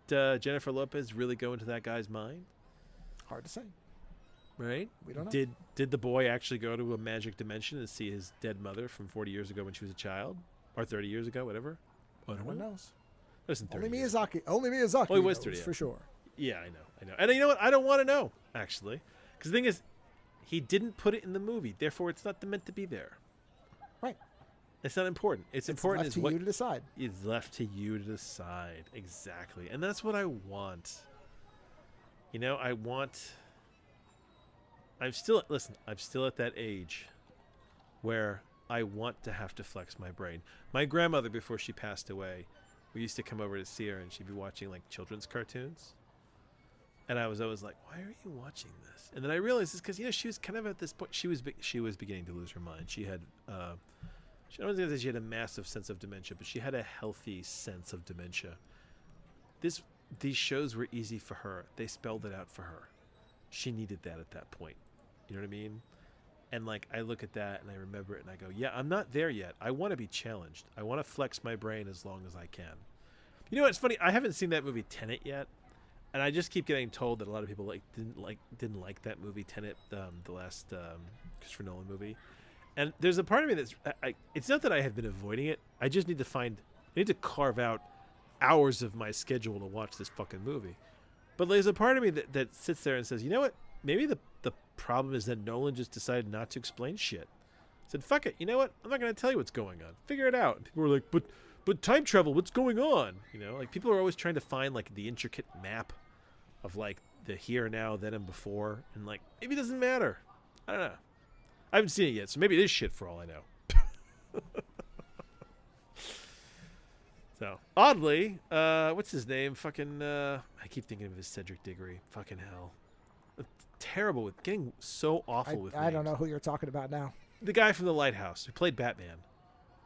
Jennifer Lopez really go into that guy's mind? Hard to say. Right? We don't know. Did the boy actually go to a magic dimension and see his dead mother from 40 years ago when she was a child? Or 30 years ago, whatever. No one knows. Listen, Only Miyazaki. Only Miyazaki he was knows 30, for sure. Yeah, I know. And you know what? I don't want to know, actually. Because the thing is, he didn't put it in the movie. Therefore, it's not meant to be there. Right. It's not important. It's important left to you to decide. It's left to you to decide. Exactly. And that's what I want. You know, I'm still at that age where I want to have to flex my brain. My grandmother, before she passed away, we used to come over to see her, and she'd be watching like children's cartoons. And I was always like, "Why are you watching this?" And then I realized it's because she was kind of at this point. She was beginning to lose her mind. She had, I don't think she had a massive sense of dementia, but she had a healthy sense of dementia. These shows were easy for her. They spelled it out for her. She needed that at that point. You know what I mean? And like I look at that and I remember it and I go, yeah, I'm not there yet. I want to be challenged. I want to flex my brain as long as I can. You know what's funny? I haven't seen that movie Tenet yet, and I just keep getting told that a lot of people didn't like that movie Tenet, the last Christopher Nolan movie. And there's a part of me that's it's not that I have been avoiding it. I just need to carve out hours of my schedule to watch this fucking movie. But there's a part of me that sits there and says, you know what? Maybe the problem is that Nolan just decided not to explain shit. Said, fuck it. You know what? I'm not going to tell you what's going on. Figure it out. And people were like, but time travel, what's going on? You know, like people are always trying to find like the intricate map of like the here, now, then, and before. And like, maybe it doesn't matter. I don't know. I haven't seen it yet, so maybe it is shit for all I know. So, oddly, what's his name? Fucking, I keep thinking of his Cedric Diggory. Fucking hell. Terrible with getting so awful with names. I don't know who you're talking about now. The guy from The Lighthouse who played Batman.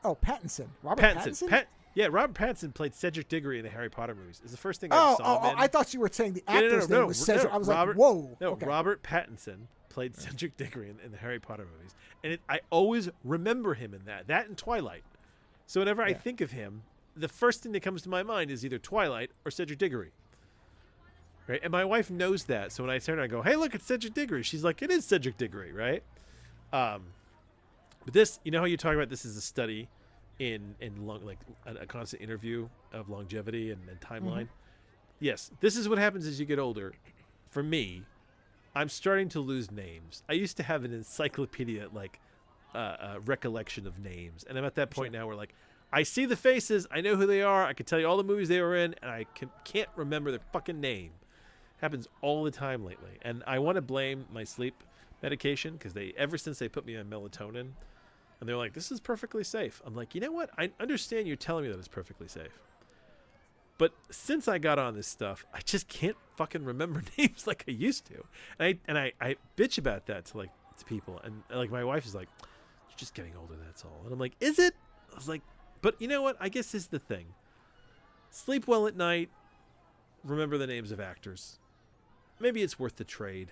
Oh, Pattinson. Robert Pattinson? Robert Pattinson played Cedric Diggory in the Harry Potter movies. It's the first thing I saw him in. I thought you were saying the actor's name was Cedric. I was like, whoa. No, okay. Robert Pattinson played Cedric Diggory in the Harry Potter movies. And I always remember him in that and Twilight. So whenever I think of him, the first thing that comes to my mind is either Twilight or Cedric Diggory. Right? And my wife knows that. So when I turn and I go, hey, look, it's Cedric Diggory. She's like, it is Cedric Diggory, right? But this, you know how you talk about this is a study in a constant interview of longevity and timeline? Mm-hmm. Yes, this is what happens as you get older. For me, I'm starting to lose names. I used to have an encyclopedia, recollection of names. And I'm at that point now where, like, I see the faces, I know who they are, I can tell you all the movies they were in, and I can't remember their fucking name. Happens all the time lately. And I want to blame my sleep medication, because ever since they put me on melatonin, and they're like, this is perfectly safe. I'm like, you know what? I understand you're telling me that it's perfectly safe. But since I got on this stuff, I just can't fucking remember names like I used to. And I bitch about that to people. And like my wife is like, you're just getting older, that's all. And I'm like, is it? I was like, but you know what? I guess this is the thing. Sleep well at night. Remember the names of actors. Maybe it's worth the trade.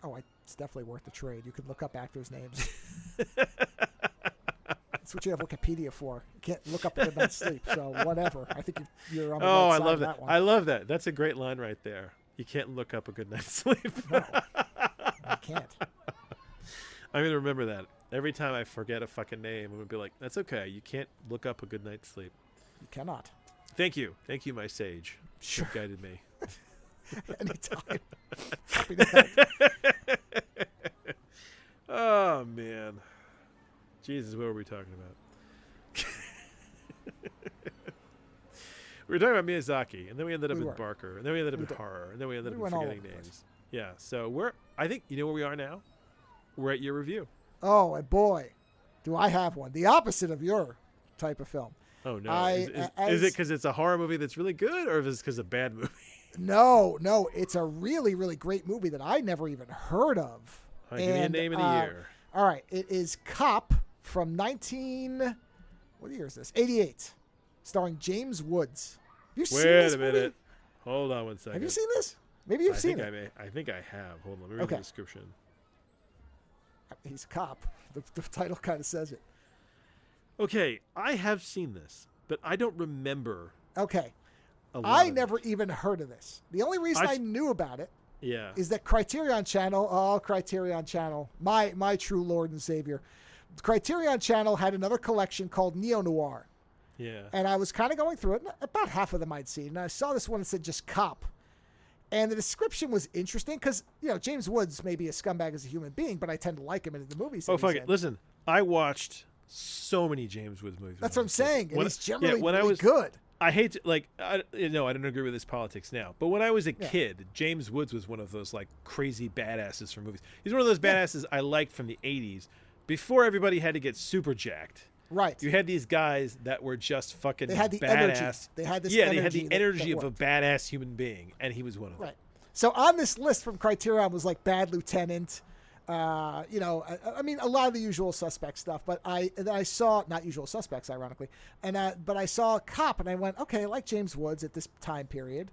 Oh, it's definitely worth the trade. You could look up actors' names. That's what you have Wikipedia for. You can't look up a good night's sleep, so whatever. I think you're on the right side I love of that one. I love that. That's a great line right there. You can't look up a good night's sleep. No, you can't. I'm going to remember that. Every time I forget a fucking name, I'm going to be like, that's okay. You can't look up a good night's sleep. You cannot. Thank you. Thank you, my sage. Sure. You guided me. Anytime. Happy to help. Oh, man. Jesus, what were we talking about? We were talking about Miyazaki, and then we ended up with Barker, and then we ended up with horror, and then we ended up with forgetting names. Yeah, so I think, you know where we are now? We're at your review. Oh, and boy, do I have one. The opposite of your type of film. Oh no! Is it because it's a horror movie that's really good, or is it because it's a bad movie? No, it's a really, really great movie that I never even heard of. All right, give me a name of the year. All right, it is Cop from what year is this? 88, starring James Woods. Have you seen this Wait a minute. Hold on one second. Have you seen this? Maybe you've seen it. I think I have. Hold on. Let me read the description. He's a cop. The title kind of says it. Okay, I have seen this, but I don't remember. Okay. I never even heard of this. The only reason I knew about it is that Criterion Channel, my true Lord and Savior, Criterion Channel had another collection called Neo Noir. Yeah. And I was kind of going through it. About half of them I'd seen. And I saw this one that said just Cop. And the description was interesting because, James Woods may be a scumbag as a human being, but I tend to like him in the movies. Oh, fuck it. Listen, I watched so many James Woods movies. That's what I'm saying. And he's generally really good. I hate to, I don't agree with his politics now. But when I was a kid, James Woods was one of those, crazy badasses from movies. He's one of those badasses I liked from the 80s before everybody had to get super jacked. Right. You had these guys that were just fucking They had the badass. Energy. They had this energy. They had the energy that of a badass human being, and he was one of them. Right. So on this list from Criterion was Bad Lieutenant, a lot of the usual suspect stuff, but I saw, not usual suspects, ironically, but I saw Cop, and I went, okay, I like James Woods at this time period,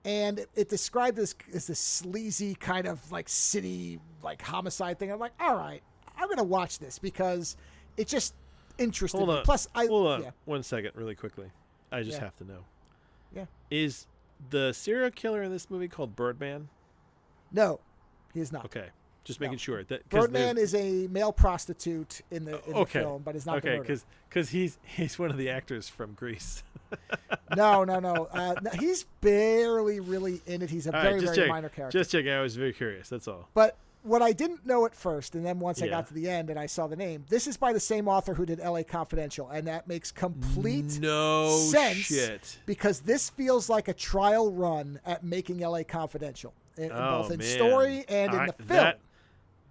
and it described this as this sleazy kind of city homicide thing. I'm like, all right, I'm gonna watch this because it just interested me. Plus, hold on 1 second, really quickly. I just have to know. Yeah. Is the serial killer in this movie called Birdman? No, he is not. Okay. Just making sure. Birdman is a male prostitute in the film, but is not the murderer. Because he's one of the actors from Grease. No. He's barely really in it. He's a very minor character. Just checking. I was very curious. That's all. But what I didn't know at first, and then once I got to the end and I saw the name, this is by the same author who did L.A. Confidential, and that makes complete sense. Shit. Because this feels like a trial run at making L.A. Confidential, both in story and in the film.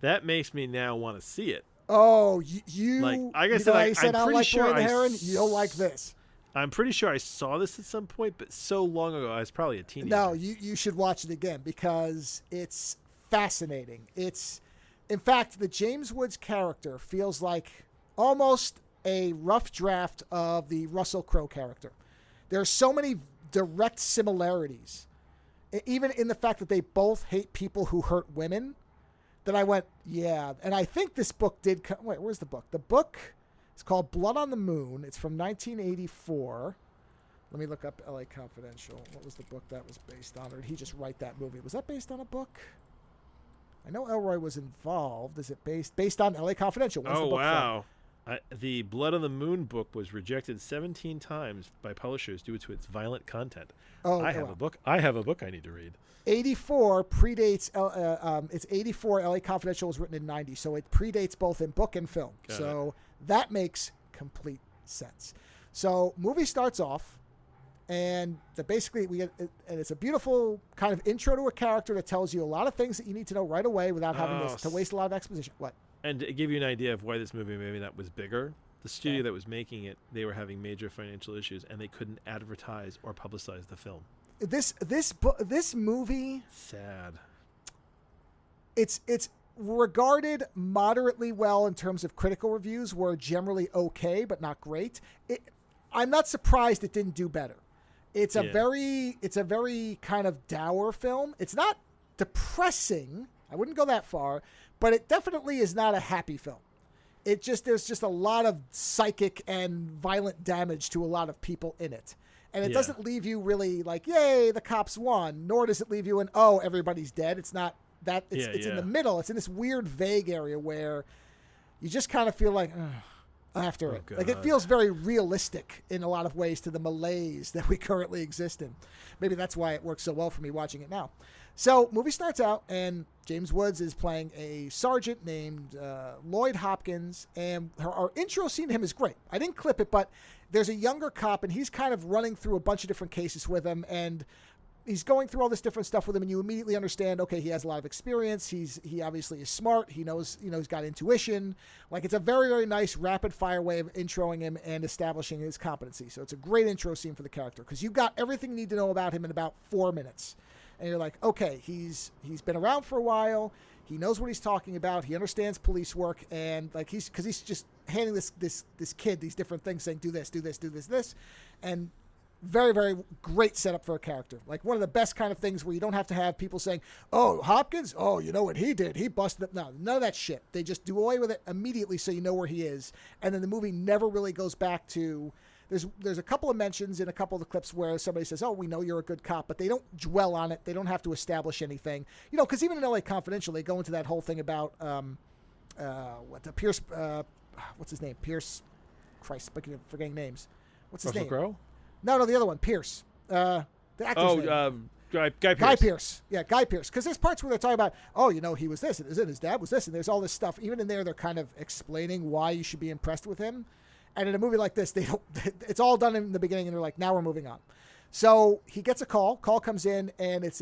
That makes me now want to see it. Oh, you like I said, I don't like Boy and the Heron. You'll like this. I'm pretty sure I saw this at some point, but so long ago, I was probably a teenager. No, you should watch it again because it's fascinating. In fact, the James Woods character feels like almost a rough draft of the Russell Crowe character. There are so many direct similarities, even in the fact that they both hate people who hurt women, that I went, yeah. And I think this book did come. Wait, where's the book? The book is called Blood on the Moon. It's from 1984. Let me look up L.A. Confidential. What was the book that was based on? Or did he just write that movie? Was that based on a book? I know Elroy was involved. Is it based on L.A. Confidential? Where's the book wow. The Blood on the Moon book was rejected 17 times by publishers due to its violent content. I have a book I need to read. 84 predates. It's 84. L.A. Confidential was written in 90, so it predates both in book and film. That makes complete sense. So movie starts off, and basically and it's a beautiful kind of intro to a character that tells you a lot of things that you need to know right away without having to waste a lot of exposition. What? And to give you an idea of why this movie maybe that was bigger, the studio that was making it, they were having major financial issues, and they couldn't advertise or publicize the film. This movie, sad. It's regarded moderately well in terms of critical reviews, were generally okay but not great. I'm not surprised it didn't do better. It's a very kind of dour film. It's not depressing. I wouldn't go that far, but it definitely is not a happy film. There's just a lot of psychic and violent damage to a lot of people in it. And it doesn't leave you really like, yay, the cops won, nor does it leave you in, oh, everybody's dead. It's not that. It's in the middle. It's in this weird, vague area where you just kind of feel like, after it. God. Like, it feels very realistic in a lot of ways to the malaise that we currently exist in. Maybe that's why it works so well for me watching it now. So, movie starts out, and James Woods is playing a sergeant named Lloyd Hopkins, and our intro scene to him is great. I didn't clip it, but there's a younger cop, and he's kind of running through a bunch of different cases with him, and he's going through all this different stuff with him, and you immediately understand, okay, he has a lot of experience. He obviously is smart. He knows, he's got intuition. Like, it's a very, very nice rapid fire way of introing him and establishing his competency. So it's a great intro scene for the character because you got everything you need to know about him in about 4 minutes. And you're like, okay, he's been around for a while. He knows what he's talking about. He understands police work, and like he's just handing this kid these different things, saying do this, and very, very great setup for a character. Like one of the best kind of things where you don't have to have people saying, "Oh, Hopkins, oh, you know what he did? He busted up." No, none of that shit. They just do away with it immediately, so you know where he is, and then the movie never really goes back to. There's a couple of mentions in a couple of the clips where somebody says, "Oh, we know you're a good cop," but they don't dwell on it. They don't have to establish anything, because even in L.A. Confidential, they go into that whole thing about Pierce. What's his name? Pierce. Christ, forgetting names. What's his name? Crowe? No, the other one, Pierce. The actor's name. Guy Pearce. Guy Pearce. Yeah, Guy Pearce. Because there's parts where they're talking about, he was this, and his dad was this, and there's all this stuff. Even in there, they're kind of explaining why you should be impressed with him. And in a movie like this, they don't. It's all done in the beginning, and they're like, now we're moving on. So he gets a call. Call comes in, and it's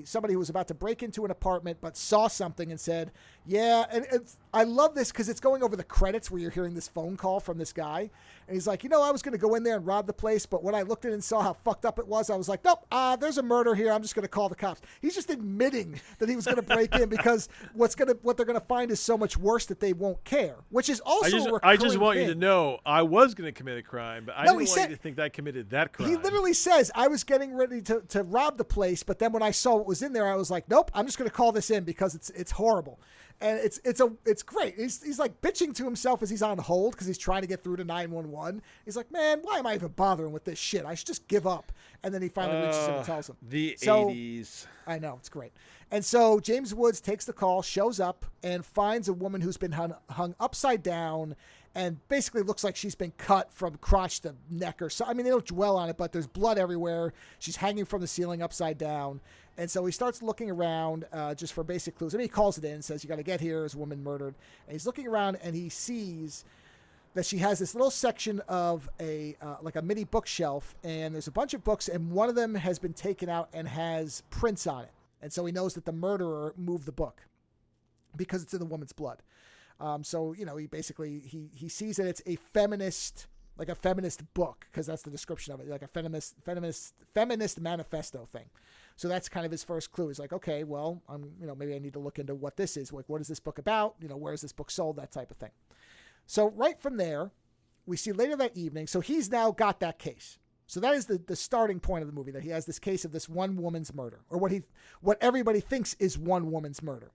somebody who was about to break into an apartment but saw something and said, yeah. And I love this because it's going over the credits where you're hearing this phone call from this guy. And he's like, I was going to go in there and rob the place, but when I looked at it and saw how fucked up it was, I was like, nope, there's a murder here. I'm just going to call the cops. He's just admitting that he was going to break in because what they're going to find is so much worse that they won't care, which is also a recurring I just want thing. you to know I was going to commit a crime, but I didn't want you to think that I committed that crime. He literally says, I was getting ready to rob the place, but then when I saw what was in there, I was like, nope, I'm just going to call this in because it's horrible. And it's great. He's like bitching to himself as he's on hold because he's trying to get through to 911. He's like, man, why am I even bothering with this shit? I should just give up. And then he finally reaches him and tells him. The 80s. I know, it's great. And so James Woods takes the call, shows up, and finds a woman who's been hung upside down and basically looks like she's been cut from crotch to neck or so. I mean, they don't dwell on it, but there's blood everywhere. She's hanging from the ceiling upside down. And so he starts looking around just for basic clues. And he calls it in and says, you got to get here. There's a woman murdered. And he's looking around and he sees that she has this little section of like a mini bookshelf. And there's a bunch of books. And one of them has been taken out and has prints on it. And so he knows that the murderer moved the book because it's in the woman's blood. So, he basically, he sees that it's a feminist book, because that's the description of it, like a feminist manifesto thing. So that's kind of his first clue. He's like, okay, well, maybe I need to look into what this is. Like, what is this book about? Where is this book sold? That type of thing. So right from there, we see later that evening. So he's now got that case. So that is the starting point of the movie, that he has this case of this one woman's murder, or what everybody thinks is one woman's murder.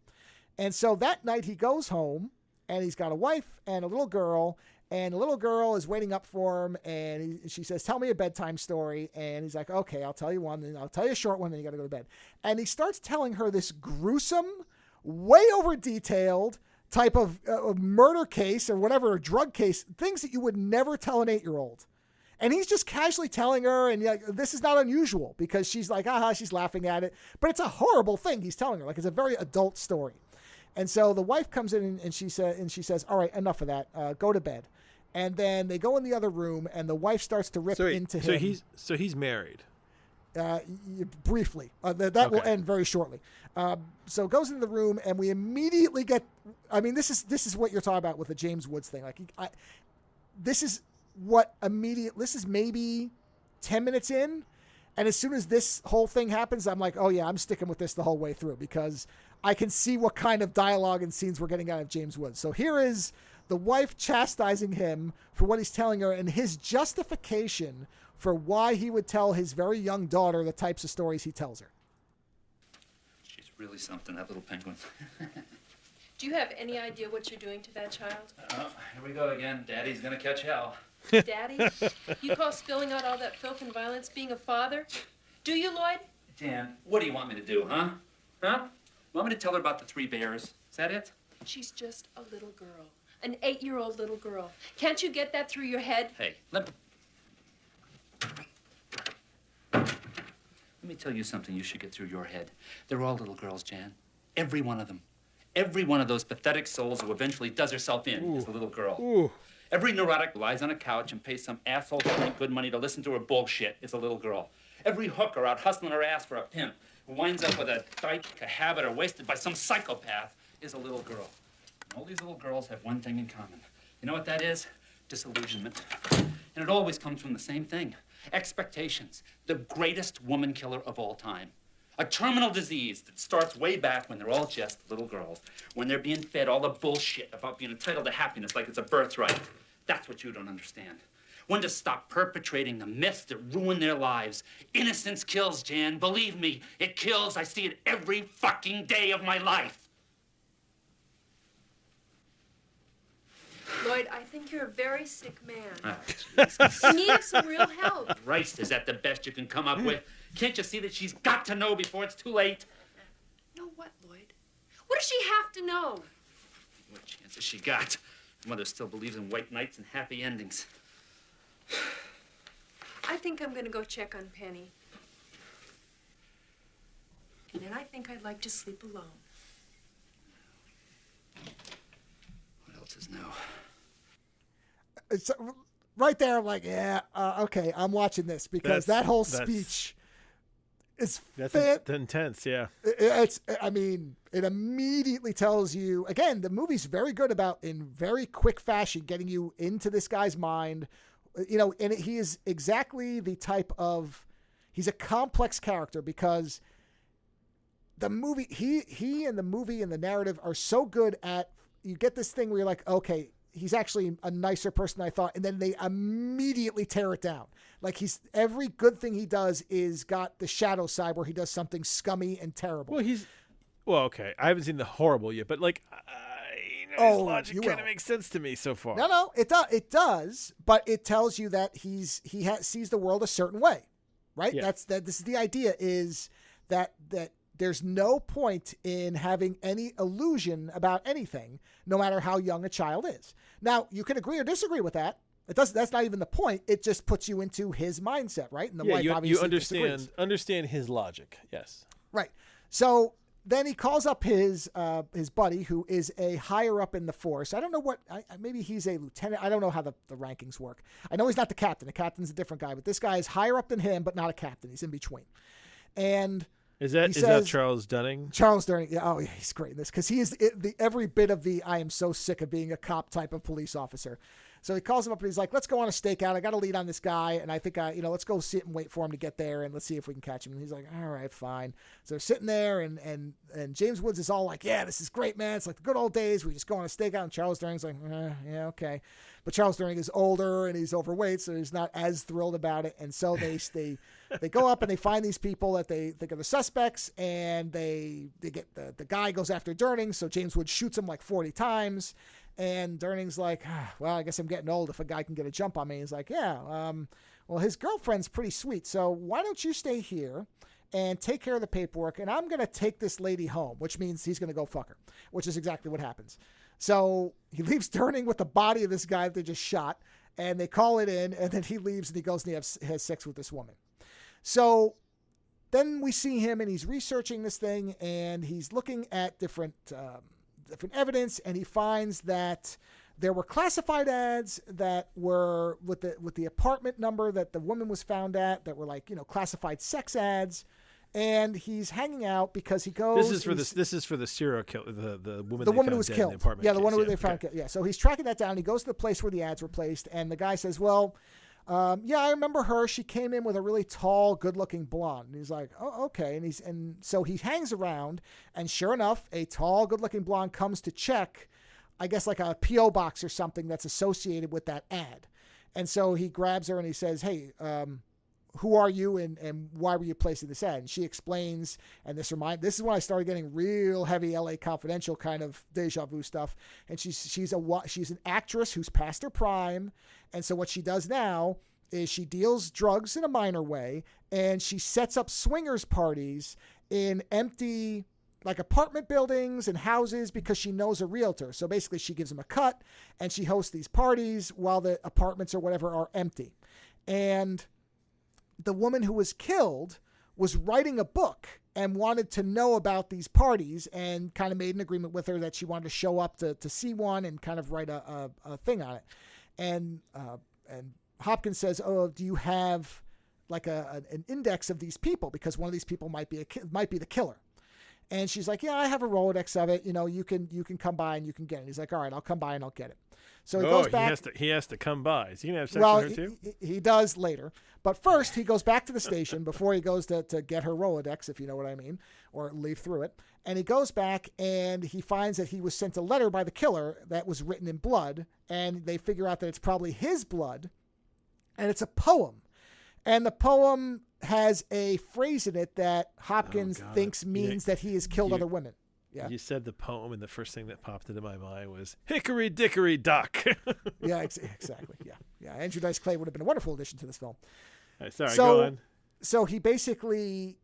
And so that night he goes home, and he's got a wife and a little girl, and the little girl is waiting up for him, and she says, tell me a bedtime story. And he's like, okay, I'll tell you one, and I'll tell you a short one, then you got to go to bed. And he starts telling her this gruesome, way over detailed type of murder case or whatever, a drug case, things that you would never tell an 8-year-old. And he's just casually telling her, and this is not unusual, because she's like, she's laughing at it. But it's a horrible thing he's telling her. Like, it's a very adult story. And so the wife comes in and she says, all right, enough of that. Go to bed. And then they go in the other room, and the wife starts to rip into him. So he's married. Briefly. That will end very shortly. So goes into the room, and we immediately get. I mean, this is what you're talking about with the James Woods thing. Like, this is maybe 10 minutes in, and as soon as this whole thing happens, I'm like, oh yeah, I'm sticking with this the whole way through, because I can see what kind of dialogue and scenes we're getting out of James Woods. So here is the wife chastising him for what he's telling her, and his justification for why he would tell his very young daughter the types of stories he tells her. She's really something, that little penguin. Do you have any idea what you're doing to that child? Here we go again. Daddy's gonna catch hell. Daddy? You call spilling out all that filth and violence being a father? Do you, Lloyd? Dan, what do you want me to do, huh? Huh? Want me to tell her about the 3 bears? Is that it? She's just a little girl. An 8-year-old little girl. Can't you get that through your head? Hey, let me tell you something you should get through your head. They're all little girls, Jan. Every one of them. Every one of those pathetic souls who eventually does herself in is a little girl. Ooh. Every neurotic who lies on a couch and pays some asshole good money to listen to her bullshit is a little girl. Every hooker out hustling her ass for a pimp who winds up with a dyke, a habit, or wasted by some psychopath is a little girl. And all these little girls have one thing in common. You know what that is? Disillusionment. And it always comes from the same thing. Expectations. The greatest woman killer of all time. A terminal disease that starts way back when they're all just little girls. When they're being fed all the bullshit about being entitled to happiness like it's a birthright. That's what you don't understand. When to stop perpetrating the myths that ruin their lives. Innocence kills, Jan. Believe me, it kills. I see it every fucking day of my life. Lloyd, I think you're a very sick man. Oh, Jesus. You need some real help. Christ, is that the best you can come up with? Can't you see that she's got to know before it's too late? Know what, Lloyd? What does she have to know? What chance has she got? Mother still believes in white knights and happy endings. I think I'm going to go check on Penny. And then I think I'd like to sleep alone. What else is new? It's right there. I'm like, yeah, okay, I'm watching this because that whole speech is intense. Yeah, I mean, it immediately tells you again. The movie's very good about in very quick fashion getting you into this guy's mind. You know, and he is exactly the type of. He's a complex character because the movie he and the movie and the narrative are so good at. You get this thing where you're like, okay, he's actually a nicer person than I thought. And then they immediately tear it down. Like every good thing he does is got the shadow side where he does something scummy and terrible. Well, okay. I haven't seen the horrible yet, but like, his logic kind of makes sense to me so far. No, it does, but it tells you that he sees the world a certain way, right? Yeah. This is the idea is that there's no point in having any illusion about anything, no matter how young a child is. Now, you can agree or disagree with that. That's not even the point. It just puts you into his mindset, right? And the wife obviously you understand his logic. Yes. Right. So then he calls up his buddy, who is a higher up in the force. I don't know maybe he's a lieutenant. I don't know how the rankings work. I know he's not the captain. The captain's a different guy, but this guy is higher up than him, but not a captain. He's in between. And Is that Charles Dunning? Charles Dunning. Yeah, oh, yeah, he's great in this because he is every bit of the I am so sick of being a cop type of police officer. So he calls him up and he's like, let's go on a stakeout. I got a lead on this guy. And I think, let's go sit and wait for him to get there and let's see if we can catch him. And he's like, all right, fine. So they're sitting there and James Woods is all like, yeah, this is great, man. It's like the good old days. We just go on a stakeout. And Charles Dunning's like, yeah, okay. But Charles Dunning is older and he's overweight, so he's not as thrilled about it. And so they go up and they find these people that they think are the suspects, and they get the guy goes after Durning. So James Woods shoots him like 40 times. And Durning's like, well, I guess I'm getting old if a guy can get a jump on me. He's like, yeah, well, his girlfriend's pretty sweet. So why don't you stay here and take care of the paperwork? And I'm going to take this lady home, which means he's going to go fuck her, which is exactly what happens. So he leaves Durning with the body of this guy that they just shot, and they call it in, and then he leaves and he goes and he has sex with this woman. So then we see him and he's researching this thing and he's looking at different evidence, and he finds that there were classified ads that were with the apartment number that the woman was found at that were like, classified sex ads. And he's hanging out because he goes. This is for the serial killer, the woman. The woman who was killed. In the apartment yeah, the case. one who they found. Okay. Yeah, so he's tracking that down. He goes to the place where the ads were placed, and the guy says, "Well, yeah, I remember her. She came in with a really tall, good-looking blonde." And he's like, "Oh, okay." And so he hangs around, and sure enough, a tall, good-looking blonde comes to check, I guess like a PO box or something that's associated with that ad. And so he grabs her and he says, "Hey, who are you and why were you placing this ad?" And she explains, and this is when I started getting real heavy LA Confidential kind of deja vu stuff. And she's an actress who's past her prime, and so what she does now is she deals drugs in a minor way, and she sets up swingers parties in empty like apartment buildings and houses because she knows a realtor. So basically she gives him a cut and she hosts these parties while the apartments or whatever are empty. And the woman who was killed was writing a book and wanted to know about these parties and kind of made an agreement with her that she wanted to show up to see one and kind of write a thing on it. And Hopkins says, "Oh, do you have like an index of these people because one of these people might be the killer. And she's like, yeah, I have a Rolodex of it. You can come by and you can get it. He's like, all right, I'll come by and I'll get it. So he goes back. He has to come by. Is he going to have sex with her too? He does later. But first, he goes back to the station before he goes to get her Rolodex, if you know what I mean, or leaf through it. And he goes back and he finds that he was sent a letter by the killer that was written in blood. And they figure out that it's probably his blood. And it's a poem. And the poem has a phrase in it that Hopkins thinks means that he has killed other women. Yeah. You said the poem, and the first thing that popped into my mind was "Hickory Dickory Dock." Yeah, exactly. Yeah. Andrew Dice Clay would have been a wonderful addition to this film. Go on. So he basically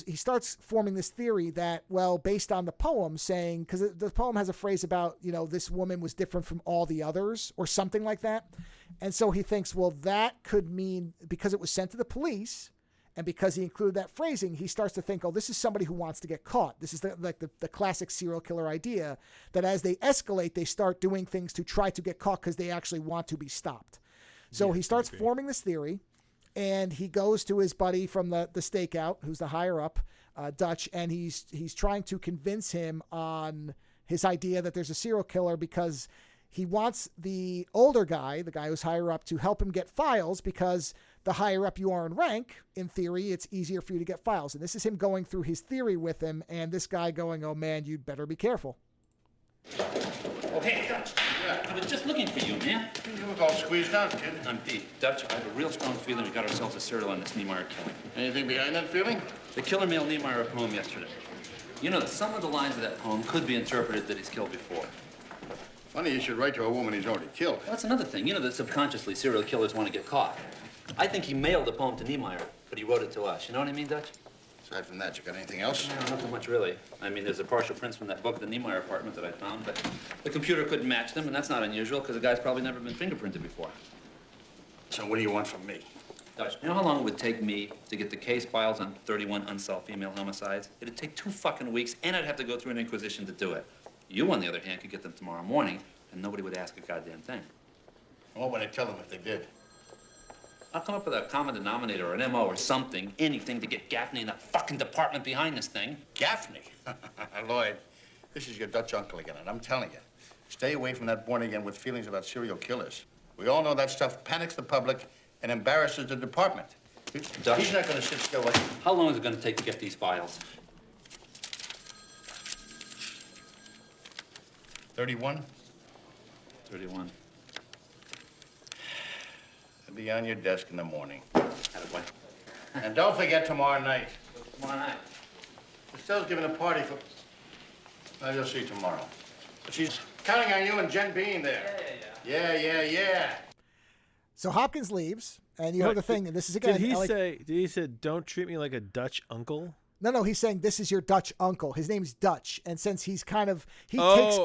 he starts forming this theory that, well, based on the poem saying, because the poem has a phrase about, this woman was different from all the others or something like that. And so he thinks, well, that could mean because it was sent to the police and because he included that phrasing, he starts to think, oh, this is somebody who wants to get caught. This is the classic serial killer idea that as they escalate, they start doing things to try to get caught because they actually want to be stopped. So he starts forming this theory. And he goes to his buddy from the stakeout, who's the higher up, Dutch, and he's trying to convince him on his idea that there's a serial killer because he wants the older guy, the guy who's higher up, to help him get files because the higher up you are in rank, in theory, it's easier for you to get files. And this is him going through his theory with him, and this guy going, oh, man, you'd better be careful. Oh, hey, Dutch. Yeah. I was just looking for you, man. You look all squeezed out, kid. I'm Pete. Dutch, I have a real strong feeling we got ourselves a serial on this Niemeyer killing. Anything behind that feeling? The killer mailed Niemeyer a poem yesterday. You know that some of the lines of that poem could be interpreted that he's killed before. Funny you should write to a woman he's already killed. Well, that's another thing. You know that subconsciously serial killers want to get caught. I think he mailed the poem to Niemeyer, but he wrote it to us. You know what I mean, Dutch? Aside from that, you got anything else? No, not so much, really. I mean, there's a partial prints from that book, The Niemeyer Apartment, that I found, but the computer couldn't match them, and that's not unusual, because the guy's probably never been fingerprinted before. So what do you want from me? Dutch, you know how long it would take me to get the case files on 31 unsolved female homicides? It'd take 2 fucking weeks, and I'd have to go through an inquisition to do it. You, on the other hand, could get them tomorrow morning, and nobody would ask a goddamn thing. What would I tell them if they did? I'll come up with a common denominator or an MO or something, anything to get Gaffney in that fucking department behind this thing. Gaffney? Lloyd, this is your Dutch uncle again, and I'm telling you, stay away from that born-again with feelings about serial killers. We all know that stuff panics the public and embarrasses the department. Dutch, he's not going to sit still like... How long is it going to take to get these files? 31? 31. It'll be on your desk in the morning. Attaboy. And don't forget tomorrow night. Tomorrow night. Estelle's giving a party for... Well, you'll see tomorrow. But she's counting on you and Jen being there. Yeah. So Hopkins leaves, and you heard the thing, and this is again... Did he say, don't treat me like a Dutch uncle? No, he's saying this is your Dutch uncle. His name's Dutch, and since he's takes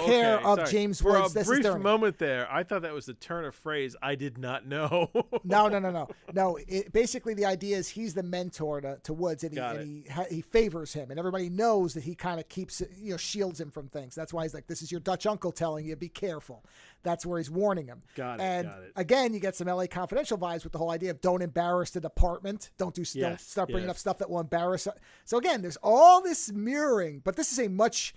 care of James Woods. For a brief moment there, I thought that was a turn of phrase I did not know. No. Basically, the idea is he's the mentor to Woods, and he favors him, and everybody knows that he kind of keeps shields him from things. That's why he's like, this is your Dutch uncle telling you, be careful. That's where he's warning him. Got it. And again, you get some LA Confidential vibes with the whole idea of don't embarrass the department. Don't start bringing up stuff that will embarrass. So again, there's all this mirroring, but this is a much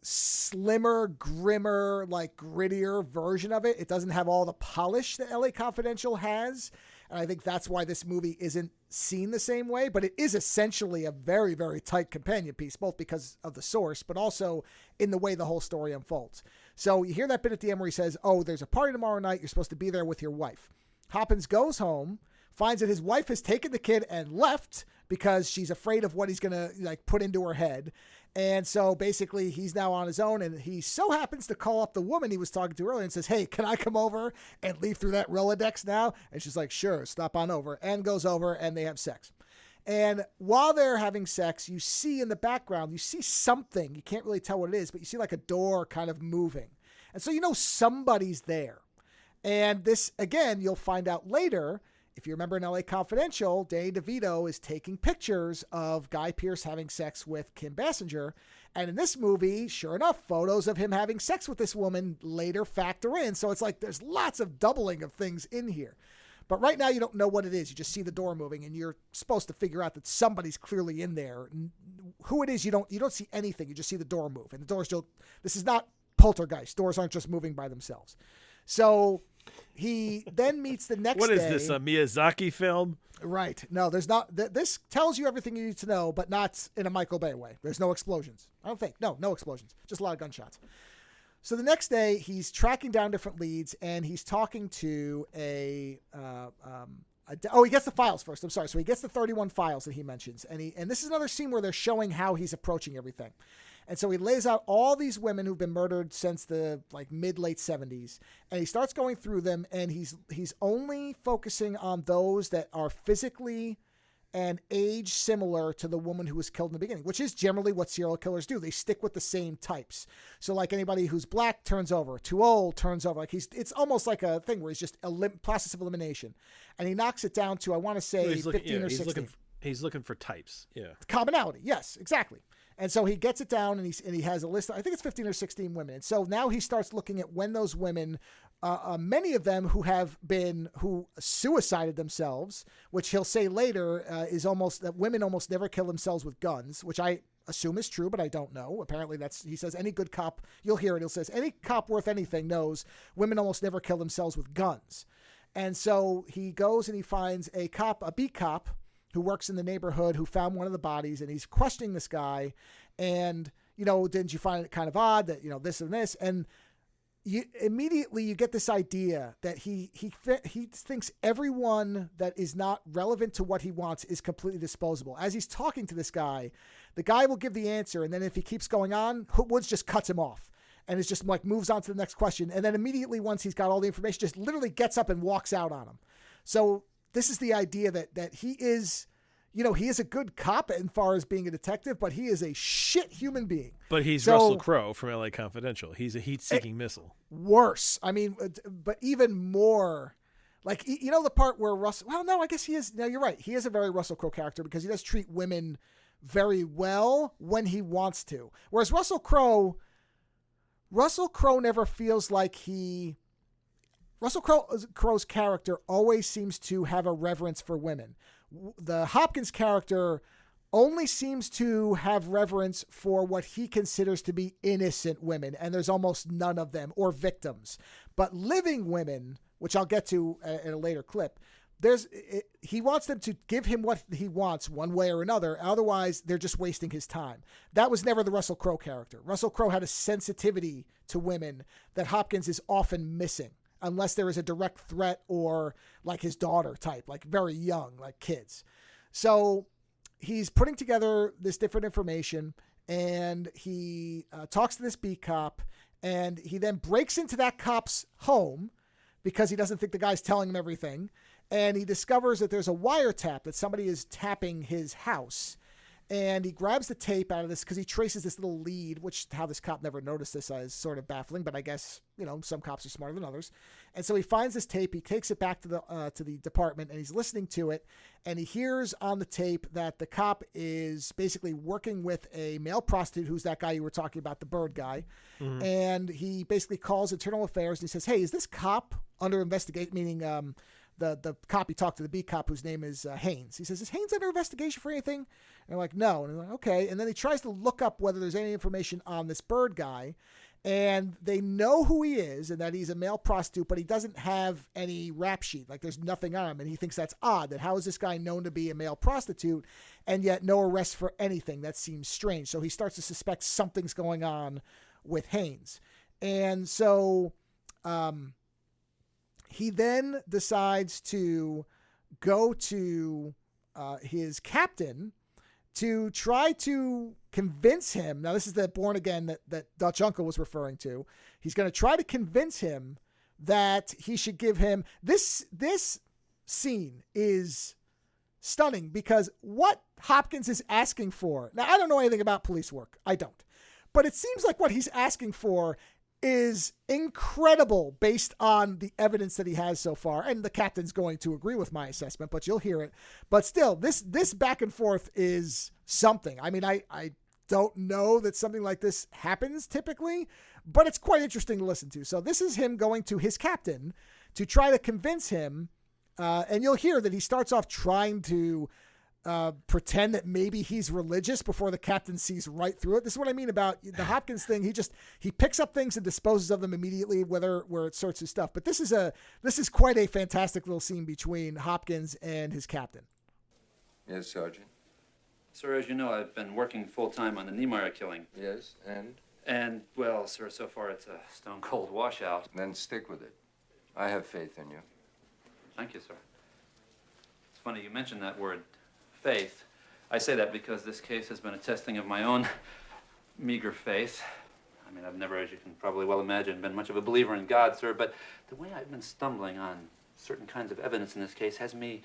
slimmer, grimmer, like grittier version of it. It doesn't have all the polish that LA Confidential has. And I think that's why this movie isn't seen the same way, but it is essentially a very, very tight companion piece, both because of the source, but also in the way the whole story unfolds. So you hear that bit at the end where he says, oh, there's a party tomorrow night. You're supposed to be there with your wife. Hopkins goes home, finds that his wife has taken the kid and left because she's afraid of what he's going to put into her head. And so basically he's now on his own, and he so happens to call up the woman he was talking to earlier and says, hey, can I come over and leaf through that Rolodex now? And she's like, sure, stop on over, and goes over, and they have sex. And while they're having sex, you see in the background, you see something. You can't really tell what it is, but you see like a door kind of moving. And so you know somebody's there. And this, again, you'll find out later. If you remember in LA Confidential, Danny DeVito is taking pictures of Guy Pearce having sex with Kim Basinger. And in this movie, sure enough, photos of him having sex with this woman later factor in. So it's like there's lots of doubling of things in here. But right now you don't know what it is. You just see the door moving, and you're supposed to figure out that somebody's clearly in there. Who it is, you don't see anything. You just see the door move, and the door's still. This is not Poltergeist. Doors aren't just moving by themselves. So he then meets the next day. What is this, a Miyazaki film? Right. No, there's not. This tells you everything you need to know, but not in a Michael Bay way. There's no explosions. I don't think. No explosions. Just a lot of gunshots. So the next day, he's tracking down different leads, and he's talking to he gets the files first. I'm sorry. So he gets the 31 files that he mentions, and this is another scene where they're showing how he's approaching everything. And so he lays out all these women who've been murdered since the mid-late 70s, and he starts going through them, and he's only focusing on those that are physically and age similar to the woman who was killed in the beginning, which is generally what serial killers do. They stick with the same types. So like anybody who's black turns over, too old turns over. It's almost like a thing where he's just process of elimination, and he knocks it down to, I want to say, 15 or 16. He's looking for types. Yeah. Commonality. Yes, exactly. And so he gets it down, and he has a list. I think it's 15 or 16 women. And so now he starts looking at when those women, many of them who suicided themselves, which he'll say later is almost that women almost never kill themselves with guns, which I assume is true, but I don't know. Apparently he says any good cop, you'll hear it. He'll says any cop worth anything knows women almost never kill themselves with guns. And so he goes and he finds a beat cop, who works in the neighborhood, who found one of the bodies, and he's questioning this guy. And, didn't you find it kind of odd that, this and this? And you get this idea that he thinks everyone that is not relevant to what he wants is completely disposable. As he's talking to this guy, the guy will give the answer, and then if he keeps going on, Woods just cuts him off. And it's just moves on to the next question. And then immediately, once he's got all the information, just literally gets up and walks out on him. So this is the idea that he is, he is a good cop as far as being a detective, but he is a shit human being. But he's Russell Crowe from LA Confidential. He's a heat-seeking missile. Worse. I mean, but even more. The part where Russell... Well, no, I guess he is... No, you're right. He is a very Russell Crowe character because he does treat women very well when he wants to. Whereas Russell Crowe never feels like he... Russell Crowe's character always seems to have a reverence for women. The Hopkins character only seems to have reverence for what he considers to be innocent women, and there's almost none of them, or victims. But living women, which I'll get to in a later clip, he wants them to give him what he wants one way or another. Otherwise, they're just wasting his time. That was never the Russell Crowe character. Russell Crowe had a sensitivity to women that Hopkins is often missing, unless there is a direct threat or like his daughter type, like very young, like kids. So he's putting together this different information, and he talks to this beat cop, and he then breaks into that cop's home because he doesn't think the guy's telling him everything. And he discovers that there's a wiretap, that somebody is tapping his house. And he grabs the tape out of this because he traces this little lead, which how this cop never noticed this is sort of baffling, but I guess, some cops are smarter than others. And so he finds this tape, he takes it back to the department, and he's listening to it, and he hears on the tape that the cop is basically working with a male prostitute, who's that guy you were talking about, the bird guy. Mm-hmm. And he basically calls Internal Affairs and he says, hey, is this cop under investigation, meaning the cop he talked to, the beat cop, whose name is Haynes. He says, is Haynes under investigation for anything? And they're like, no. And they're like, okay. And then he tries to look up whether there's any information on this bird guy. And they know who he is and that he's a male prostitute, but he doesn't have any rap sheet. Like there's nothing on him. And he thinks that's odd, that how is this guy known to be a male prostitute and yet no arrest for anything? That seems strange. So he starts to suspect something's going on with Haynes. And so he then decides to go to his captain to try to convince him. Now, this is the born again that Dutch Uncle was referring to. He's going to try to convince him that he should give him this scene is stunning because what Hopkins is asking for. Now, I don't know anything about police work. I don't. But it seems like what he's asking for is incredible based on the evidence that he has so far. And the captain's going to agree with my assessment, but you'll hear it. But still, this back and forth is something. I mean, I don't know that something like this happens typically, but it's quite interesting to listen to. So this is him going to his captain to try to convince him And you'll hear that he starts off trying to pretend that maybe he's religious before the captain sees right through it. This is what I mean about the Hopkins thing. He picks up things and disposes of them immediately, where it sorts his stuff. But this is quite a fantastic little scene between Hopkins and his captain. Yes, Sergeant. Sir, as you know, I've been working full-time on the Niemeyer killing. Yes, and? And, well, sir, so far it's a stone-cold washout. Then stick with it. I have faith in you. Thank you, sir. It's funny you mentioned that word, faith. I say that because this case has been a testing of my own meager faith. I mean, I've never, as you can probably well imagine, been much of a believer in God, sir, but the way I've been stumbling on certain kinds of evidence in this case has me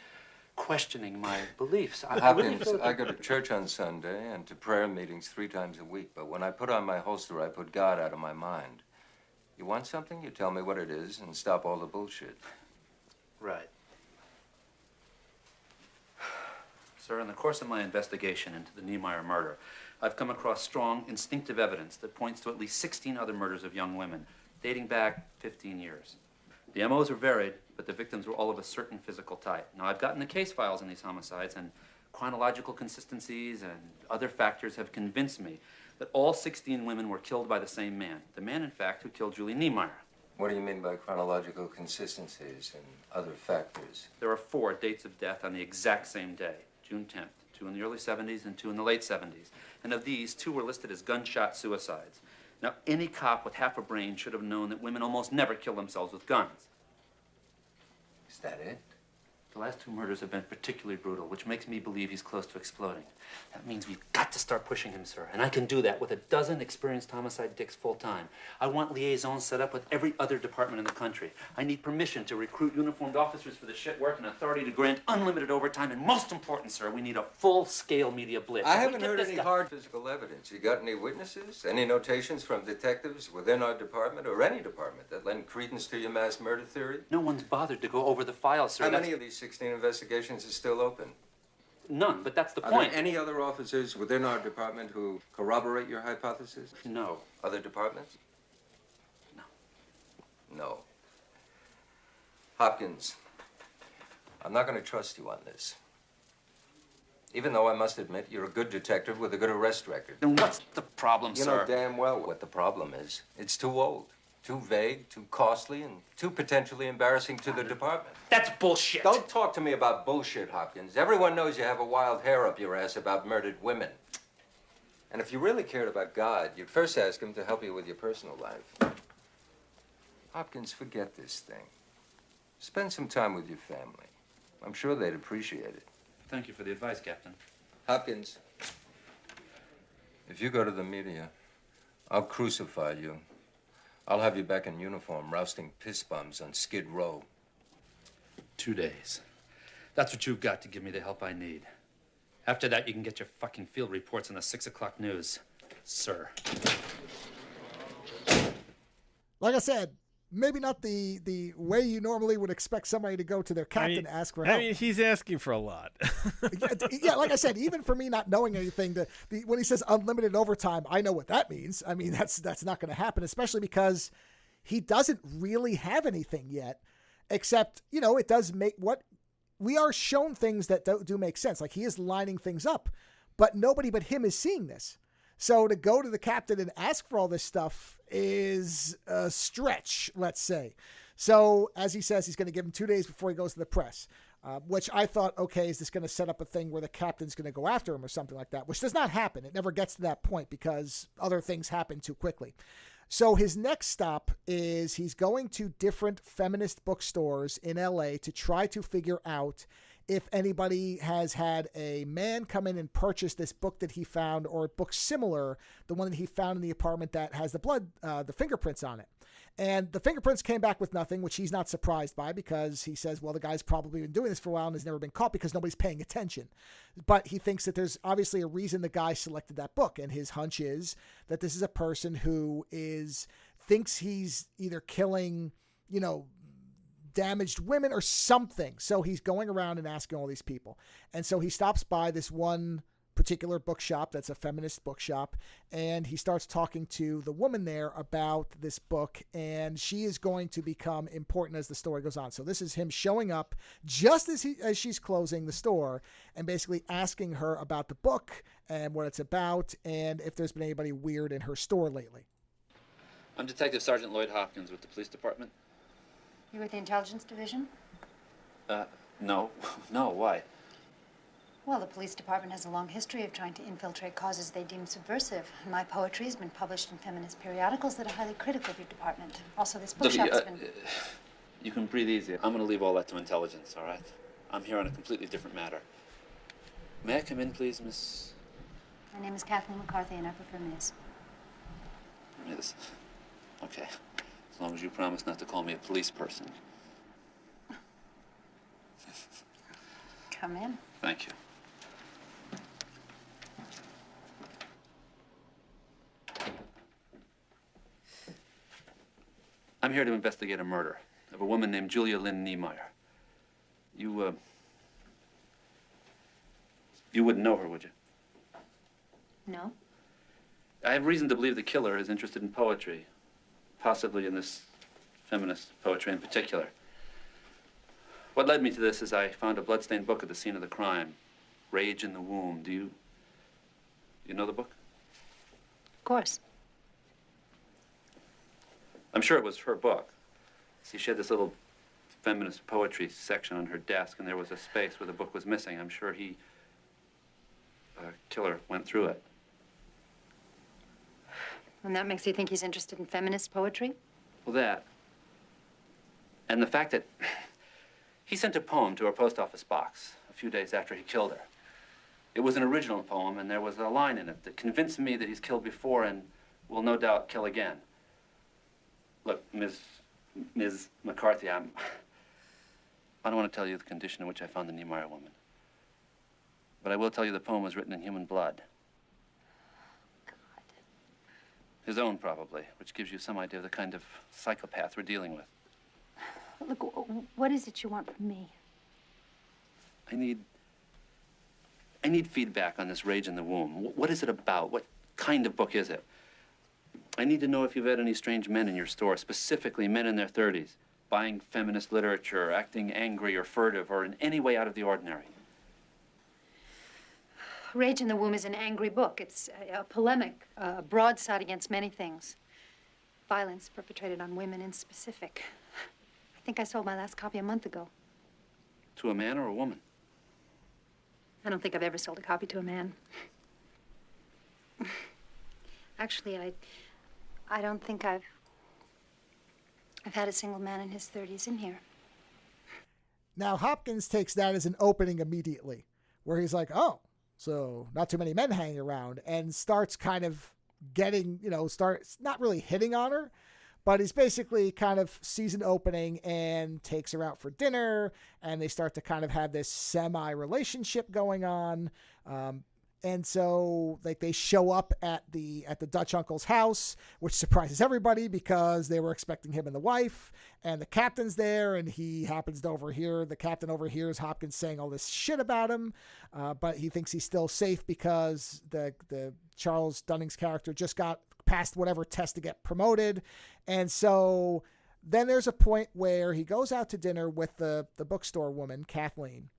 questioning my beliefs. Hopkins, I go to church on Sunday and to prayer meetings 3 times a week, but when I put on my holster, I put God out of my mind. You want something, you tell me what it is and stop all the bullshit. Right. Sir, in the course of my investigation into the Niemeyer murder, I've come across strong, instinctive evidence that points to at least 16 other murders of young women, dating back 15 years. The MOs are varied, but the victims were all of a certain physical type. Now, I've gotten the case files on these homicides, and chronological consistencies and other factors have convinced me that all 16 women were killed by the same man. The man, in fact, who killed Julie Niemeyer. What do you mean by chronological consistencies and other factors? There are 4 dates of death on the exact same day, June 10th, 2 in the early 70s and 2 in the late 70s. And of these, 2 were listed as gunshot suicides. Now, any cop with half a brain should have known that women almost never kill themselves with guns. Is that it? The last 2 murders have been particularly brutal, which makes me believe he's close to exploding. That means we've got to start pushing him, sir. And I can do that with a dozen experienced homicide dicks full-time. I want liaisons set up with every other department in the country. I need permission to recruit uniformed officers for the shit work and authority to grant unlimited overtime. And most important, sir, we need a full-scale media blitz. I haven't heard any hard physical evidence. You got any witnesses? Any notations from detectives within our department or any department that lend credence to your mass murder theory? No one's bothered to go over the files, sir. How many of these 16 investigations are still open? None, but that's the Are point. there any other officers within our department who corroborate your hypothesis? No. Other departments? No. No. Hopkins, I'm not going to trust you on this. Even though I must admit you're a good detective with a good arrest record. Then what's the problem, You sir? know damn well what the problem is. It's too old, too vague, too costly, and too potentially embarrassing to the department. That's bullshit. Don't talk to me about bullshit, Hopkins. Everyone knows you have a wild hair up your ass about murdered women. And if you really cared about God, you'd first ask him to help you with your personal life. Hopkins, forget this thing. Spend some time with your family. I'm sure they'd appreciate it. Thank you for the advice, Captain. Hopkins, if you go to the media, I'll crucify you. I'll have you back in uniform, rousting piss bombs on Skid Row. 2 days. That's what you've got to give me the help I need. After that, you can get your fucking field reports on the 6 o'clock news, sir. Like I said, maybe not the way you normally would expect somebody to go to their captain to ask for help. I mean, he's asking for a lot. Yeah, like I said, even for me not knowing anything, when he says unlimited overtime, I know what that means. I mean, that's not going to happen, especially because he doesn't really have anything yet, except, it does make what we are shown things that do make sense. Like he is lining things up, but nobody but him is seeing this. So to go to the captain and ask for all this stuff is a stretch, let's say. So as he says, he's going to give him 2 days before he goes to the press, which I thought, okay, is this going to set up a thing where the captain's going to go after him or something like that, which does not happen. It never gets to that point because other things happen too quickly. So his next stop is he's going to different feminist bookstores in LA to try to figure out if anybody has had a man come in and purchase this book that he found or a book similar, the one that he found in the apartment that has the fingerprints on it. And the fingerprints came back with nothing, which he's not surprised by because he says, well, the guy's probably been doing this for a while and has never been caught because nobody's paying attention. But he thinks that there's obviously a reason the guy selected that book. And his hunch is that this is a person who thinks he's either killing, damaged women or something. So he's going around and asking all these people. And so he stops by this one particular bookshop that's a feminist bookshop, and he starts talking to the woman there about this book, and she is going to become important as the story goes on. So this is him showing up just as she's closing the store and basically asking her about the book and what it's about and if there's been anybody weird in her store lately. I'm Detective Sergeant Lloyd Hopkins with the police department. You with the intelligence division? No. No, why? Well, the police department has a long history of trying to infiltrate causes they deem subversive. My poetry has been published in feminist periodicals that are highly critical of your department. Also, this bookshop has been... You can breathe easy. I'm going to leave all that to intelligence, all right? I'm here on a completely different matter. May I come in, please, Miss... My name is Kathleen McCarthy, and I prefer Ms. Ms. Okay. As long as you promise not to call me a police person. Come in. Thank you. I'm here to investigate a murder of a woman named Julia Lynn Niemeyer. You wouldn't know her, would you? No? I have reason to believe the killer is interested in poetry, possibly in this feminist poetry in particular. What led me to this is I found a bloodstained book at the scene of the crime, Rage in the Womb. Do you know the book? Of course. I'm sure it was her book. See, she had this little feminist poetry section on her desk, and there was a space where the book was missing. I'm sure killer went through it. And that makes you think he's interested in feminist poetry? Well, that. And the fact that he sent a poem to her post office box a few days after he killed her. It was an original poem, and there was a line in it that convinced me that he's killed before and will no doubt kill again. Look, Ms. McCarthy, I don't want to tell you the condition in which I found the Niemeyer woman. But I will tell you the poem was written in human blood. God. His own, probably, which gives you some idea of the kind of psychopath we're dealing with. Look, what is it you want from me? I need feedback on this Rage in the Womb. What is it about? What kind of book is it? I need to know if you've had any strange men in your store, specifically men in their 30s, buying feminist literature, acting angry or furtive, or in any way out of the ordinary. Rage in the Womb is an angry book. It's a polemic, a broadside against many things. Violence perpetrated on women in specific. I think I sold my last copy a month ago. To a man or a woman? I don't think I've ever sold a copy to a man. Actually, I don't think I've had a single man in his 30s in here. Now, Hopkins takes that as an opening immediately, where he's like, oh, so not too many men hanging around, and starts kind of getting, starts not really hitting on her, but he's basically kind of sees an opening and takes her out for dinner, and they start to kind of have this semi-relationship going on. And so they show up at the Dutch uncle's house, which surprises everybody because they were expecting him and the wife, and the captain's there, and he happens to overhear, the captain overhears Hopkins saying all this shit about him, but he thinks he's still safe because the Charles Dunning's character just got past whatever test to get promoted. And so then there's a point where he goes out to dinner with the bookstore woman, Kathleen.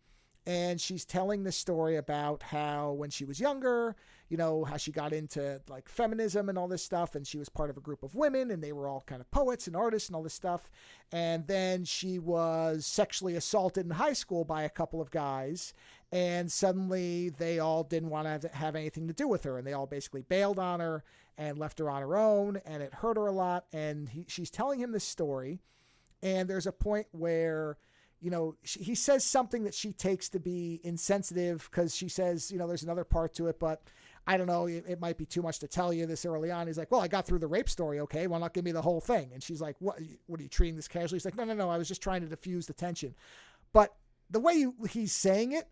And she's telling the story about how when she was younger, how she got into like feminism and all this stuff. And she was part of a group of women and they were all kind of poets and artists and all this stuff. And then she was sexually assaulted in high school by a couple of guys. And suddenly they all didn't want to have anything to do with her. And they all basically bailed on her and left her on her own. And it hurt her a lot. And she's telling him this story. And there's a point where he says something that she takes to be insensitive because she says, there's another part to it, but I don't know, it might be too much to tell you this early on. He's like, well, I got through the rape story. Okay. Why not give me the whole thing? And she's like, what are you treating this casually? He's like, no. I was just trying to diffuse the tension. But the way he's saying it,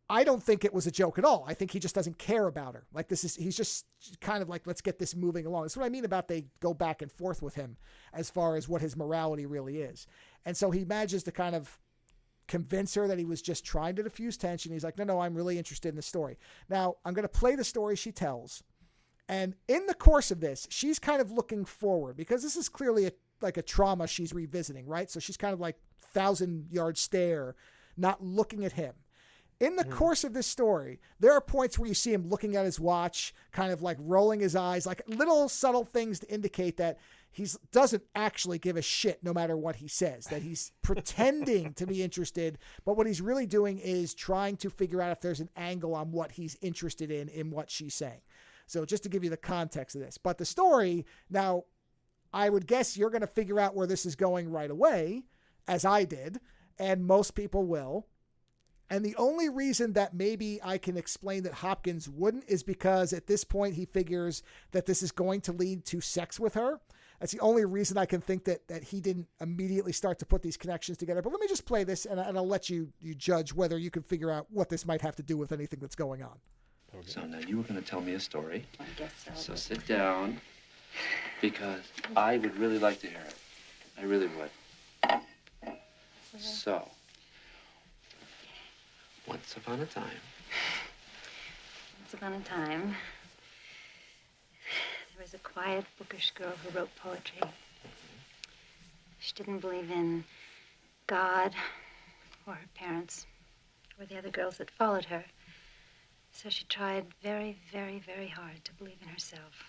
I don't think it was a joke at all. I think he just doesn't care about her. Like he's just kind of like, let's get this moving along. That's what I mean about they go back and forth with him as far as what his morality really is. And so he manages to kind of convince her that he was just trying to diffuse tension. He's like, no, I'm really interested in the story. Now, I'm going to play the story she tells. And in the course of this, she's kind of looking forward because this is clearly like a trauma she's revisiting, right? So she's kind of like 1,000-yard stare, not looking at him. In the course of this story, there are points where you see him looking at his watch, kind of like rolling his eyes, like little subtle things to indicate that he doesn't actually give a shit no matter what he says, that he's pretending to be interested, but what he's really doing is trying to figure out if there's an angle on what he's interested in what she's saying. So just to give you the context of this. But the story, now, I would guess you're going to figure out where this is going right away, as I did, and most people will. And the only reason that maybe I can explain that Hopkins wouldn't is because at this point he figures that this is going to lead to sex with her. That's the only reason I can think that he didn't immediately start to put these connections together. But let me just play this, and I'll let you judge whether you can figure out what this might have to do with anything that's going on. Okay. So now you were going to tell me a story. I guess so. So sit down, because I would really like to hear it. I really would. So, once upon a time. Once upon a time, there was a quiet, bookish girl who wrote poetry. She didn't believe in God or her parents or the other girls that followed her. So she tried very, very, very hard to believe in herself.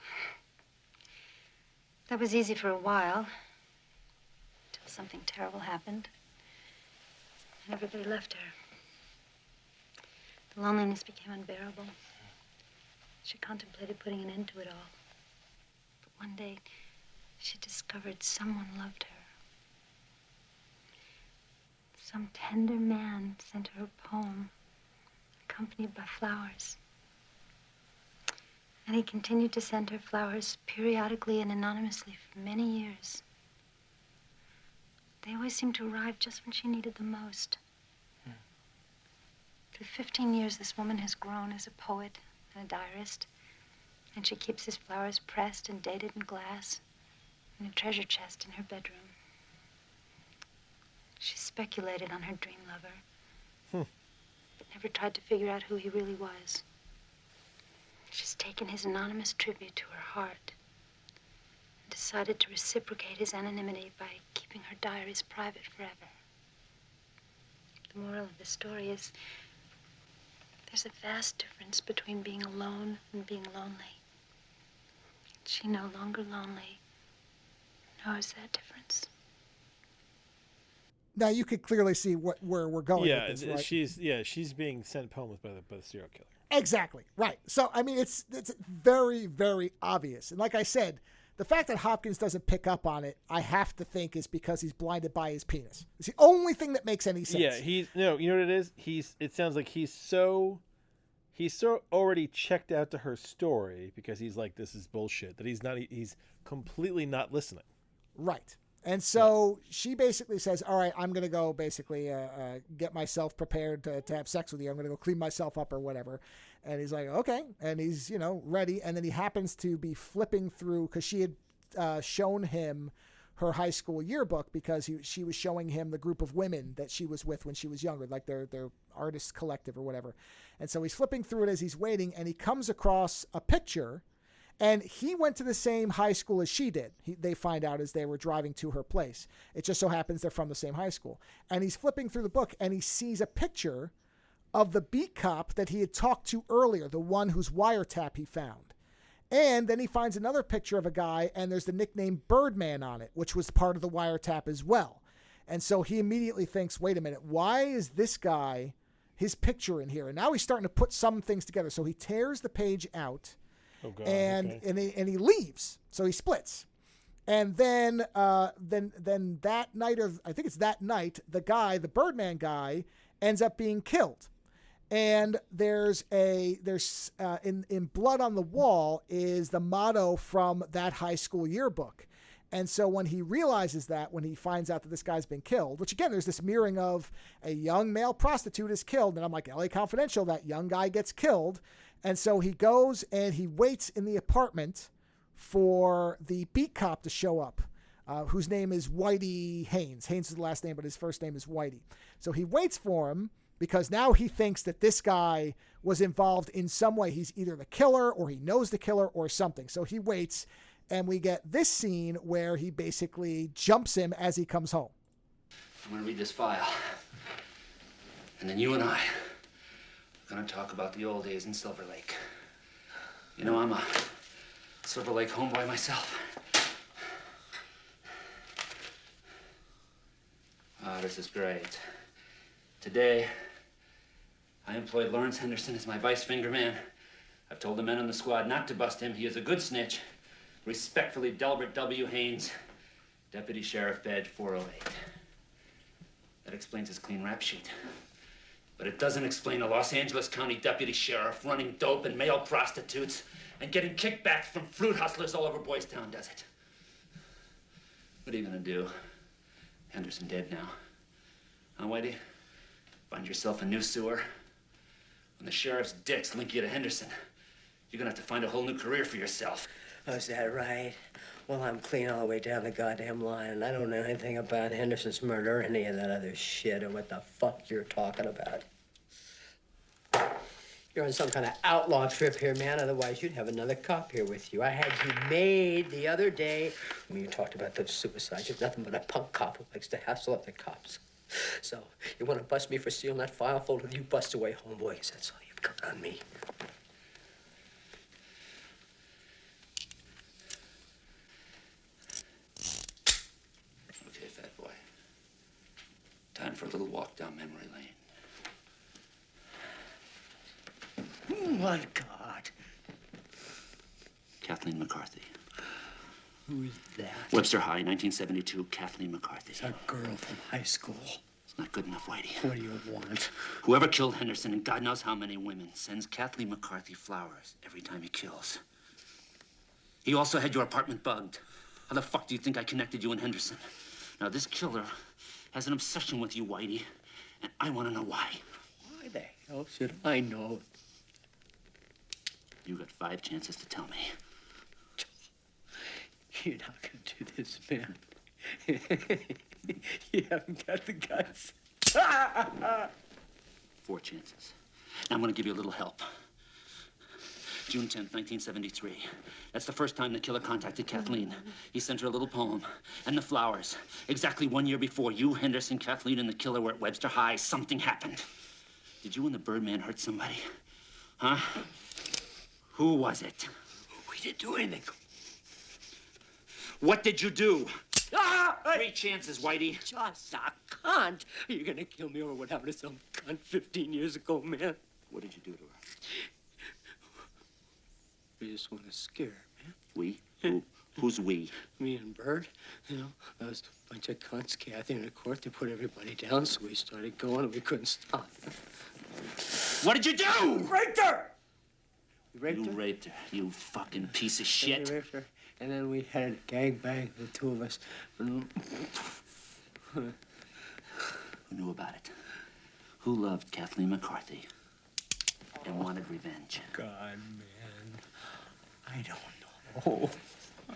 That was easy for a while, until something terrible happened, and everybody left her. The loneliness became unbearable. She contemplated putting an end to it all. But one day, she discovered someone loved her. Some tender man sent her a poem, accompanied by flowers. And he continued to send her flowers periodically and anonymously for many years. They always seemed to arrive just when she needed them most. Through 15 years, this woman has grown as a poet and a diarist, and she keeps his flowers pressed and dated in glass in a treasure chest in her bedroom. She speculated on her dream lover, but never tried to figure out who he really was. She's taken his anonymous tribute to her heart and decided to reciprocate his anonymity by keeping her diaries private forever. The moral of the story is there's a vast difference between being alone and being lonely. She no longer lonely knows that difference. Now you could clearly see where we're going with this, right? She's being sent home by the serial killer. Exactly, right. So, I mean, it's very, very obvious. And like I said, the fact that Hopkins doesn't pick up on it, I have to think is because he's blinded by his penis. It's the only thing that makes any sense. Yeah, you know what it is? It sounds like he's so already checked out to her story because he's like, this is bullshit, that he's completely not listening. Right. And so she basically says, all right, I'm going to go basically get myself prepared to have sex with you. I'm going to go clean myself up or whatever. And he's like, okay. And he's, ready. And then he happens to be flipping through because she had shown him her high school yearbook because she was showing him the group of women that she was with when she was younger, like their artist collective or whatever. And so he's flipping through it as he's waiting, and he comes across a picture. And he went to the same high school as she did. They find out as they were driving to her place. It just so happens they're from the same high school. And he's flipping through the book, and he sees a picture of the beat cop that he had talked to earlier, the one whose wiretap he found. And then he finds another picture of a guy, and there's the nickname Birdman on it, which was part of the wiretap as well. And so he immediately thinks, wait a minute, why is this guy, his picture in here? And now he's starting to put some things together. So he tears the page out. Oh God, and he leaves, so he splits, and then that night, or I think it's that night, the Birdman guy, ends up being killed, and there's in blood on the wall is the motto from that high school yearbook. And so when he realizes that, when he finds out that this guy's been killed, which again, there's this mirroring of a young male prostitute is killed, and I'm like, LA Confidential, that young guy gets killed. And so he goes and he waits in the apartment for the beat cop to show up. whose name is Whitey Haynes. Haynes is the last name, but his first name is Whitey. So he waits for him because now he thinks that this guy was involved in some way. He's either the killer or he knows the killer or something. So he waits, and we get this scene where he basically jumps him as he comes home. I'm going to read this file. And then you and I are going to talk about the old days in Silver Lake. You know, I'm a Silver Lake homeboy myself. Ah, this is great. Today, I employed Lawrence Henderson as my vice finger man. I've told the men on the squad not to bust him. He is a good snitch. Respectfully, Delbert W. Haynes, Deputy Sheriff Badge 408. That explains his clean rap sheet. But it doesn't explain a Los Angeles County Deputy Sheriff running dope and male prostitutes and getting kickbacks from fruit hustlers all over Boys Town, does it? What are you gonna do? Henderson dead now. Huh, Whitey? Find yourself a new sewer? When the sheriff's dicks link you to Henderson, you're gonna have to find a whole new career for yourself. Oh, is that right? Well, I'm clean all the way down the goddamn line, and I don't know anything about Henderson's murder or any of that other shit or what the fuck you're talking about. You're on some kind of outlaw trip here, man. Otherwise, you'd have another cop here with you. I had you made the other day when you talked about those suicides. You're nothing but a punk cop who likes to hassle other cops. So, you want to bust me for stealing that file folder? You bust away, homeboys. That's all you've got on me. Okay, fat boy. Time for a little walk down memory lane. My God. Kathleen McCarthy. Who's that? Webster High, 1972, Kathleen McCarthy. It's a girl from high school. It's not good enough, Whitey. What do you want? Whoever killed Henderson, and God knows how many women, sends Kathleen McCarthy flowers every time he kills. He also had your apartment bugged. How the fuck do you think I connected you and Henderson? Now, this killer has an obsession with you, Whitey, and I want to know why. Why the hell should I know? You got 5 chances to tell me. You're not gonna do this, man. You haven't got the guts. 4 chances. Now I'm gonna give you a little help. June 10th, 1973. That's the first time the killer contacted Kathleen. He sent her a little poem and the flowers. Exactly 1 year before you, Henderson, Kathleen, and the killer were at Webster High, something happened. Did you and the Birdman hurt somebody? Huh? Who was it? We didn't do anything. What did you do? 3 chances, Whitey. Just a cunt. Are you gonna kill me over what happened to some cunt 15 years ago, man? What did you do to her? We just want to scare her, man. We? Who's we? Me and Bert. You know, that was a bunch of cunts. Kathy in the court, they put everybody down, so we started going and we couldn't stop. What did you do? Raped her! You raped her, you fucking piece of shit. We raped her, and then we had a gangbang, the two of us. Who knew about it? Who loved Kathleen McCarthy and wanted revenge? God, man. I don't know.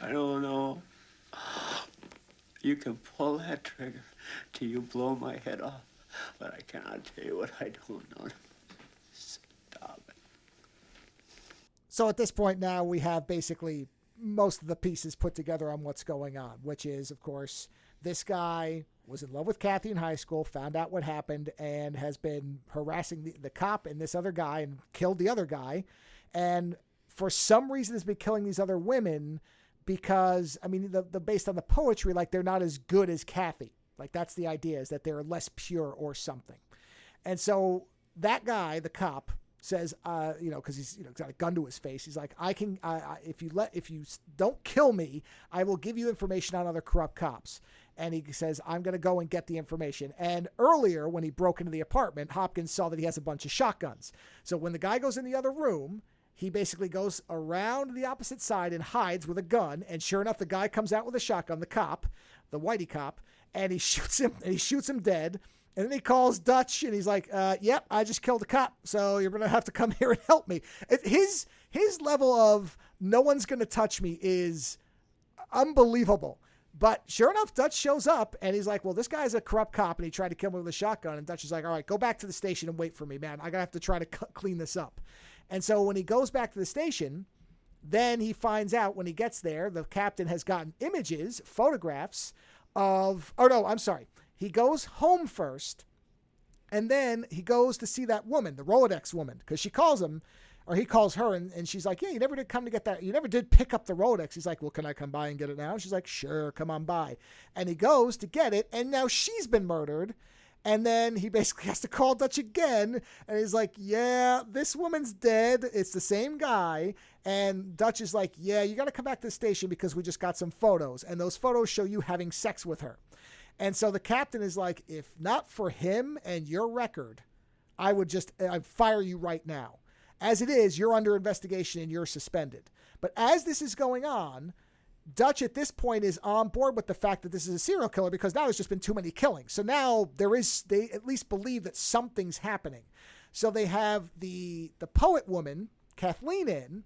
I don't know. You can pull that trigger till you blow my head off, but I cannot tell you what I don't know. Stop it. So at this point now, we have basically most of the pieces put together on what's going on, which is, of course, this guy was in love with Kathy in high school, found out what happened, and has been harassing the cop and this other guy and killed the other guy. And for some reason has been killing these other women because, I mean, the based on the poetry, like they're not as good as Kathy. Like that's the idea, is that they're less pure or something. And so that guy, the cop, says, because he's got a gun to his face. He's like, if you don't kill me, I will give you information on other corrupt cops. And he says, I'm going to go and get the information. And earlier, when he broke into the apartment, Hopkins saw that he has a bunch of shotguns. So when the guy goes in the other room, he basically goes around the opposite side and hides with a gun. And sure enough, the guy comes out with a shotgun, the cop, the Whitey cop, and he shoots him dead. And then he calls Dutch, and he's like, yep, I just killed a cop, so you're going to have to come here and help me. His level of no one's going to touch me is unbelievable. But sure enough, Dutch shows up, and he's like, well, this guy's a corrupt cop, and he tried to kill me with a shotgun. And Dutch is like, all right, go back to the station and wait for me, man. I'm going to have to try to clean this up. And so when he goes back to the station, then he finds out when he gets there, the captain has gotten images, photographs of, oh no, I'm sorry. He goes home first, and then he goes to see that woman, the Rolodex woman, because she calls him, or he calls her, and she's like, yeah, you never did come to get that. You never did pick up the Rolodex. He's like, well, can I come by and get it now? She's like, sure, come on by. And he goes to get it, and now she's been murdered. And then he basically has to call Dutch again. And he's like, yeah, this woman's dead. It's the same guy. And Dutch is like, yeah, you got to come back to the station because we just got some photos. And those photos show you having sex with her. And so the captain is like, if not for him and your record, I'd fire you right now. As it is, you're under investigation and you're suspended. But as this is going on, Dutch at this point is on board with the fact that this is a serial killer because now there's just been too many killings. So now they at least believe that something's happening. So they have the poet woman, Kathleen, in,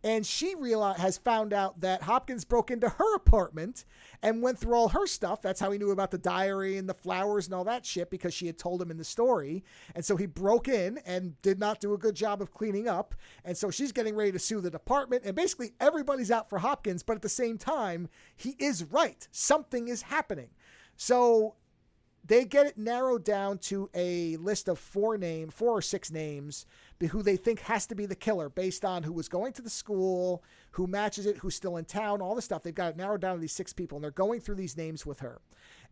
and she has found out that Hopkins broke into her apartment and went through all her stuff. That's how he knew about the diary and the flowers and all that shit, because she had told him in the story. And so he broke in and did not do a good job of cleaning up. And so she's getting ready to sue the department. And basically everybody's out for Hopkins, but at the same time, he is right. Something is happening. So they get it narrowed down to a list of 4 or 6 names who they think has to be the killer based on who was going to the school, who matches it, who's still in town, all this stuff. They've got it narrowed down to these 6 people, and they're going through these names with her.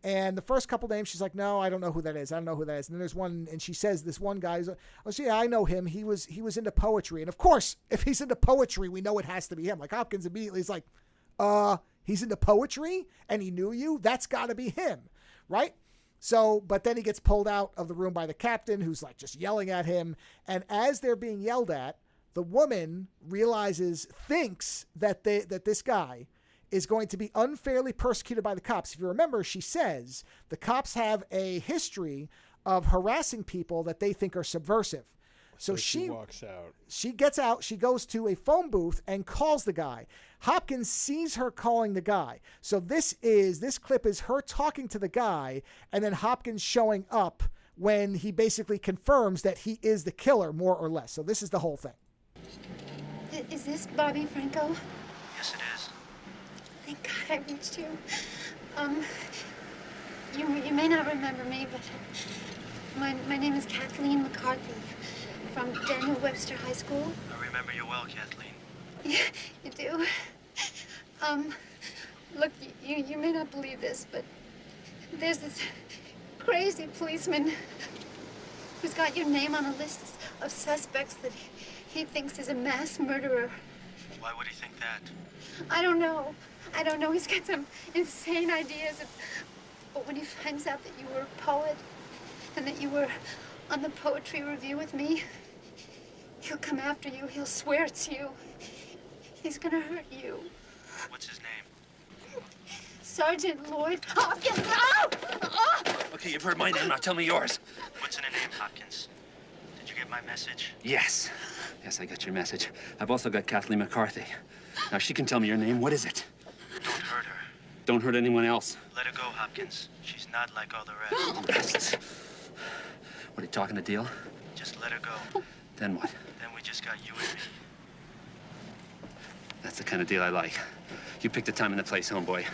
And the first couple names, she's like, no, I don't know who that is. I don't know who that is. And then there's one, and she says this one guy, oh, yeah, I know him. He was into poetry. And of course, if he's into poetry, we know it has to be him. Like Hopkins immediately is like, he's into poetry and he knew you? That's got to be him, right? So, but then he gets pulled out of the room by the captain, who's like just yelling at him. And as they're being yelled at, the woman thinks that this guy is going to be unfairly persecuted by the cops. If you remember, she says the cops have a history of harassing people that they think are subversive. So she walks out. She gets out. She goes to a phone booth and calls the guy. Hopkins sees her calling the guy. So this clip is her talking to the guy, and then Hopkins showing up when he basically confirms that he is the killer, more or less. So this is the whole thing. Is this Bobby Franco? Yes, it is. Thank God I reached you. You may not remember me, but my name is Kathleen McCarthy from Daniel Webster High School. I remember you well, Kathleen. Yeah, you do. Look, you may not believe this, but there's this crazy policeman who's got your name on a list of suspects that he thinks is a mass murderer. Why would he think that? I don't know. He's got some insane ideas. But when he finds out that you were a poet and that you were on the poetry review with me, he'll come after you. He'll swear it's you. He's gonna hurt you. What's his name? Sergeant Lloyd Hopkins. Oh! Oh! Okay, you've heard my name. Now tell me yours. What's in a name, Hopkins? Did you get my message? Yes. Yes, I got your message. I've also got Kathleen McCarthy. Now, she can tell me your name. What is it? Don't hurt her. Don't hurt anyone else. Let her go, Hopkins. She's not like all the rest. What, are you talking a deal? Just let her go. Then what? Then we just got you and me. That's the kind of deal I like. You pick the time and the place, homeboy.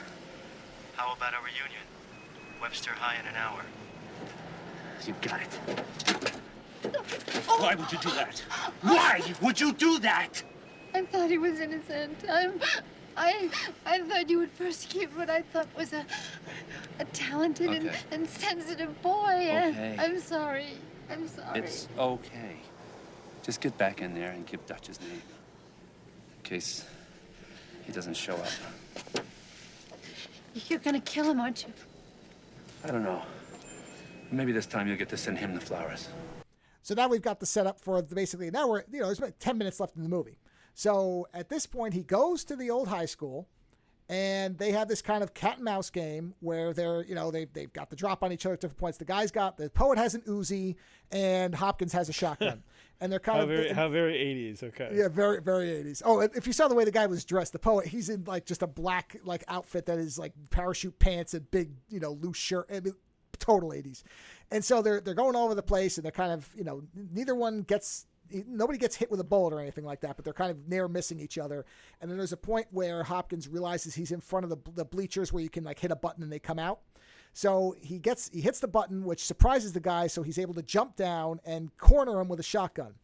How about a reunion? Webster High in an hour. You got it. Why would you do that? Why would you do that? I thought he was innocent. I thought you would persecute what I thought was a talented and sensitive boy. Okay. I'm sorry. I'm sorry. It's okay. Just get back in there and give Dutch his name. In case he doesn't show up. You're gonna kill him, aren't you? I don't know. Maybe this time you'll get to send him the flowers. So now we've got the setup for basically, now there's about 10 minutes left in the movie. So at this point, he goes to the old high school, and they have this kind of cat and mouse game where they've got the drop on each other at different points. The poet has an Uzi, and Hopkins has a shotgun. And they're kind how very 80s. Okay. Yeah, very, very 80s. Oh, if you saw the way the guy was dressed, the poet, he's in like just a black like outfit that is like parachute pants and big, loose shirt. I mean, total 80s. And so they're going all over the place, and they're kind of, nobody gets hit with a bullet or anything like that, but they're kind of near missing each other. And then there's a point where Hopkins realizes he's in front of the bleachers where you can like hit a button and they come out. So he hits the button, which surprises the guy, so he's able to jump down and corner him with a shotgun.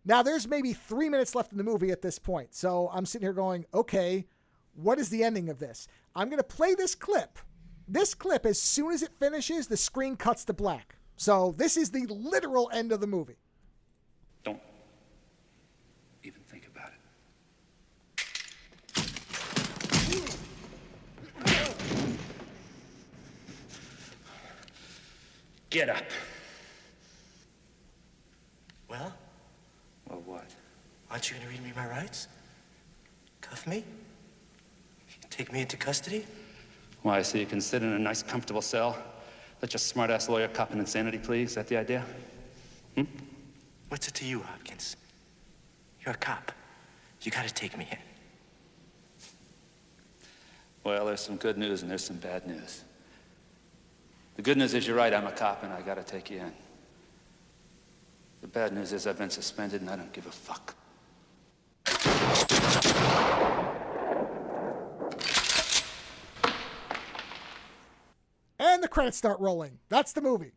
Now, there's maybe 3 minutes left in the movie at this point. So I'm sitting here going, okay, what is the ending of this? I'm going to play this clip. This clip, as soon as it finishes, the screen cuts to black. So this is the literal end of the movie. Don't even think about it. Get up. Well? Well, what? Aren't you going to read me my rights? Cuff me? Take me into custody? Why, so you can sit in a nice, comfortable cell? Let your smart-ass lawyer cop an insanity plea? Is that the idea? What's it to you, Hopkins? You're a cop. You got to take me in. Well, there's some good news and there's some bad news. The good news is you're right, I'm a cop and I gotta take you in. The bad news is I've been suspended and I don't give a fuck. And the credits start rolling. That's the movie.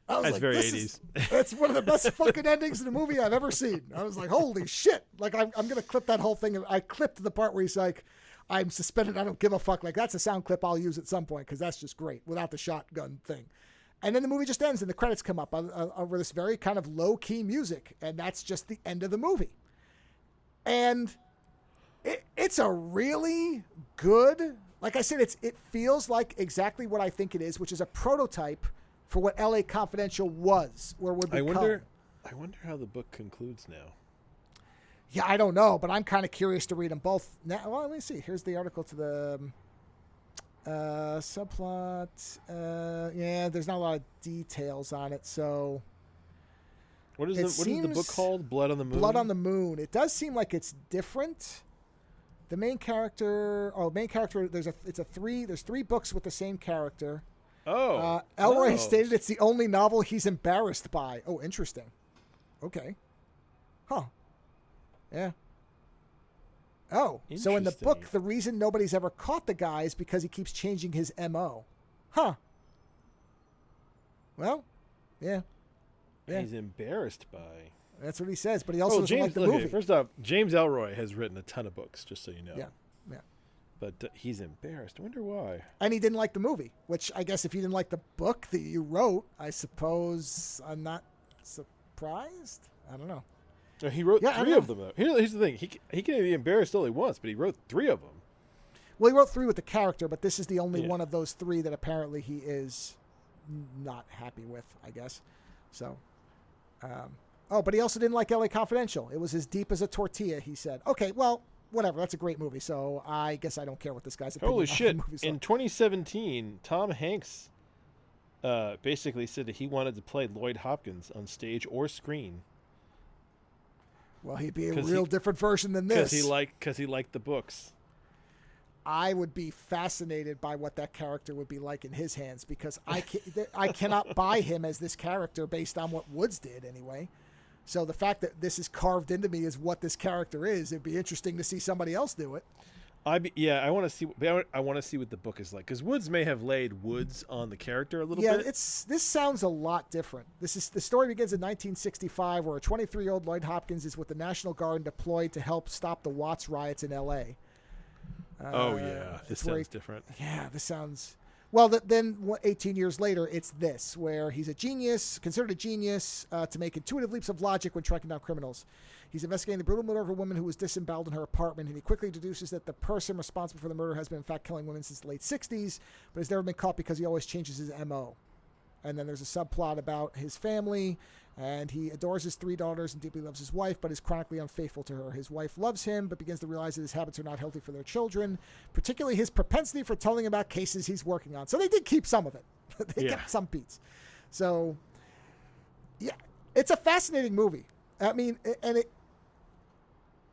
That's very 80s. It's one of the best fucking endings in a movie I've ever seen. I was like, holy shit. Like, I'm going to clip that whole thing. I clipped the part where he's like, I'm suspended. I don't give a fuck. Like, that's a sound clip I'll use at some point because that's just great without the shotgun thing. And then the movie just ends and the credits come up over this very kind of low-key music. And that's just the end of the movie. And it's a really good, like I said, it feels like exactly what I think it is, which is a prototype for what LA Confidential was or would become. I wonder how the book concludes now. Yeah, I don't know, but I'm kind of curious to read them both. Now, well, let me see. Here's the article to the subplot. Yeah, there's not a lot of details on it, so. What is the book called? Blood on the Moon? Blood on the Moon. It does seem like it's different. The main character. There's 3 books with the same character. Oh. Elroy has stated it's the only novel he's embarrassed by. Oh, interesting. Okay. Huh. Yeah. Oh, so in the book, the reason nobody's ever caught the guy is because he keeps changing his MO. Huh. Well, yeah. He's embarrassed by. That's what he says, but he also doesn't like the movie. First off, James Elroy has written a ton of books, just so you know. Yeah. But he's embarrassed. I wonder why. And he didn't like the movie, which I guess if you didn't like the book that you wrote, I suppose I'm not surprised. I don't know. He wrote 3 of them, though. Here's the thing. He can be embarrassed all he wants, but he wrote 3 of them. Well, he wrote 3 with the character, but this is the only one of those 3 that apparently he is not happy with, I guess. So, but he also didn't like LA Confidential. It was as deep as a tortilla, he said. Okay, well, whatever. That's a great movie, so I guess I don't care what this guy's opinion Holy shit. on the movies are. In 2017, Tom Hanks basically said that he wanted to play Lloyd Hopkins on stage or screen. Well, he'd be a real different version than this. Because he liked the books. I would be fascinated by what that character would be like in his hands because I cannot buy him as this character based on what Woods did anyway. So the fact that this is carved into me as what this character is, it'd be interesting to see somebody else do it. I want to see. I want to see what the book is like because Woods may have laid Woods on the character a little bit. Yeah, this sounds a lot different. The story begins in 1965, where a 23-year-old Lloyd Hopkins is with the National Guard and deployed to help stop the Watts riots in L.A. This sounds different. Yeah, this sounds. Well, then 18 years later, it's this, where he's a genius, considered a genius, to make intuitive leaps of logic when tracking down criminals. He's investigating the brutal murder of a woman who was disemboweled in her apartment, and he quickly deduces that the person responsible for the murder has been, in fact, killing women since the late 60s, but has never been caught because he always changes his M.O. And then there's a subplot about his family, and he adores his 3 daughters and deeply loves his wife, but is chronically unfaithful to her. His wife loves him, but begins to realize that his habits are not healthy for their children, particularly his propensity for telling about cases he's working on. So they did keep some of it. They kept some beats. So, yeah, it's a fascinating movie. I mean, and it.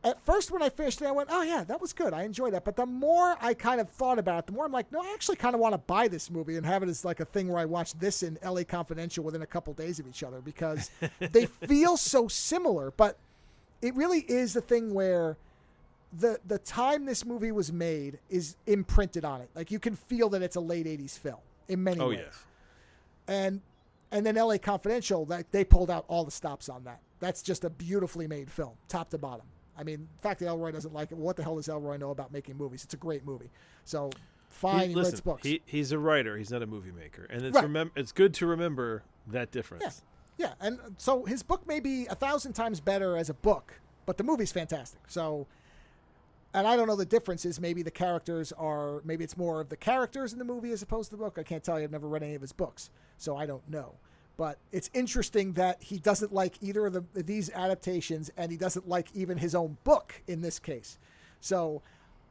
At first, when I finished it, I went, "Oh yeah, that was good. I enjoyed that." But the more I kind of thought about it, the more I'm like, "No, I actually kind of want to buy this movie and have it as like a thing where I watch this and L.A. Confidential within a couple days of each other because they feel so similar." But it really is the thing where the time this movie was made is imprinted on it. Like you can feel that it's a late '80s film in many ways. Yes. And then L.A. Confidential, they pulled out all the stops on that. That's just a beautifully made film, top to bottom. I mean, the fact that Elroy doesn't like it, what the hell does Elroy know about making movies? It's a great movie. So, fine, he writes books. He's a writer. He's not a movie maker. And it's right. It's good to remember that difference. Yeah, and so his book may be 1,000 times better as a book, but the movie's fantastic. So, and I don't know the differences. Maybe the characters are, maybe it's more of the characters in the movie as opposed to the book. I can't tell you. I've never read any of his books, so I don't know. But it's interesting that he doesn't like either of these adaptations, and he doesn't like even his own book in this case. So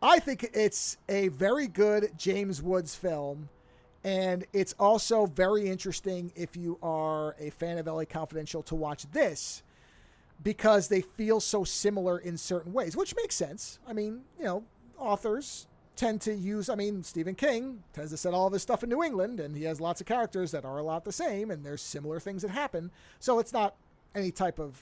I think it's a very good James Woods film, and it's also very interesting if you are a fan of L.A. Confidential to watch this because they feel so similar in certain ways, which makes sense. I mean, authors tend to use, Stephen King tends to set all of his stuff in New England, and he has lots of characters that are a lot the same, and there's similar things that happen. So it's not any type of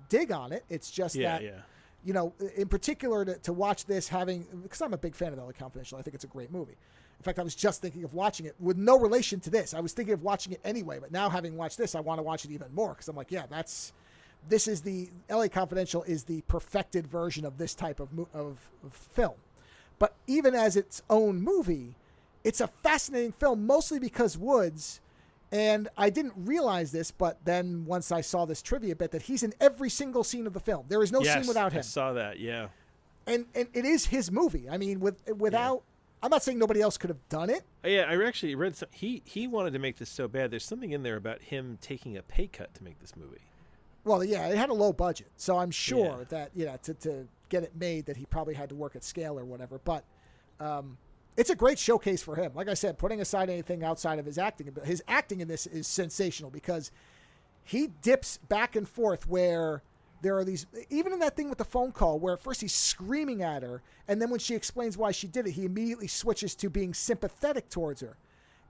dig on it. It's just in particular to watch this because I'm a big fan of L.A. Confidential. I think it's a great movie. In fact, I was just thinking of watching it with no relation to this. I was thinking of watching it anyway, but now having watched this, I want to watch it even more because I'm like, this is the L.A. Confidential is the perfected version of this type of film. But even as its own movie, it's a fascinating film, mostly because Woods, and I didn't realize this, but then once I saw this trivia bit, that he's in every single scene of the film. There is no scene without him. I saw that, yeah. And it is his movie. I mean, without... I'm not saying nobody else could have done it. Yeah, I actually read some... He wanted to make this so bad. There's something in there about him taking a pay cut to make this movie. Well, yeah, it had a low budget, so I'm sure that, to get it made that he probably had to work at scale or whatever. But it's a great showcase for him. Like I said, putting aside anything outside of his acting in this is sensational because he dips back and forth where there are these, even in that thing with the phone call where at first he's screaming at her, and then when she explains why she did it, he immediately switches to being sympathetic towards her.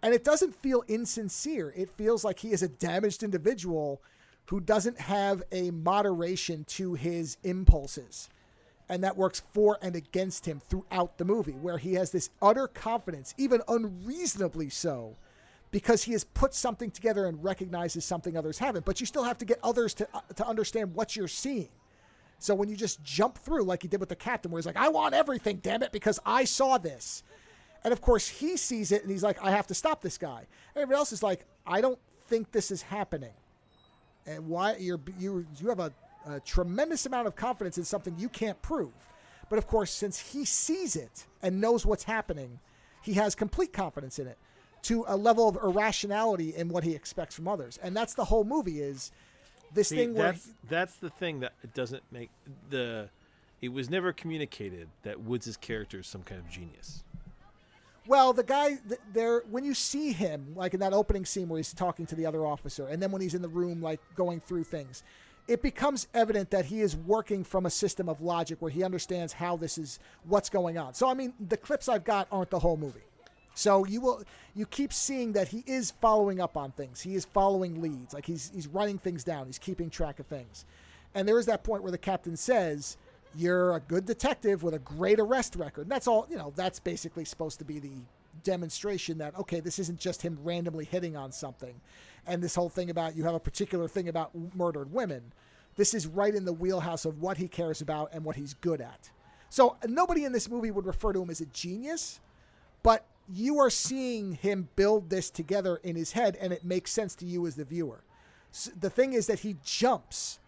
And it doesn't feel insincere. It feels like he is a damaged individual who doesn't have a moderation to his impulses. And that works for and against him throughout the movie, where he has this utter confidence, even unreasonably so, because he has put something together and recognizes something others haven't. But you still have to get others to understand what you're seeing. So when you just jump through, like he did with the captain, where he's like, I want everything, damn it, because I saw this. And of course, he sees it, and he's like, I have to stop this guy. Everybody else is like, I don't think this is happening. And why you have a tremendous amount of confidence in something you can't prove. But of course, since he sees it and knows what's happening, he has complete confidence in it to a level of irrationality in what he expects from others. And that's the whole movie is this thing where... That's the thing that it doesn't make it was never communicated that Woods' character is some kind of genius. Well, the guy there, when you see him, like in that opening scene where he's talking to the other officer, and then when he's in the room, like going through things, it becomes evident that he is working from a system of logic where he understands how this is, what's going on. So, I mean, the clips I've got aren't the whole movie. So you keep seeing that he is following up on things. He is following leads. Like he's writing things down. He's keeping track of things. And there is that point where the captain says, you're a good detective with a great arrest record. And that's all, that's basically supposed to be the demonstration that, okay, this isn't just him randomly hitting on something. And this whole thing about you have a particular thing about murdered women. This is right in the wheelhouse of what he cares about and what he's good at. So nobody in this movie would refer to him as a genius, but you are seeing him build this together in his head, and it makes sense to you as the viewer. So the thing is that he jumps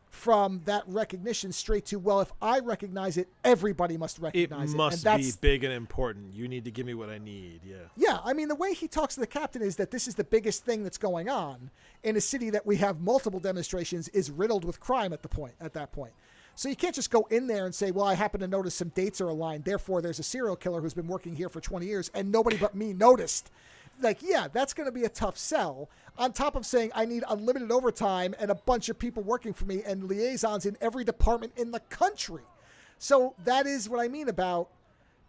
from that recognition straight to, well, if I recognize it, everybody must recognize it. It must be big and important. You need to give me what I need. Yeah. Yeah. I mean, the way he talks to the captain is that this is the biggest thing that's going on in a city that we have multiple demonstrations is riddled with crime at that point. So you can't just go in there and say, well, I happen to notice some dates are aligned. Therefore, there's a serial killer who's been working here for 20 years and nobody but me noticed. that's going to be a tough sell. On top of saying I need unlimited overtime and a bunch of people working for me and liaisons in every department in the country. So that is what I mean about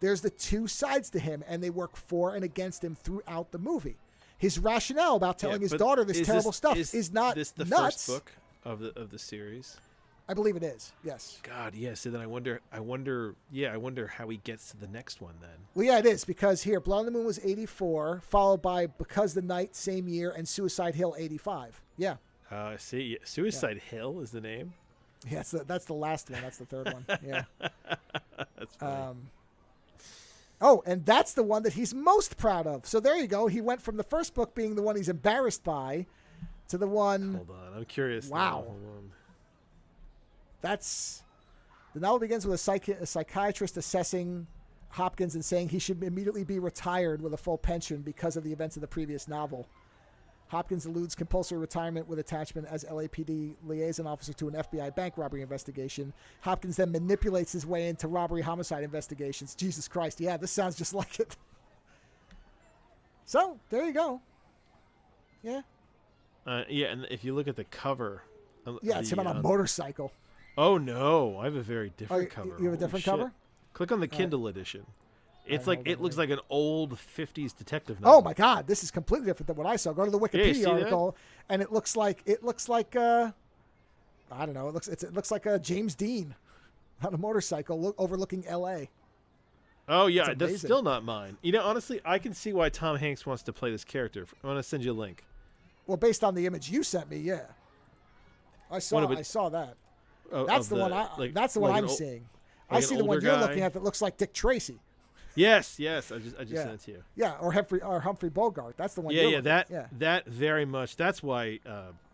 there's the two sides to him, and they work for and against him throughout the movie. His rationale about telling his daughter this terrible stuff is not this the nuts. first book of the series? I believe it is. Yes. God, yes. So then I wonder how he gets to the next one then. Well, yeah, it is, because here, Blood on the Moon was 84, followed by Because the Night, same year, and Suicide Hill, 85. Yeah. See, Suicide Hill is the name. Yeah, that's the last one. That's the third one. Yeah. That's funny. Oh, and that's the one that he's most proud of. So there you go. He went from the first book being the one he's embarrassed by to the one... Hold on. I'm curious. Wow. Hold on. The novel begins with a psychiatrist assessing Hopkins and saying he should immediately be retired with a full pension because of the events of the previous novel. Hopkins eludes compulsory retirement with attachment as LAPD liaison officer to an FBI bank robbery investigation. Hopkins then manipulates his way into robbery homicide investigations. Jesus Christ. Yeah, this sounds just like it. So, there you go. Yeah. Yeah, and if you look at the cover... it's him on a motorcycle. Oh, no. I have a very different cover. You have a different cover? Click on the Kindle edition. It's it looks like an old 50s detective novel. Oh my God, this is completely different than what I saw. Go to the Wikipedia article, and it looks like I don't know. It looks like a James Dean on a motorcycle overlooking L.A. Oh yeah, that's still not mine. You know, honestly, I can see why Tom Hanks wants to play this character. I'm gonna send you a link. Well, based on the image you sent me, yeah, I saw that. That's the one. That's the one I'm seeing. I see the one you're looking at that looks like Dick Tracy. Yes. I just sent it to you. Yeah, or Humphrey Bogart. That's the one. That very much. That's why.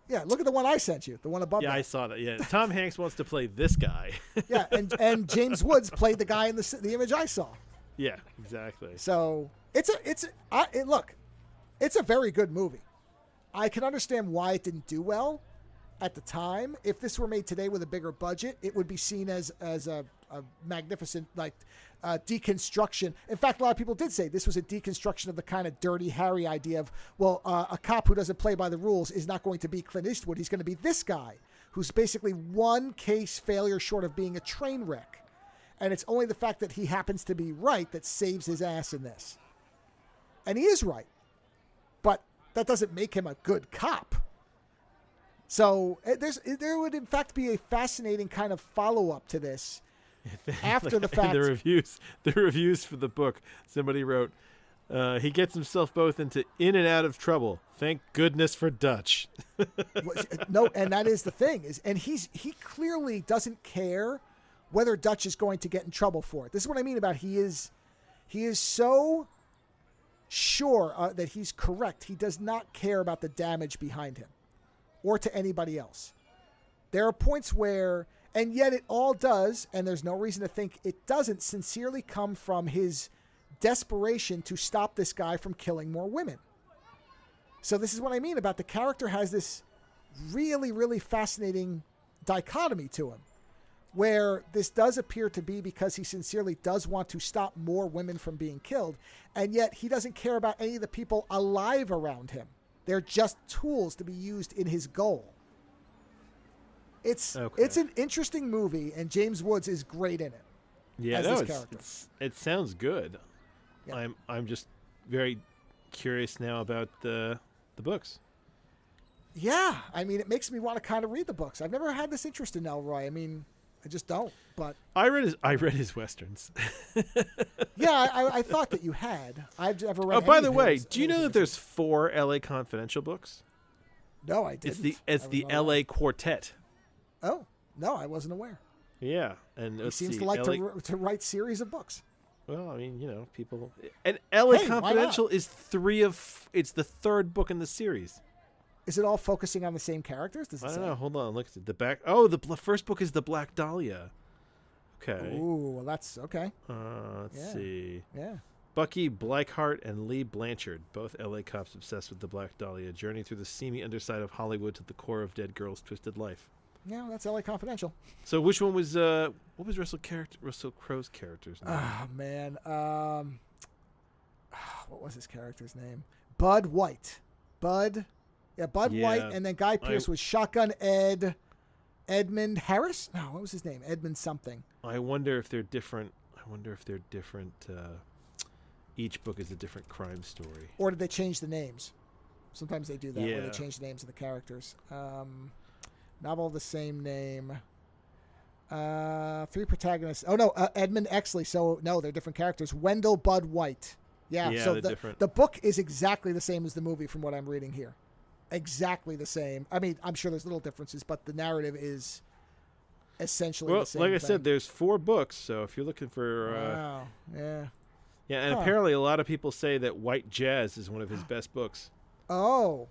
Yeah, look at the one I sent you. The one above. Yeah, that. I saw that. Yeah, Tom Hanks wants to play this guy. Yeah, and James Woods played the guy in the image I saw. Yeah, exactly. So it's a very good movie. I can understand why it didn't do well at the time. If this were made today with a bigger budget, it would be seen as a magnificent deconstruction. In fact, a lot of people did say this was a deconstruction of the kind of Dirty Harry idea of, well, a cop who doesn't play by the rules is not going to be Clint Eastwood. He's going to be this guy who's basically one case failure short of being a train wreck. And it's only the fact that he happens to be right that saves his ass in this. And he is right. But that doesn't make him a good cop. So there would, in fact, be a fascinating kind of follow-up to this after the fact. The reviews for the book, somebody wrote, he gets himself both in and out of trouble. Thank goodness for Dutch. No, and that is the thing. And he clearly doesn't care whether Dutch is going to get in trouble for it. This is what I mean about he is so sure that he's correct. He does not care about the damage behind him or to anybody else. There are points where, and yet it all does, and there's no reason to think it doesn't sincerely come from his desperation to stop this guy from killing more women. So this is what I mean about the character has this really, really fascinating dichotomy to him, where this does appear to be because he sincerely does want to stop more women from being killed, and yet he doesn't care about any of the people alive around him. They're just tools to be used in his goal. It's an interesting movie, and James Woods is great in it. Yeah, it sounds good. Yeah. I'm just very curious now about the books. Yeah, I mean, it makes me want to kind of read the books. I've never had this interest in Elroy. I mean, I just don't. But I read his westerns. Yeah, I thought that you had. I've never read. Oh, by the way, do you know that there's 4 L.A. Confidential books? No, I didn't. It's the L.A. Quartet. Oh no, I wasn't aware. Yeah, and he seems to like to write series of books. Well, I mean, people. And L.A. Confidential is it's the 3rd book in the series. Is it all focusing on the same characters? I don't know. Hold on. Look at the back. Oh, the first book is the Black Dahlia. Okay. Ooh, well, that's okay. Let's see. Yeah. Bucky Blackheart and Lee Blanchard, both L.A. cops obsessed with the Black Dahlia, journey through the seamy underside of Hollywood to the core of dead girl's twisted life. Yeah, that's L.A. Confidential. So which one was what was Russell Crowe's character's name? Oh man, what was his character's name? Bud White. Bud White, and then Guy Pearce was Shotgun Ed. Edmund Harris? No, what was his name? Edmund something. I wonder if they're different. Each book is a different crime story. Or did they change the names? Sometimes they do that, Yeah. where they change the names of the characters. Novel of the same name. 3 protagonists. Oh, no, Edmund Exley. So, no, they're different characters. Wendell Bud White. Yeah, so they're different. The book is exactly the same as the movie from what I'm reading here. Exactly the same. I mean, I'm sure there's little differences, but the narrative is essentially the same like I thing. said, there's 4 books, so if you're looking for... wow, yeah. Yeah, and apparently a lot of people say that White Jazz is one of his best books. Oh.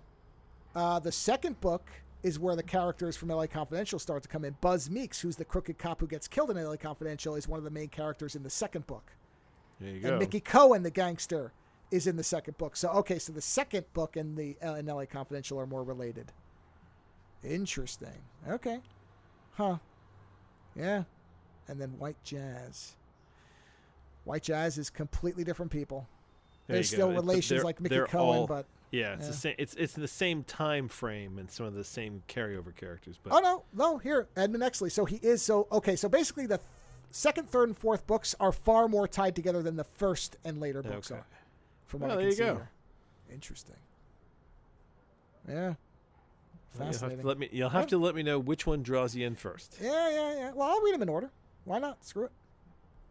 The second book is where the characters from L.A. Confidential start to come in. Buzz Meeks, who's the crooked cop who gets killed in L.A. Confidential, is one of the main characters in the second book. There you go. And Mickey Cohen, the gangster, is in the second book. So, okay, so the second book and the in L.A. Confidential are more related. Interesting. Okay. Huh. Yeah. And then White Jazz. White Jazz is completely different people. There's still relations like Mickey Cohen, but... Yeah, it's the same. It's the same time frame and some of the same carryover characters. But no, here Edmund Exley. So he is so basically the second, third, and fourth books are far more tied together than the first and later books are. From what I can see here. Interesting. Yeah. Fascinating. You'll have to let me know which one draws you in first. Yeah. Well, I'll read them in order. Why not? Screw it.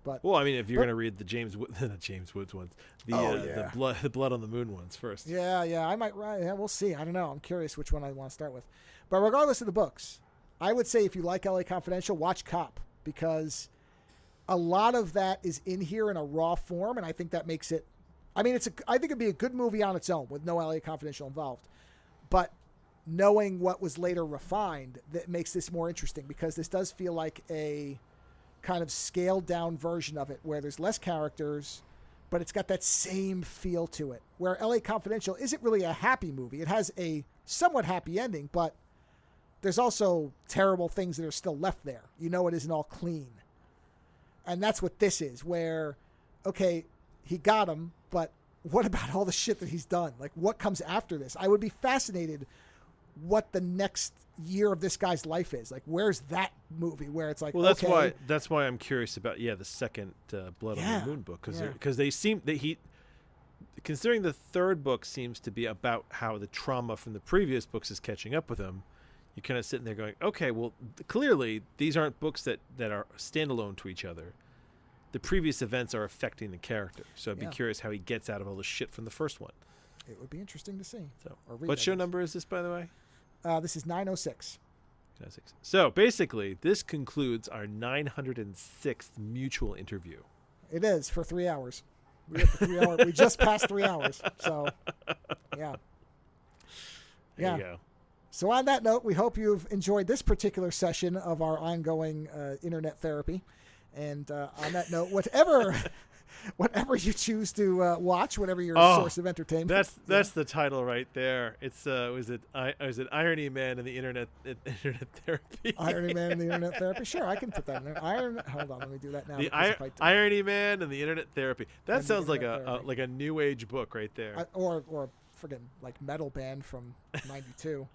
But well, I mean, if you're going to read the James Woods ones, the Blood on the Moon ones first. Yeah, I might write. Yeah, we'll see. I don't know. I'm curious which one I want to start with. But regardless of the books, I would say if you like LA Confidential, watch Cop, because a lot of that is in here in a raw form, and I think that makes it. I mean, I think it'd be a good movie on its own with no LA Confidential involved, but knowing what was later refined, that makes this more interesting, because this does feel like a kind of scaled down version of it where there's less characters, but it's got that same feel to it, where LA Confidential isn't really a happy movie. It has a somewhat happy ending, but there's also terrible things that are still left there. You know, it isn't all clean. And that's what this is, where, okay, he got him, but what about all the shit that he's done? Like, what comes after this? I would be fascinated what the next year of this guy's life is. Like, where's that movie where it's like, well, that's why I'm curious about the second Blood on the Moon book, because they seem that considering the third book seems to be about how the trauma from the previous books is catching up with him. You're kind of sitting there going, okay, well, clearly these aren't books that are standalone to each other. The previous events are affecting the character, so I'd be curious how he gets out of all the shit from the first one. It would be interesting to see. So, what show number is this, by the way? This is 906. So basically, this concludes our 906th mutual interview. It is for 3 hours. We just passed 3 hours. So, yeah. There you go. So on that note, we hope you've enjoyed this particular session of our ongoing internet therapy. And on that note, whatever you choose to watch, whatever your source of entertainment. That's the title right there. It's was it Irony Man and the Internet Therapy? Irony Man and the Internet Therapy. Sure, I can put that in there. Hold on, let me do that now. The Irony Man and the Internet Therapy. That sounds like a new age book right there. Or friggin' like metal band from '92.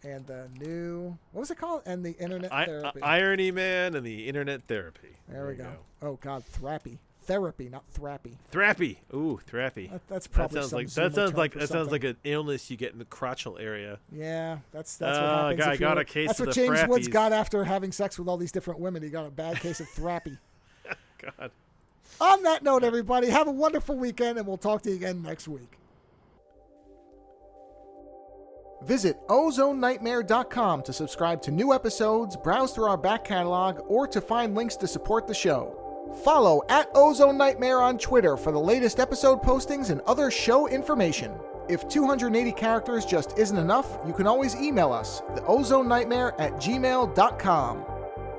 And the new, what was it called? And the Internet Therapy. Irony Man and the Internet Therapy. There we go. Oh God, Thrappy. Therapy, not Thrappy. Thrappy. Ooh, Thrappy. That's probably that sounds like an illness you get in the crotchal area. Yeah, that's what happens. I got a case that's of what the James Frappies. Woods got after having sex with all these different women. He got a bad case of Thrappy. God. On that note, everybody, have a wonderful weekend, and we'll talk to you again next week. Visit OzoneNightmare.com to subscribe to new episodes, browse through our back catalog, or to find links to support the show. Follow @OzoneNightmare on Twitter for the latest episode postings and other show information. If 280 characters just isn't enough, you can always email us, theozonenightmare@gmail.com.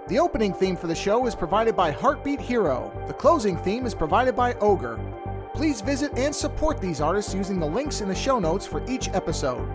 The opening theme for the show is provided by Heartbeat Hero. The closing theme is provided by Ogre. Please visit and support these artists using the links in the show notes for each episode.